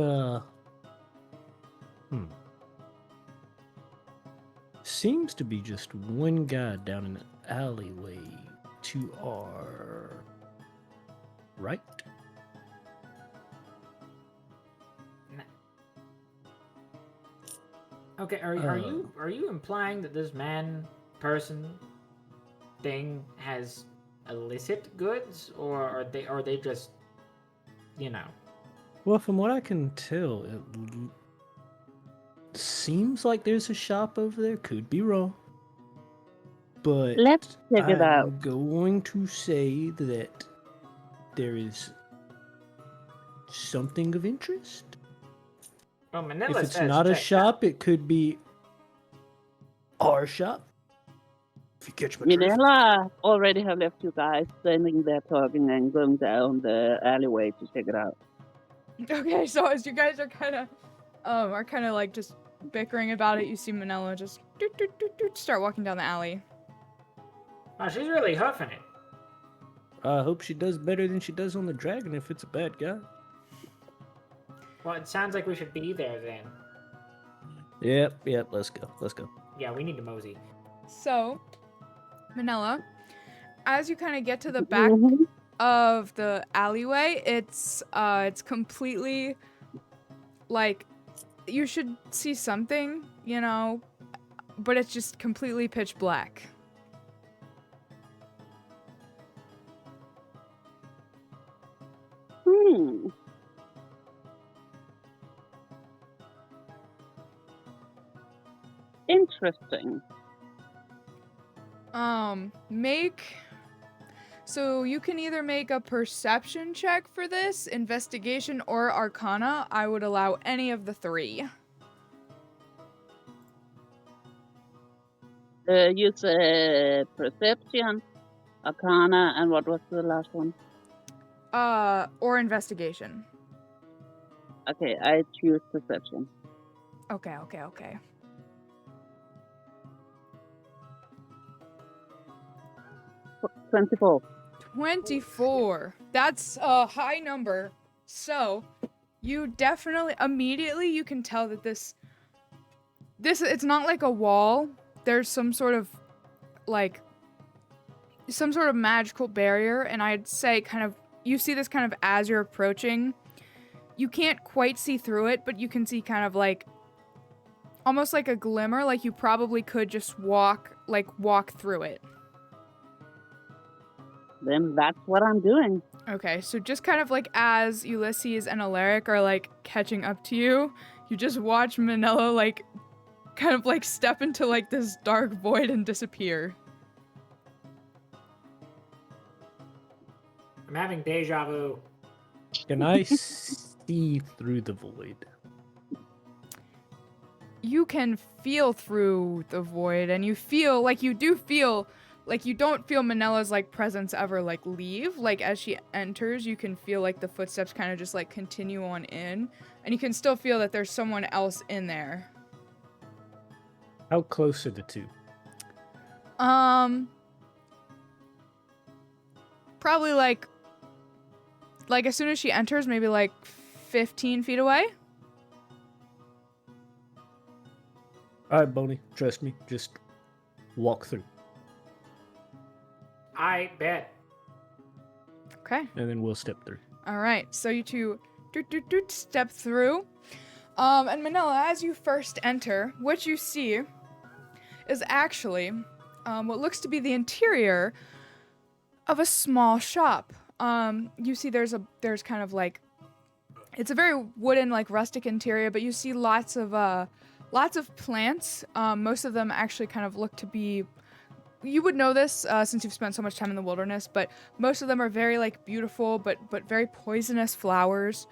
seems to be just one guy down in alleyway to our right. Okay, are you implying that this person thing has illicit goods, or are they just, you know? Well, from what I can tell, it seems like there's a shop over there. Could be wrong. But Let's check it out. I'm going to say that there is something of interest. Well, Manila If it's says not a check shop, it could be our shop. If you catch my drift. Minella already have left you guys standing there talking and going down the alleyway to check it out. Okay, so as you guys are kind of like just bickering about it, you see Manila just start walking down the alley. Oh, she's really huffing it. I hope she does better than she does on the dragon if it's a bad guy. Well, it sounds like we should be there then. Yep, let's go. Yeah, we need to mosey. So, Manila, as you kind of get to the back of the alleyway, it's completely like you should see something, you know, but it's just completely pitch black. Interesting. So you can either make a perception check for this, investigation, or arcana. I would allow any of the three. Use perception, arcana, and what was the last one? Or investigation. Okay, I choose perception. Okay. 24. 24. That's a high number. So, you definitely, immediately, you can tell that this, it's not like a wall. There's some sort of magical barrier, and I'd say kind of, you see this kind of as you're approaching. You can't quite see through it, but you can see kind of like, almost like a glimmer, like you probably could just walk through it. Then that's what I'm doing. Okay, so just kind of like as Ulysses and Alaric are like catching up to you, you just watch Manila like kind of like step into like this dark void and disappear. I'm having deja vu. Can I see through the void? You can feel through the void, and you don't feel Manila's like presence ever like leave. Like as she enters, you can feel like the footsteps kind of just like continue on in, and you can still feel that there's someone else in there. How close are the two? Probably like as soon as she enters, maybe like 15 feet away. All right, Boney, trust me. Just walk through. I bet. Okay. And then we'll step through. All right. So you two step through. And Manila, as you first enter, what you see is actually what looks to be the interior of a small shop. You see there's kind of like, it's a very wooden, like rustic interior, but you see lots of plants. Most of them actually kind of look to be, you would know this since you've spent so much time in the wilderness, but most of them are very like beautiful, but very poisonous flowers.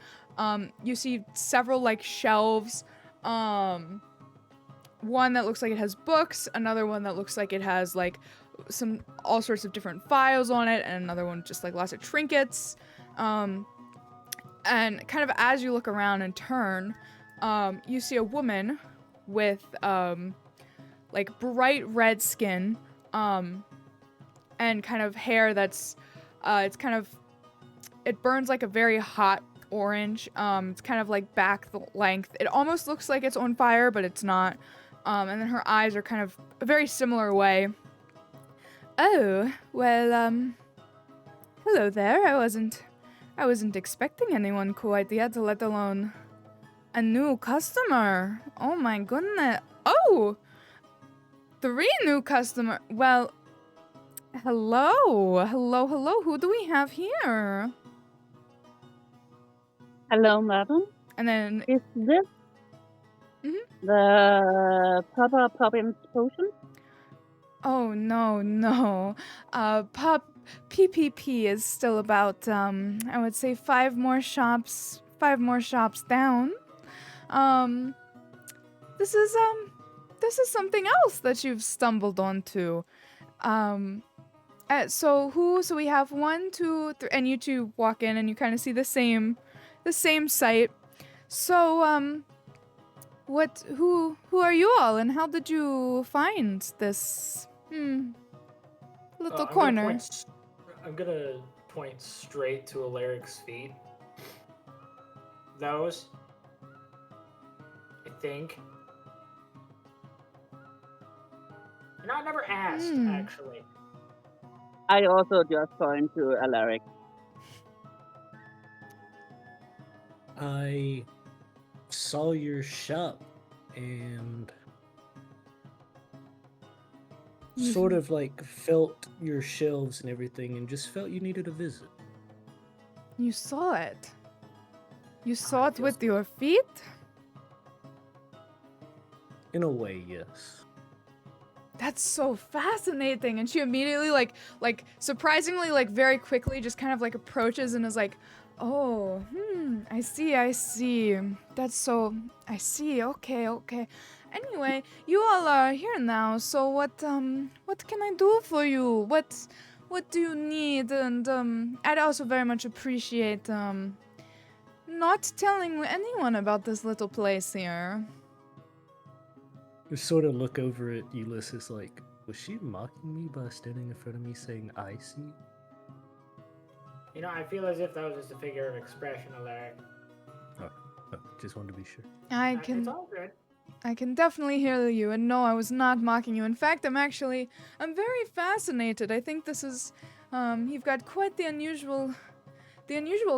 You see several like shelves. One that looks like it has books, another one that looks like it has like all sorts of different files on it, and another one just like lots of trinkets. And kind of as you look around and turn, you see a woman with like bright red skin, and kind of hair that's it burns like a very hot orange. It's kind of like back the length. It almost looks like it's on fire, but it's not. And then her eyes are kind of a very similar way. Oh, well, hello there. I wasn't expecting anyone quite yet, let alone a new customer. Oh my goodness. Oh! 3 new customer. Well, hello. Hello. Who do we have here? Hello, madam. And then, Is this Mhm. the proper Poppins potion? oh no. PPP is still about, I would say 5 more shops down. Um, this is something else that you've stumbled onto. So we have 1, 2, 3, and you two walk in and you kind of see the same sight. So, who are you all and how did you find this, little corner? I'm gonna point straight to Alaric's feet. Those, I think. And I never asked, actually. I also just point to Alaric. I saw your shop and sort of like felt your shelves and everything and just felt you needed a visit. You saw it. You saw I it feel with so- your feet? In a way, yes. That's so fascinating. And she immediately like surprisingly like very quickly just kind of like approaches and is like, "Oh, I see. That's so I see. Okay. Anyway, you all are here now. So what can I do for you? What do you need? And I'd also very much appreciate not telling anyone about this little place here." You sort of look over at Ulysses like, was she mocking me by standing in front of me saying, I see? You know, I feel as if that was just a figure of expression, Alaric. Oh, just wanted to be sure. It's all good. I can definitely hear you, and no, I was not mocking you. In fact, I'm very fascinated. I think this is, you've got quite the unusual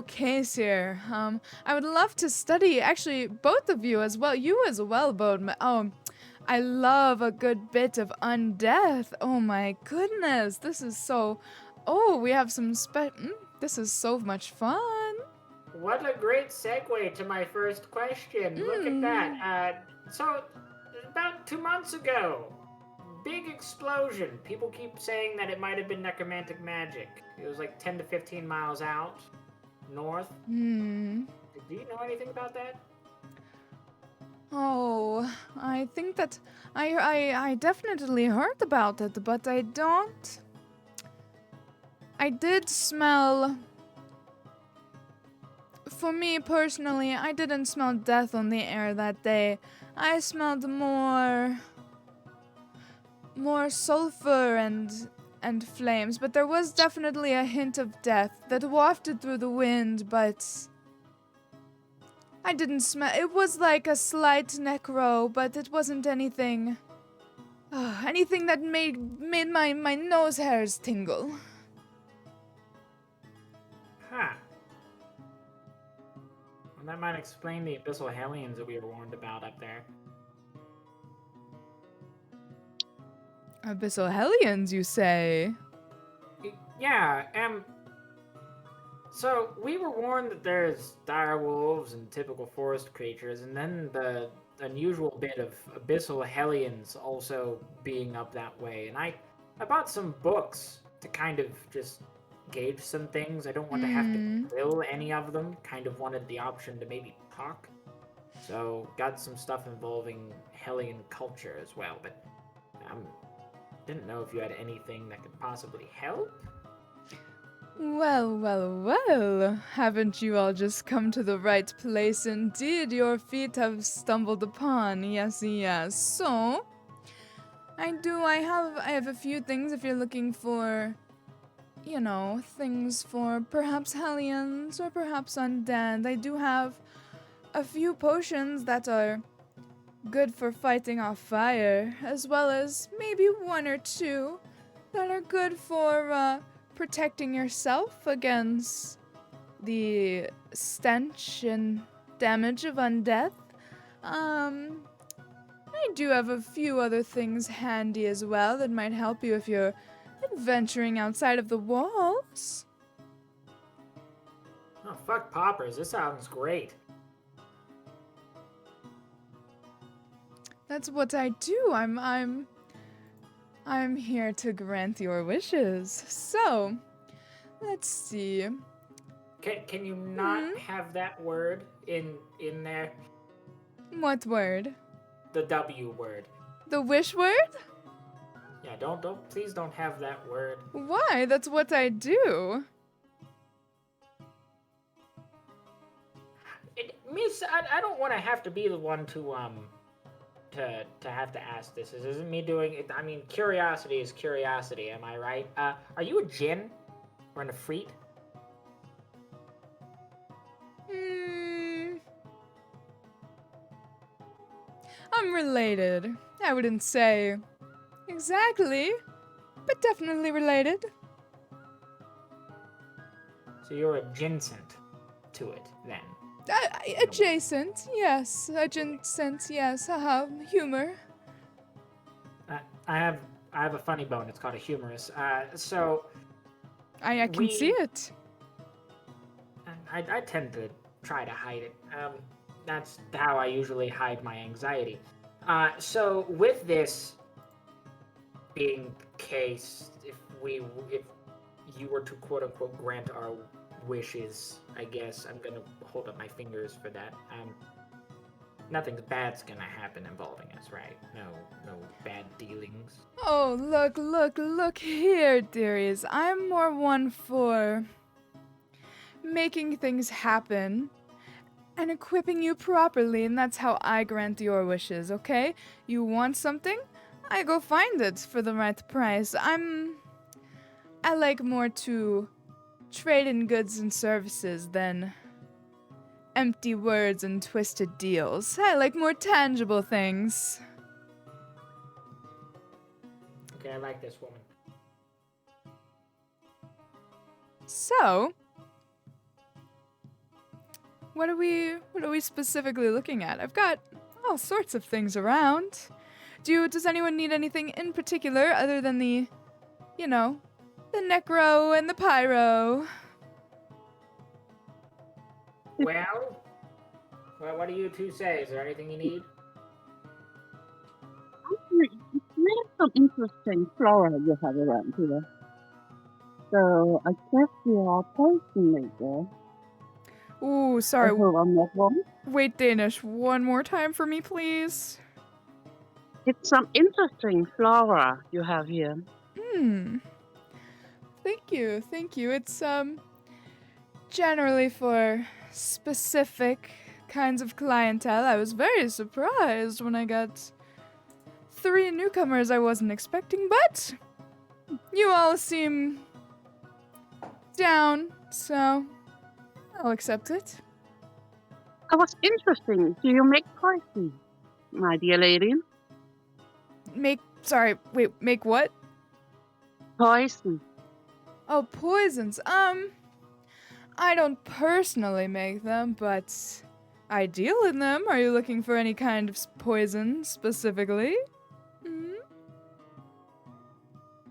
case here. I would love to study, actually, both of you as well. You as well, Bode. Oh, I love a good bit of undeath. Oh my goodness, this is so. Oh, we have some this is so much fun. What a great segue to my first question. Look at that. So, about 2 months ago, big explosion. People keep saying that it might have been necromantic magic. It was like 10 to 15 miles out, north. Do you know anything about that? Oh, I think that I definitely heard about it, but I don't. I did smell. For me personally, I didn't smell death on the air that day. I smelled more sulfur and flames, but there was definitely a hint of death that wafted through the wind, but I didn't smell. It was like a slight necro, but it wasn't anything anything that made my nose hairs tingle. Huh. Well, that might explain the abyssal hellions that we were warned about up there. Abyssal hellions, you say? Yeah, so we were warned that there's dire wolves and typical forest creatures, and then the unusual bit of abyssal hellions also being up that way. And I bought some books to kind of just gauge some things. I don't want to have to kill any of them. Kind of wanted the option to maybe talk. So got some stuff involving hellion culture as well, but didn't know if you had anything that could possibly help. Well, haven't you all just come to the right place indeed? Your feet have stumbled upon, yes. So, I have a few things if you're looking for, things for perhaps hellions or perhaps undead. I do have a few potions that are good for fighting off fire, as well as maybe 1 or 2 that are good for protecting yourself against the stench and damage of undeath. I do have a few other things handy as well that might help you if you're adventuring outside of the walls. Oh, fuck poppers. This sounds great. That's what I do. I'm here to grant your wishes. So, let's see. Can you not have that word in there? What word? The W word. The wish word? Yeah, please don't have that word. Why? That's what I do. Miss, I don't want to have to be the one to have to ask this. This isn't me doing it. I mean, curiosity is curiosity, am I right? Are you a djinn? Or an efreet? I'm related. I wouldn't say exactly, but definitely related. So you're adjacent to it, then. Adjacent, yes. Adjacent, yes. Humor. I have a funny bone. It's called a humerus. So I can see it. I tend to try to hide it. That's how I usually hide my anxiety. So with this being the case, if you were to quote unquote grant our wishes, I guess I'm gonna hold up my fingers for that. Nothing bad's gonna happen involving us, right? No bad dealings. Oh, look here, dearies. I'm more one for making things happen and equipping you properly, and that's how I grant your wishes, okay? You want something? I go find it for the right price. I like more to trade in goods and services than empty words and twisted deals. I like more tangible things. Okay, I like this woman. So, what are we specifically looking at? I've got all sorts of things around. Does anyone need anything in particular other than the necro and the pyro? Well, what do you two say? Is there anything you need? There's some interesting flora you have around here. So I guess you are a poison maker. Ooh, sorry. I hope I'm not wrong. Wait, Danish, one more time for me, please. It's some interesting flora you have here. Thank you. It's generally for specific kinds of clientele. I was very surprised when I got 3 newcomers I wasn't expecting, but you all seem down, so I'll accept it. Oh, what's interesting, do you make poison, my dear lady? Make what? Poison. Oh, poisons. I don't personally make them, but I deal in them. Are you looking for any kind of poison specifically?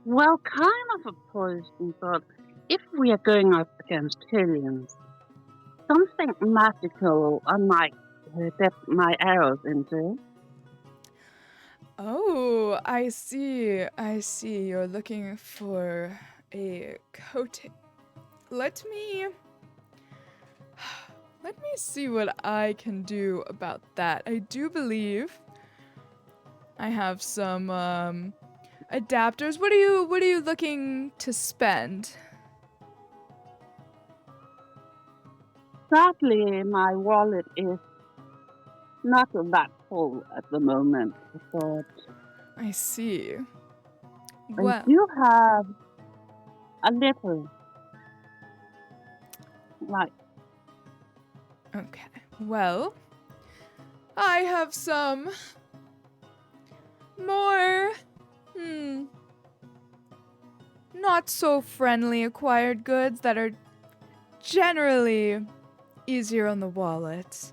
Well, kind of a poison, but if we are going up against aliens, something magical I might dip my arrows into. Oh, I see. You're looking for a coating. Let me see what I can do about that. I do believe I have some adapters. What are you looking to spend? Sadly, my wallet is not that full at the moment, but I see. I Well, do have a little, like, okay. Well, I have some more not so friendly acquired goods that are generally easier on the wallet.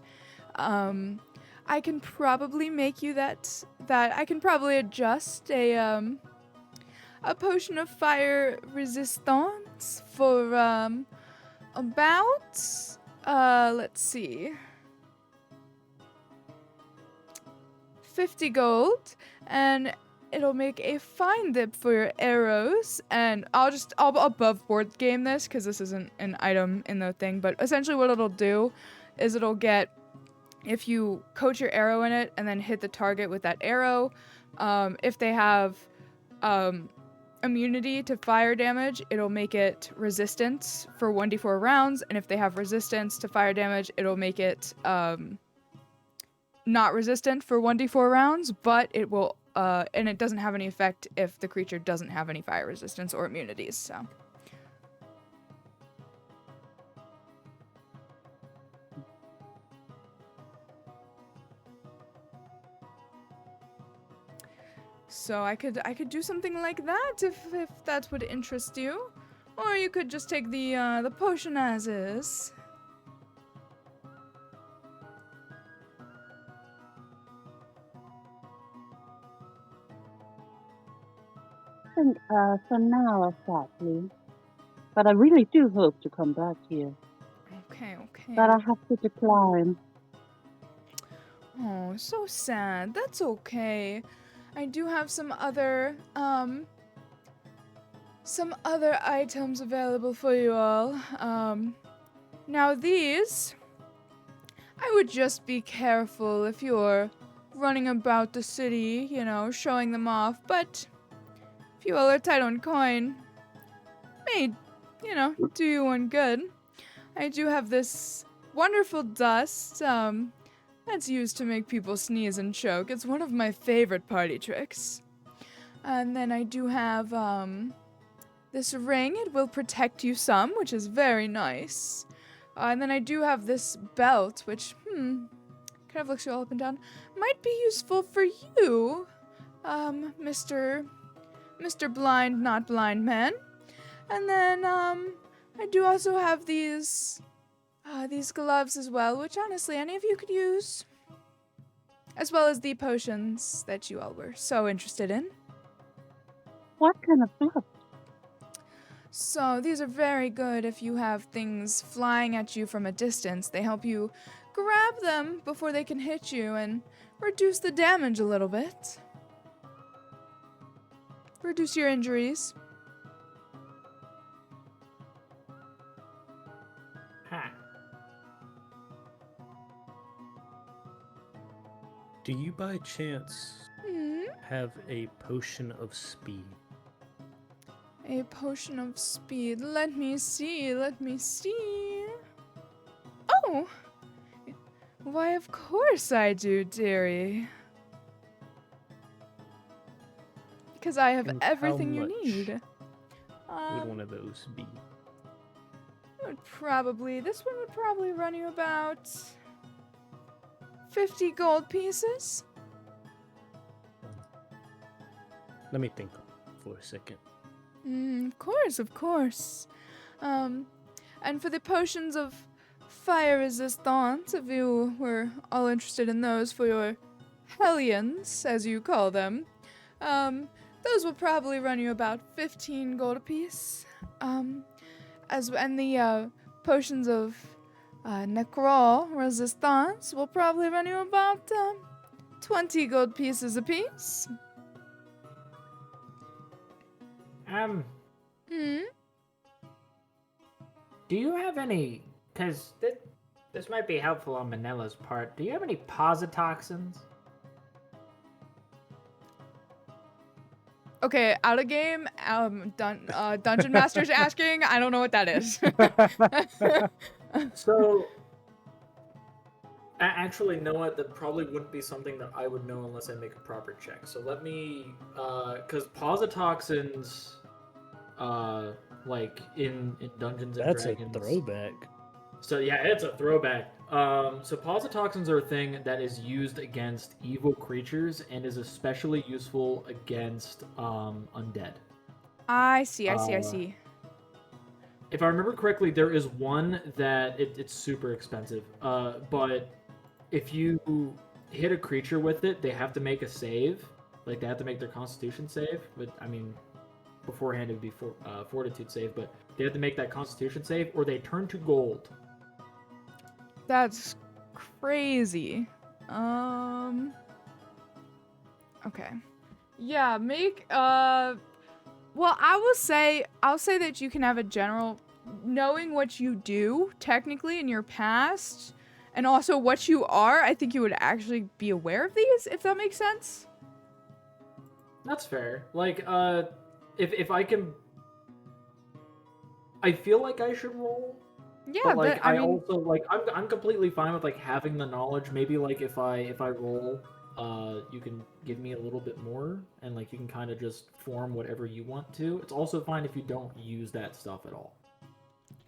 I can probably make you that I can probably adjust a potion of fire resistance for about let's see, 50 gold, and it'll make a fine dip for your arrows. And I'll above board game this because this isn't an item in the thing, but essentially what it'll do is it'll get, if you coat your arrow in it and then hit the target with that arrow, if they have immunity to fire damage, it'll make it resistant for 1d4 rounds, and if they have resistance to fire damage, it'll make it not resistant for 1d4 rounds, but it will, and it doesn't have any effect if the creature doesn't have any fire resistance or immunities, so. So I could do something like that if that would interest you, or you could just take the potion as is. I think for now, sadly. But I really do hope to come back here. Okay. But I have to decline. Oh, so sad. That's okay. I do have some other items available for you all. Now these, I would just be careful if you're running about the city, showing them off, but if you all are tight on coin, may, do you one good. I do have this wonderful dust, that's used to make people sneeze and choke. It's one of my favorite party tricks. And then I do have, this ring. It will protect you some, which is very nice. And then I do have this belt, which, kind of looks you all up and down. Might be useful for you, Mr. Blind, Not Blind Man. And then, I do also have these gloves as well, which honestly any of you could use. As well as the potions that you all were so interested in. What kind of gloves? So these are very good if you have things flying at you from a distance. They help you grab them before they can hit you and reduce the damage a little bit. Reduce your injuries. Ha. Do you by chance have a potion of speed? A potion of speed. Let me see. Oh! Why, of course I do, dearie. Because I have And everything how you much need. Would one of those be? This one would probably run you about 50 gold pieces. Let me think for a second. Of course. And for the potions of fire resistance, if you were all interested in those for your hellions, as you call them, those will probably run you about 15 gold apiece. And the potions of necro resistance will probably run you about 20 gold pieces apiece. Do you have any, because this might be helpful on Manila's part, do you have any positoxins? Okay, out of game, Dungeon Master's asking, I don't know what that is. So, actually, know what? That probably wouldn't be something that I would know unless I make a proper check. So let me, because positoxins, like in Dungeons and That's Dragons. a throwback. So yeah, it's a throwback. So positoxins are a thing that is used against evil creatures and is especially useful against undead. I see. I Uh, see. If I remember correctly, there is one that it's super expensive. But if you hit a creature with it, they have to make a save. Like they have to make their Constitution save. But I mean, beforehand it would be Fortitude save. But they have to make that Constitution save, or they turn to gold. That's crazy. Okay. Yeah, make well, I'll say that you can have a general knowing what you do technically in your past and also what you are. I think you would actually be aware of these, if that makes sense. That's fair. Like, if I can, I feel like I should roll. Yeah, But like I I mean, also like I'm completely fine with like having the knowledge. Maybe like if I roll, you can give me a little bit more, and like you can kind of just form whatever you want to. It's also fine if you don't use that stuff at all.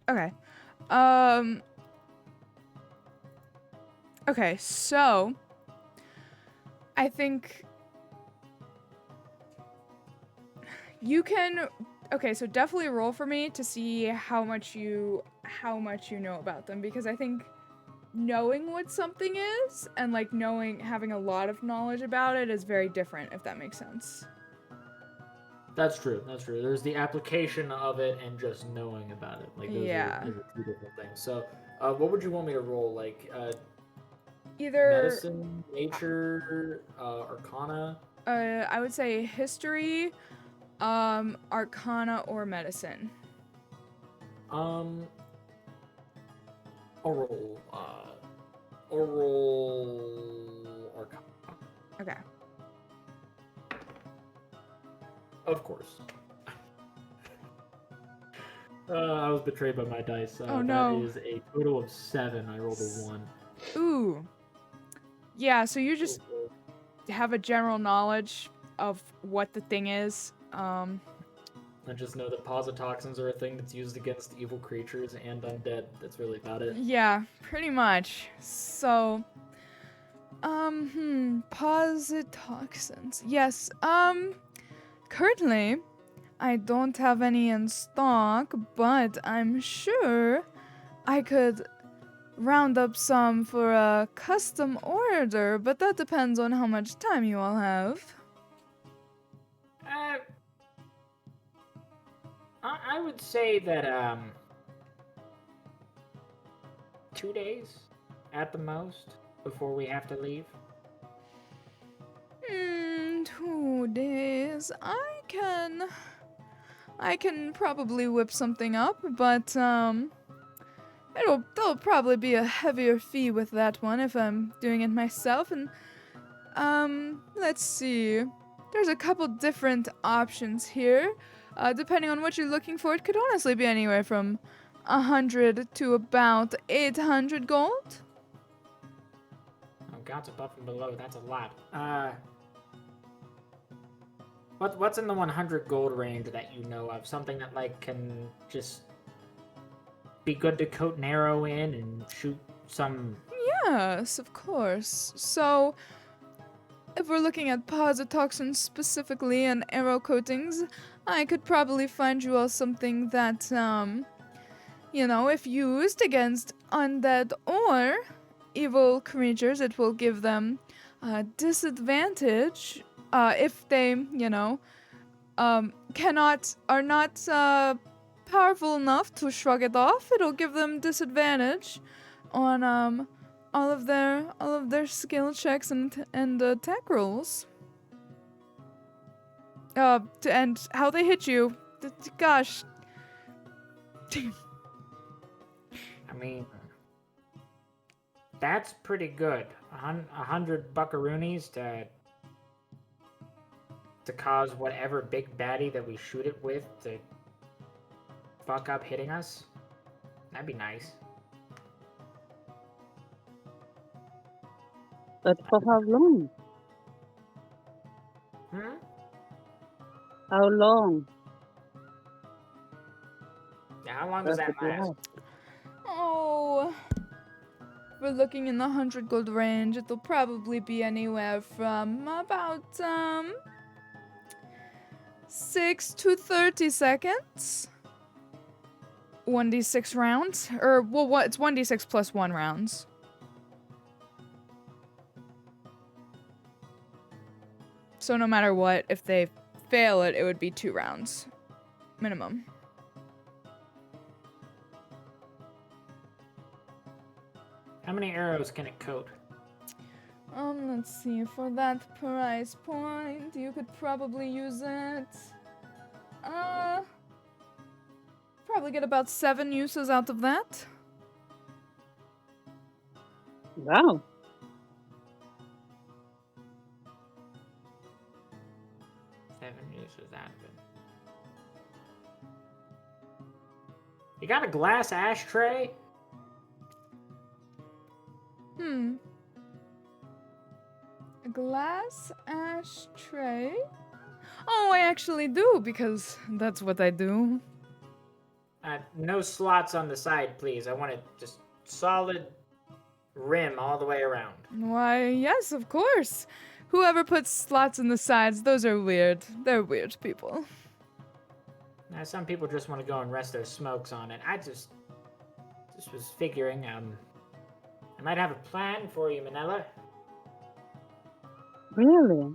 okay. Okay, so I think you can. Okay, so definitely roll for me to see how much you know about them, because I think knowing what something is and like having a lot of knowledge about it is very different, if that makes sense. That's true. That's true. There's the application of it and just knowing about it. Like Yeah. those are two different things. So, what would you want me to roll? Like Either medicine, nature, arcana. I would say history, arcana, or medicine. I'll roll. I'll roll arcana. Okay. Of course. I was betrayed by my dice. Oh, no. That is a total of 7. I rolled a 1. Ooh. Yeah, so you just have a general knowledge of what the thing is. I just know that positoxins are a thing that's used against evil creatures and undead. That's really about it. Yeah, pretty much. So, positoxins. Yes, currently, I don't have any in stock, but I'm sure I could round up some for a custom order, but that depends on how much time you all have. I would say that 2 days at the most before we have to leave. 2 days. I can probably whip something up, but there'll probably be a heavier fee with that one if I'm doing it myself. And let's see. There's a couple different options here. Depending on what you're looking for, it could honestly be anywhere from 100 to about 800 gold. Oh, gods above and below, that's a lot. What's in the 100 gold range that you know of? Something that like can just be good to coat an arrow in and shoot some. Yes, of course. So, if we're looking at positoxins specifically and arrow coatings, I could probably find you all something that, if used against undead or evil creatures, it will give them a disadvantage. If they, are not powerful enough to shrug it off, it'll give them disadvantage on all of their skill checks and attack rolls. And how they hit you. Gosh. I mean, that's pretty good. 100 buckaroonies to cause whatever big baddie that we shoot it with to fuck up hitting us. That'd be nice. But for how long? How long? Now, how long does that last? Oh. We're looking in the 100 gold range. It'll probably be anywhere from about 6 to 30 seconds. 1d6 rounds. Or, well, what? It's 1d6 plus 1 rounds. So no matter what, if they fail it, it would be 2 rounds. Minimum. How many arrows can it coat? Let's see. For that price point, you could probably use it. Probably get about 7 uses out of that. Wow. Seven uses out of it. You got a glass ashtray? A glass ashtray? Oh, I actually do, because that's what I do. No slots on the side, please. I want it just solid rim all the way around. Why, yes, of course. Whoever puts slots in the sides, those are weird. They're weird people. Now, some people just want to go and rest their smokes on it. I just was figuring, I might have a plan for you, Manila. Really?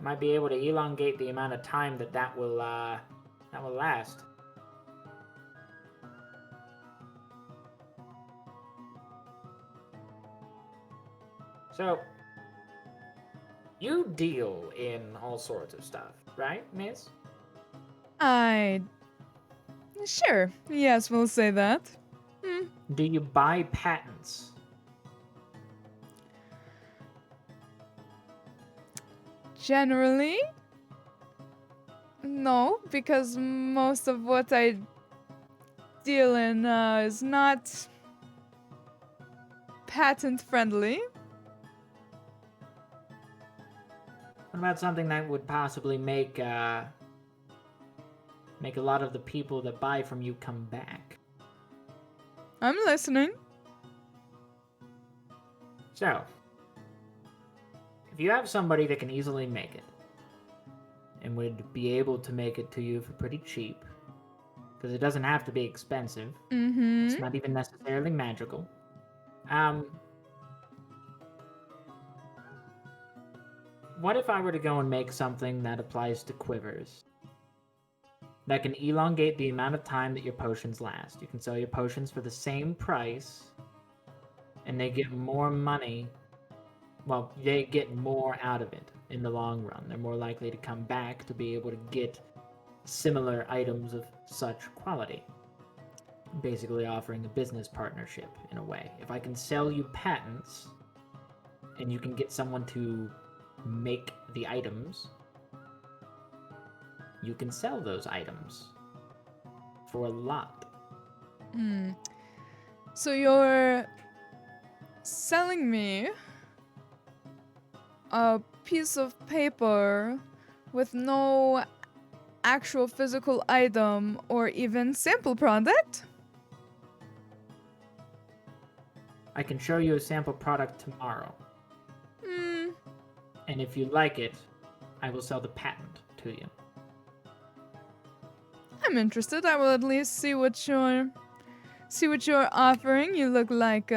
Might be able to elongate the amount of time that will last. So, you deal in all sorts of stuff, right, miss? Sure. Yes, we'll say that. Do you buy patents? Generally, no, because most of what I deal in is not patent friendly. What about something that would possibly make a lot of the people that buy from you come back? I'm listening. So, if you have somebody that can easily make it, and would be able to make it to you for pretty cheap, because it doesn't have to be expensive, it's not even necessarily magical, what if I were to go and make something that applies to quivers? That can elongate the amount of time that your potions last. You can sell your potions for the same price, and they get more money. Well, they get more out of it in the long run. They're more likely to come back to be able to get similar items of such quality. Basically offering a business partnership in a way. If I can sell you patents, and you can get someone to make the items, you can sell those items for a lot. So you're selling me a piece of paper with no actual physical item or even sample product? I can show you a sample product tomorrow. And if you like it, I will sell the patent to you. I'm interested. I will at least see what you're offering. You look like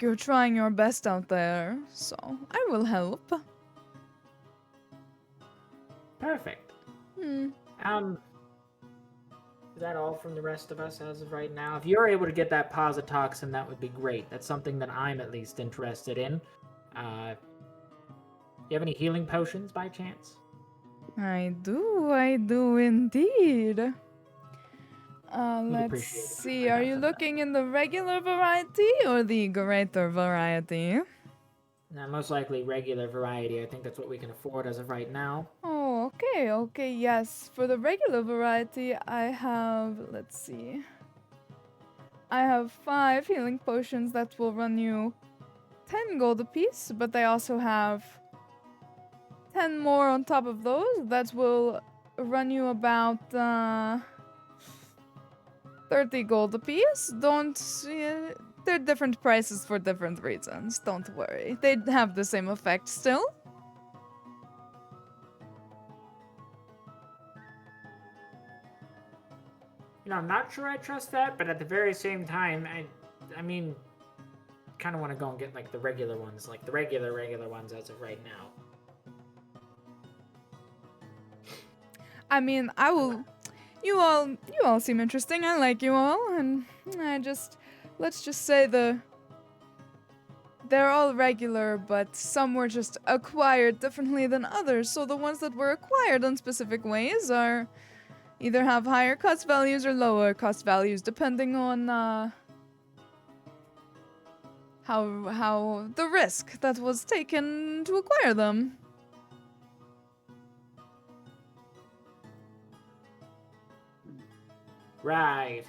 you're trying your best out there. So, I will help. Perfect. Is that all from the rest of us as of right now? If you're able to get that positoxin, that would be great. That's something that I'm at least interested in. You have any healing potions by chance? I do indeed. Let's appreciate it. see, I are got you some looking in the regular variety or the greater variety? Most likely regular variety. I think that's what we can afford as of right now. Oh, okay, yes. For the regular variety, I have, let's see. I have 5 healing potions that will run you 10 gold apiece, but I also have 10 more on top of those that will run you about 30 gold apiece. They're different prices for different reasons. Don't worry. They'd have the same effect still. I'm not sure I trust that, but at the very same time, I mean, kind of want to go and get like the regular ones, like the regular ones as of right now. I mean, I will. You all seem interesting. I like you all, and let's just say they're all regular, but some were just acquired differently than others. So the ones that were acquired in specific ways are either have higher cost values or lower cost values, depending on how the risk that was taken to acquire them. Right.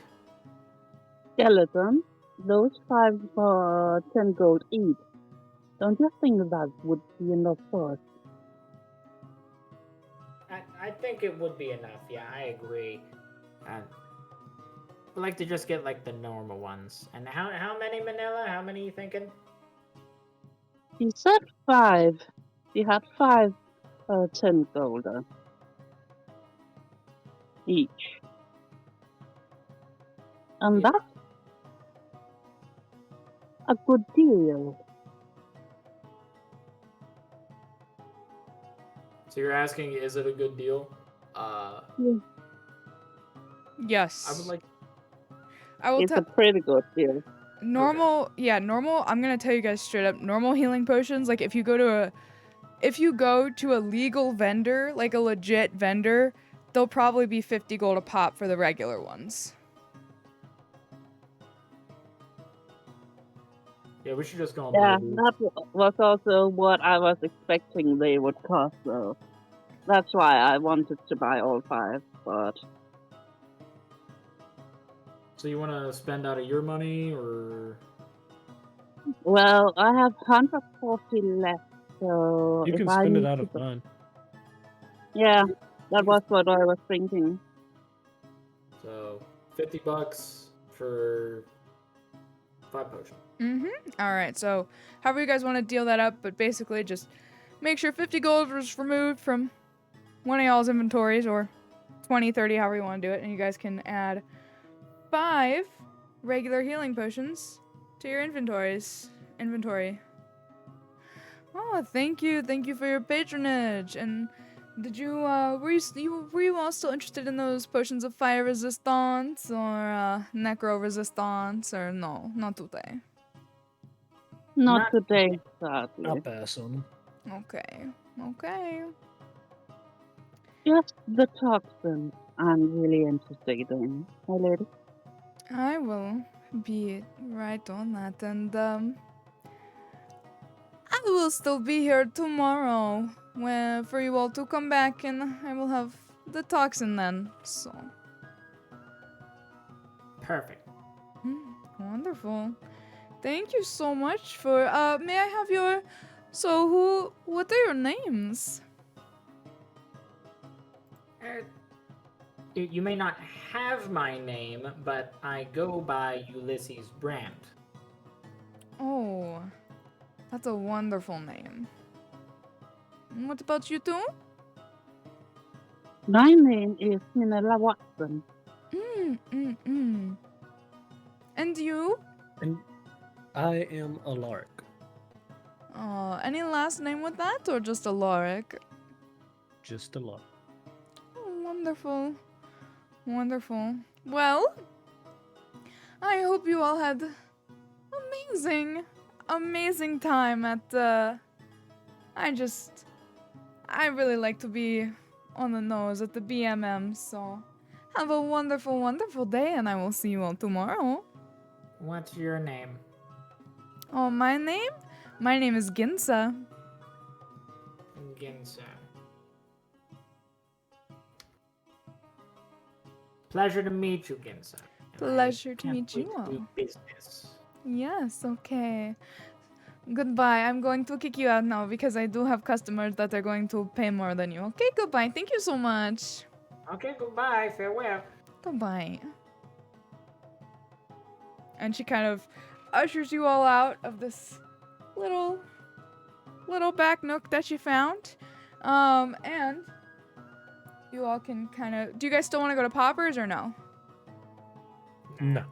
Skeleton, those 5 for 10 gold each. Don't you think that would be enough for us? I think it would be enough. Yeah, I agree. I'd like to just get like the normal ones. And how many, Manila? How many are you thinking? He said 5. He had 5 10 gold each. And Yeah. that's a good deal. So you're asking, is it a good deal? Yes. I would like. I will It's tell. a pretty good deal. Normal, yeah, normal. I'm gonna tell you guys straight up. Normal healing potions, like if you go to a legal vendor, like a legit vendor, they'll probably be 50 gold a pop for the regular ones. Yeah, we should just go and Yeah, buy these. that was also what I was expecting they would cost, though. That's why I wanted to buy all 5, but So you want to spend out of your money, or well, I have 140 left, so You if can I spend it need out to of mine. yeah, that was what I was thinking. so $50 for 5 potions. All right, so however you guys want to deal that up, but basically just make sure 50 gold was removed from one of y'all's inventories, or 20, 30, however you want to do it, and you guys can add 5 regular healing potions to your inventory. Oh, thank you for your patronage. And did you were you all still interested in those potions of fire resistance or necro resistance, or no, not today? Not Not- today, I'll sadly. pass on them. Okay. Just the toxins I'm really interested in. Hey, lady. I will be right on that, and I will still be here tomorrow for you all to come back, and I will have the toxin then. So Perfect. wonderful. Thank you so much for. May I have your? So what are your names? You may not have my name, but I go by Ulysses Brandt. Oh, that's a wonderful name. And what about you two? My name is Minella Watson. And you? And I am a lark. Oh, any last name with that, or just a Lorik? Just a lark. Oh, wonderful. Well, I hope you all had amazing time at I really like to be on the nose at the BMM, so have a wonderful day, and I will see you all tomorrow. What's your name? Oh, my name? My name is Ginsa. Ginsa. Pleasure to meet you, Ginsa. And I Pleasure to can't meet you wait to do all. business. Yes, okay. Goodbye. I'm going to kick you out now because I do have customers that are going to pay more than you. Okay, goodbye. Thank you so much. Okay, goodbye. Farewell. Goodbye. And she kind of ushers you all out of this little back nook that she found. And you all can kind of... Do you guys still want to go to Poppers or no? No.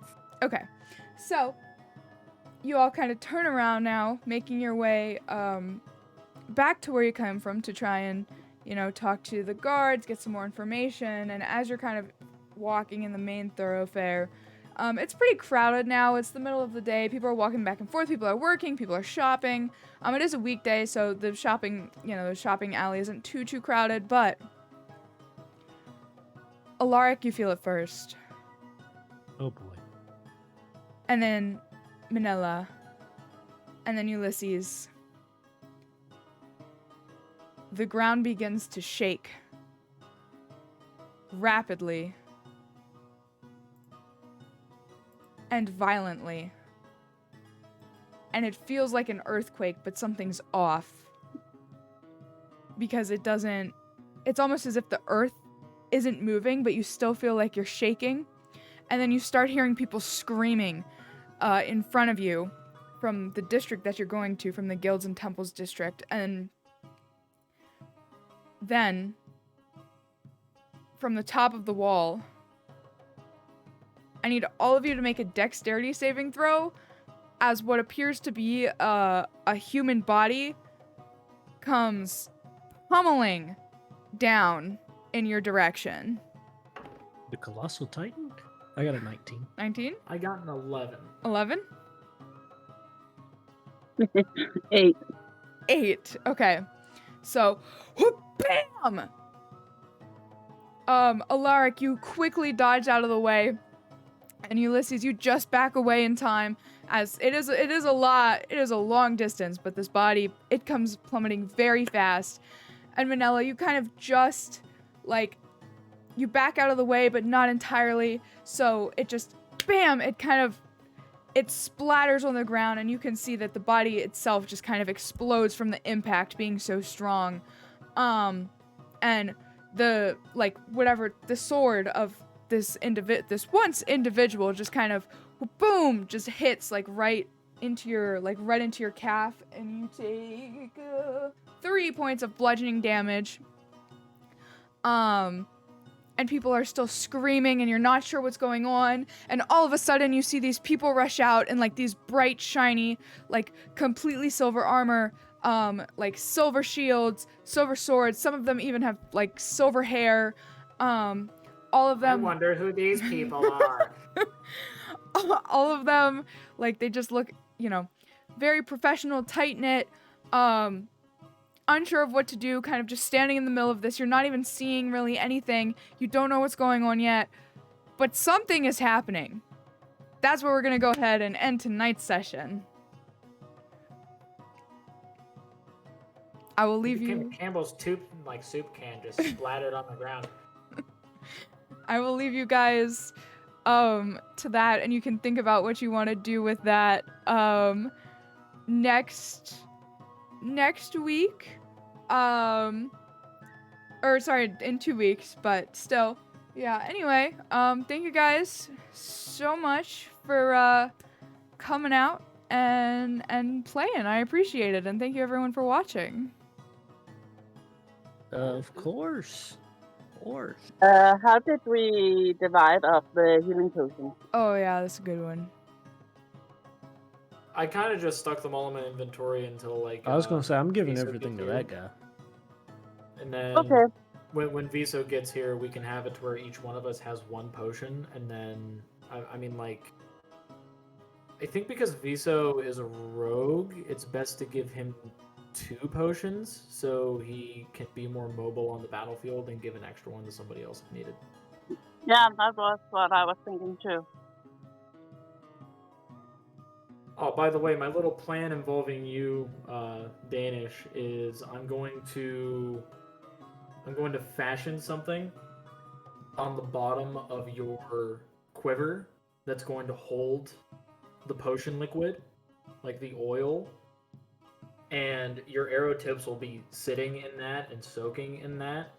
Okay, so you all kind of turn around now, making your way back to where you came from to try and, talk to the guards, get some more information. And as you're kind of walking in the main thoroughfare, it's pretty crowded now. It's the middle of the day. People are walking back and forth. People are working. People are shopping. It is a weekday, so the shopping alley isn't too crowded. But Alaric, you feel it first. Oh boy. And then Manila. And then Ulysses. The ground begins to shake. Rapidly. And violently. And it feels like an earthquake, but something's off. Because it's almost as if the earth isn't moving, but you still feel like you're shaking. And then you start hearing people screaming in front of you from the district that you're going to, from the Guilds and Temples district. And then, from the top of the wall, I need all of you to make a dexterity saving throw as what appears to be a human body comes pummeling down in your direction. The Colossal Titan? I got a 19. 19? I got an 11. 11? 8. 8. Okay. So, whoop, bam! Alaric, you quickly dodge out of the way. And Ulysses, you just back away in time, as it is a long distance, but this body, it comes plummeting very fast. And Manila, you kind of just, you back out of the way, but not entirely, so it just, bam, it splatters on the ground, and you can see that the body itself just kind of explodes from the impact being so strong. And the, the sword of this once individual just kind of boom just hits right into your calf, and you take 3 points of bludgeoning damage. And people are still screaming, and you're not sure what's going on, and all of a sudden you see these people rush out in these bright shiny completely silver armor, silver shields, silver swords. Some of them even have silver hair. All of them. I wonder who these people are. All of them, they just look, very professional, tight-knit, unsure of what to do, kind of just standing in the middle of this. You're not even seeing really anything. You don't know what's going on yet, but something is happening. That's where we're going to go ahead and end tonight's session. I will leave you... Campbell's soup can just splattered on the ground. I will leave you guys to that, and you can think about what you want to do with that next week. In 2 weeks, but still. Yeah, anyway, thank you guys so much for coming out and playing. I appreciate it, and thank you everyone for watching. Of course. How did we divide up the healing potions? Oh yeah, that's a good one. I kind of just stuck them all in my inventory until I was gonna say I'm giving Viso everything to gets that here. guy. And then Okay. when Viso gets here, we can have it to where each one of us has one potion, and then I think because Viso is a rogue, it's best to give him 2 potions so he can be more mobile on the battlefield and give an extra one to somebody else if needed. Yeah, that was what I was thinking too. Oh, by the way, my little plan involving you, Danish, is I'm going to fashion something on the bottom of your quiver that's going to hold the potion liquid, like the oil, and your arrow tips will be sitting in that and soaking in that.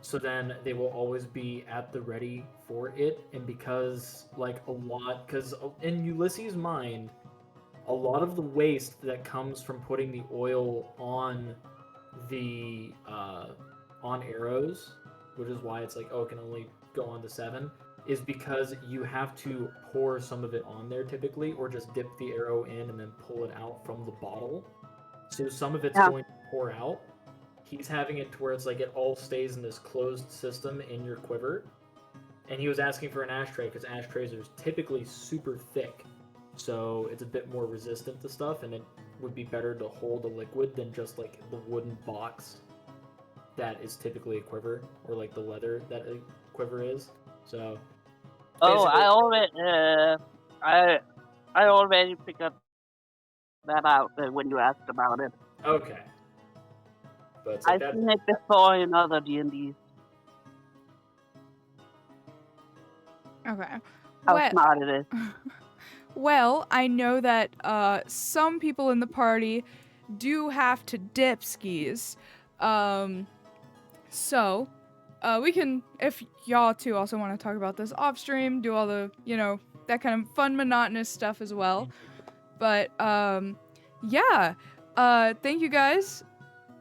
So then they will always be at the ready for it. And because in Ulysses' mind, a lot of the waste that comes from putting the oil on the on arrows, which is why it's it can only go on to 7. is because you have to pour some of it on there typically, or just dip the arrow in and then pull it out from the bottle. So some of it's Yeah. going to pour out. He's having it to where it's like it all stays in this closed system in your quiver. And he was asking for an ashtray because ashtrays are typically super thick. So it's a bit more resistant to stuff, and it would be better to hold a liquid than just like the wooden box that is typically a quiver, or like the leather that a quiver is. So Oh, basically- I already figured that out when you asked about it. okay. But it's like I've that. seen it before in other D&Ds. Okay. How Well, smart it is. well, I know that some people in the party do have to dip skis. So we can, if y'all two also want to talk about this off stream, do all the, that kind of fun, monotonous stuff as well. But yeah, thank you guys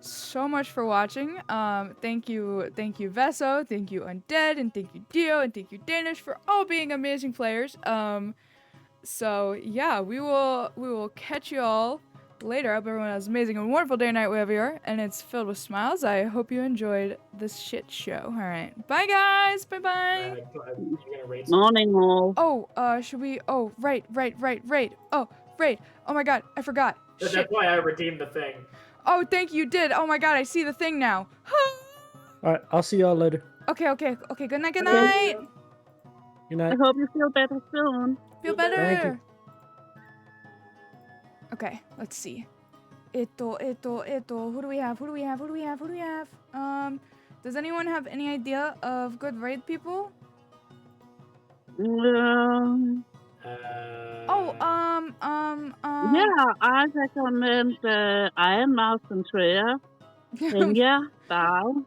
so much for watching. Thank you Veso, thank you Undead, and thank you Dio, and thank you Danish for all being amazing players. So yeah, we will catch you all later. I hope everyone has an amazing and wonderful day or night wherever you are, and it's filled with smiles. I hope you enjoyed this shit show. All right, bye guys, bye bye. You gonna rate some? Morning, all. Oh, should we? Oh, right. Oh, right. Oh my god, I forgot. That's Shit. why I redeemed the thing. Oh, thank you, did. Oh my god, I see the thing now. All right, I'll see y'all later. Okay. Good night. Good I night. hope you feel better soon. Feel Thank better. you. Okay, let's see. Who do we have? Does anyone have any idea of good raid people? Yeah, I recommend Iron Mouse and Treya. Kenya, Bao,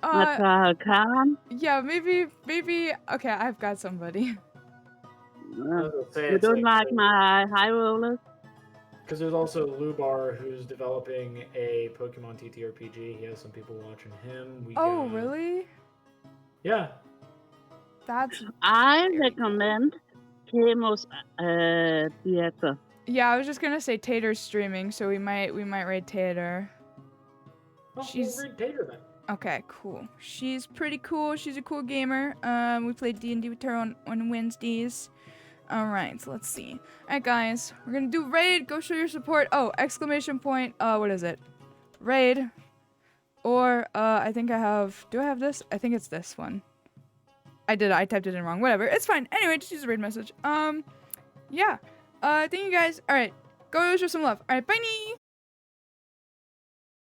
Khan. Yeah, maybe, okay, I've got somebody. You don't like my high rollers? Because there's also Lubar, who's developing a Pokemon TTRPG. He has some people watching him. Oh, really? Yeah. That's... I recommend Kemo's theater. Yeah, I was just gonna say Tater's streaming, so we might raid Tater. Well, She's- we'll read Tater then. Okay, cool. She's pretty cool. She's a cool gamer. We played D&D with her on Wednesdays. Alright, so let's see. Alright, guys. We're gonna do raid. Go show your support. Oh, exclamation point. What is it? Raid. Or, I think I have... Do I have this? I think it's this one. I did. I typed it in wrong. Whatever. It's fine. Anyway, just use a raid message. Yeah. Thank you, guys. Alright. Go show some love. Alright, bye-nie!